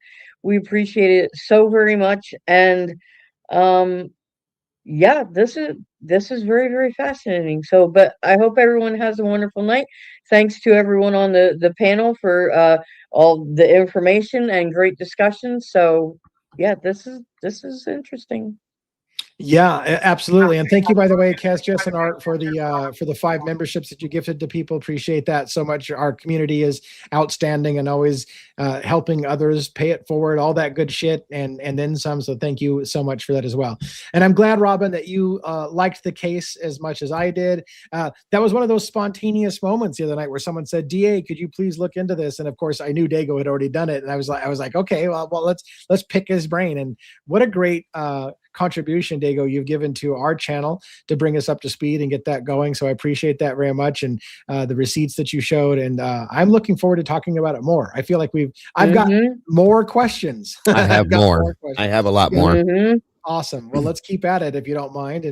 We appreciate it so very much. And yeah, this is very, very fascinating. So, but I hope everyone has a wonderful night. Thanks to everyone on the panel for all the information and great discussion. So yeah, this is interesting. Yeah, absolutely. And thank you, by the way, Cass, Jess, and Art for the 5 memberships that you gifted to people. Appreciate that so much. Our community is outstanding and always helping others pay it forward, all that good shit, and then some. So thank you so much for that as well. And I'm glad, Robin, that you liked the case as much as I did. That was one of those spontaneous moments the other night where someone said, "DA, could you please look into this?" And of course, I knew Dago had already done it, and I was like, okay, well, let's pick his brain. And what a great contribution, Dago, you've given to our channel to bring us up to speed and get that going. So I appreciate that very much, and the receipts that you showed. And I'm looking forward to talking about it more. I feel like I've got more questions. I have more. I have a lot more. Awesome. Well, let's keep at it if you don't mind,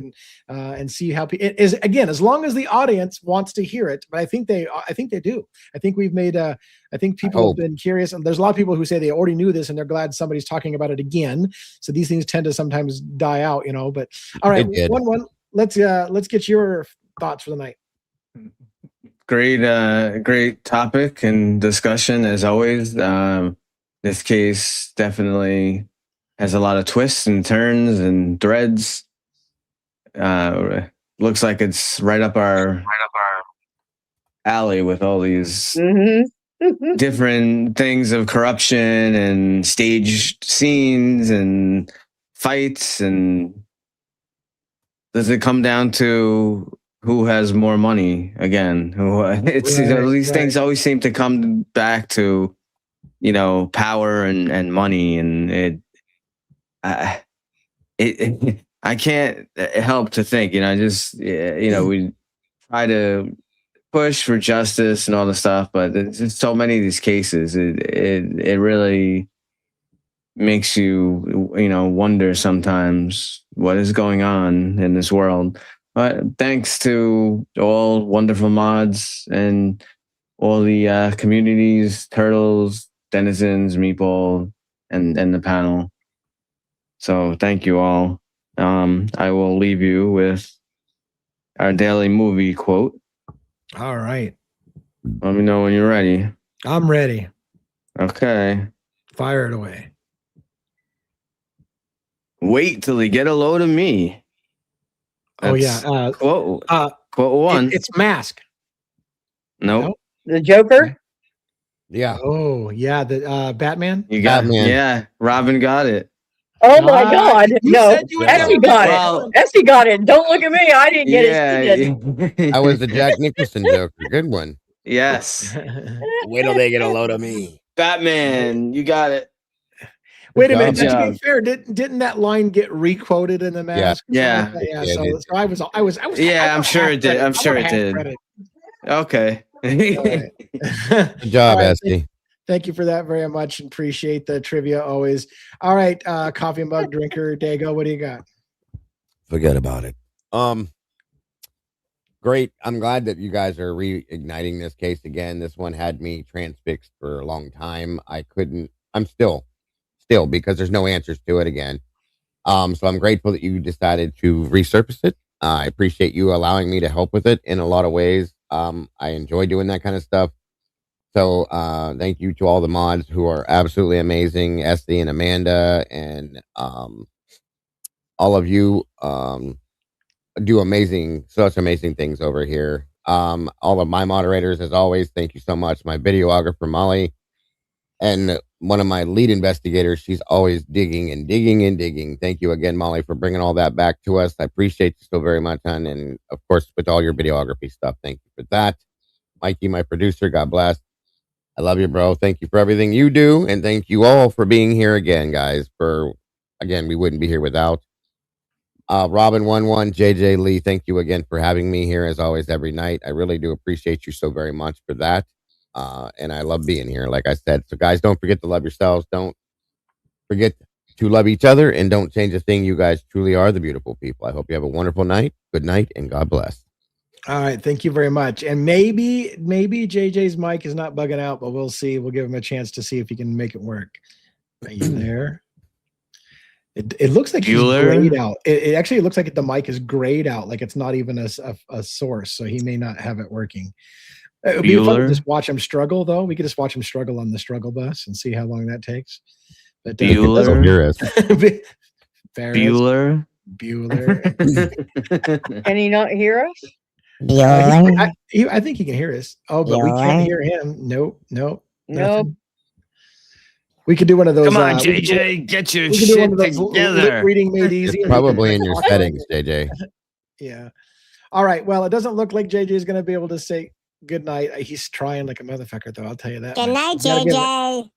and see how it is. Again, as long as the audience wants to hear it, but I think they do. I think we've made I think people have been curious, and there's a lot of people who say they already knew this and they're glad somebody's talking about it again. So these things tend to sometimes die out, But all right, one. Let's get your thoughts for the night. Great topic and discussion as always. This case definitely has a lot of twists and turns and threads. Looks like it's right up our alley with all these different things of corruption and staged scenes and fights. And does it come down to who has more money again. Who it's these things always seem to come back to, you know, power and money, and I can't help to think, you know, we try to push for justice and all the stuff, but there's just so many of these cases. It really makes you, you know, wonder sometimes what is going on in this world. But thanks to all wonderful mods and all the communities, turtles, denizens, meeple, and the panel. So thank you all. I will leave you with our daily movie quote. All right. Let me know when you're ready. I'm ready. Okay. Fire it away. Wait till they get a load of me. That's quote one. It's Mask. Nope. The Joker? Yeah. Oh, yeah. The Batman? You got Batman. Yeah, Robin got it. Oh my God. You No. said you would Essie never got Well- it. Essie got it. Don't look at me. I didn't get it. She did. That was the Jack Nicholson Joker. Good one. Yes. Wait till they get a load of me. Batman, you got it. Wait a minute. Good To job. be fair, didn't that line get requoted in the Mask? Yeah. Yeah. Yeah, So, it so I was. Yeah, I'm sure it did. I'm sure it did. Credit. Okay. All right. Good job, All right, Esty. Thank you for that very much. Appreciate the trivia always. All right, coffee mug drinker, Dago, what do you got? Forget about it. Great. I'm glad that you guys are reigniting this case again. This one had me transfixed for a long time. I'm still because there's no answers to it again. So I'm grateful that you decided to resurface it. I appreciate you allowing me to help with it in a lot of ways. I enjoy doing that kind of stuff. So thank you to all the mods who are absolutely amazing, Esty and Amanda, and all of you do such amazing things over here. All of my moderators, as always, thank you so much. My videographer, Molly, and one of my lead investigators, she's always digging and digging and digging. Thank you again, Molly, for bringing all that back to us. I appreciate you so very much, hon. And of course, with all your videography stuff, thank you for that. Mikey, my producer, God bless. I love you, bro. Thank you for everything you do. And thank you all for being here again, guys. We wouldn't be here without. Robin11, JJ Lee, thank you again for having me here as always every night. I really do appreciate you so very much for that. And I love being here, like I said. So guys, don't forget to love yourselves. Don't forget to love each other, and don't change a thing. You guys truly are the beautiful people. I hope you have a wonderful night. Good night, and God bless. All right, thank you very much. And maybe JJ's mic is not bugging out, but we'll see. We'll give him a chance to see if he can make it work. Are you there? It looks like he's grayed out. It actually looks like the mic is grayed out, like it's not even a source, so he may not have it working. It would be fun to just watch him struggle, though. We could just watch him struggle on the struggle bus and see how long that takes. But Bueller. Can he not hear us? I think he can hear us. Oh, but we can't hear him. Nope. Nothing. We could do one of those. Come on, JJ, get your shit together. Reading made easy. It's probably in your settings, JJ. Yeah. All right. Well, it doesn't look like JJ is going to be able to say good night. He's trying like a motherfucker, though. I'll tell you that. Good night, JJ.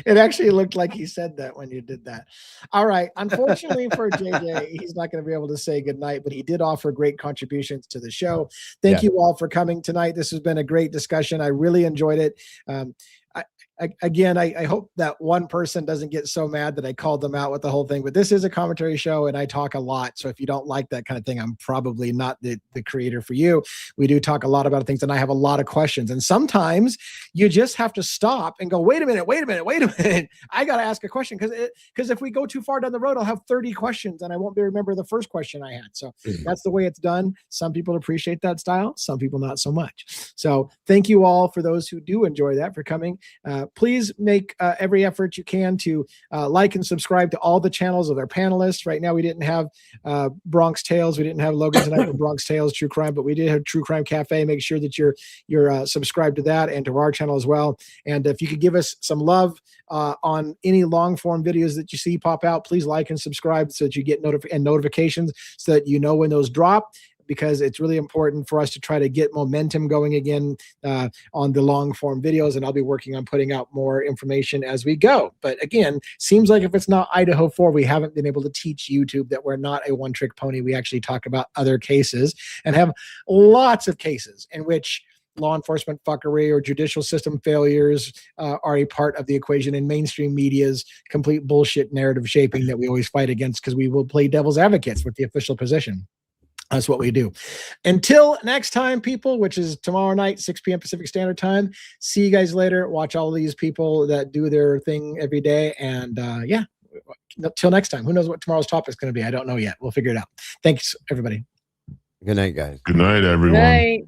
It actually looked like he said that when you did that. All right. Unfortunately for JJ, he's not going to be able to say goodnight, but he did offer great contributions to the show. Thank you all for coming tonight. This has been a great discussion. I really enjoyed it. I hope that one person doesn't get so mad that I called them out with the whole thing, but this is a commentary show and I talk a lot. So if you don't like that kind of thing, I'm probably not the creator for you. We do talk a lot about things and I have a lot of questions. And sometimes you just have to stop and go, wait a minute. I got to ask a question because if we go too far down the road, I'll have 30 questions and I won't remember the first question I had. So that's the way it's done. Some people appreciate that style. Some people not so much. So thank you all for those who do enjoy that for coming. please make every effort you can to like and subscribe to all the channels of our panelists. Right now, we didn't have Bronx Tales. We didn't have Logan tonight for Bronx Tales True Crime, but we did have True Crime Cafe. Make sure that you're subscribed to that and to our channel as well. And if you could give us some love on any long form videos that you see pop out, please like and subscribe so that you get notifications so that you know when those drop, because it's really important for us to try to get momentum going again on the long form videos. And I'll be working on putting out more information as we go. But again, seems like if it's not Idaho 4, we haven't been able to teach YouTube that we're not a one-trick pony. We actually talk about other cases and have lots of cases in which law enforcement fuckery or judicial system failures are a part of the equation, and mainstream media's complete bullshit narrative shaping that we always fight against, because we will play devil's advocates with the official position. That's what we do. Until next time, people, which is tomorrow night, 6 p.m. Pacific Standard Time. See you guys later. Watch all these people that do their thing every day. And yeah, till next time. Who knows what tomorrow's topic is going to be? I don't know yet. We'll figure it out. Thanks, everybody. Good night, guys. Good night, everyone. Night.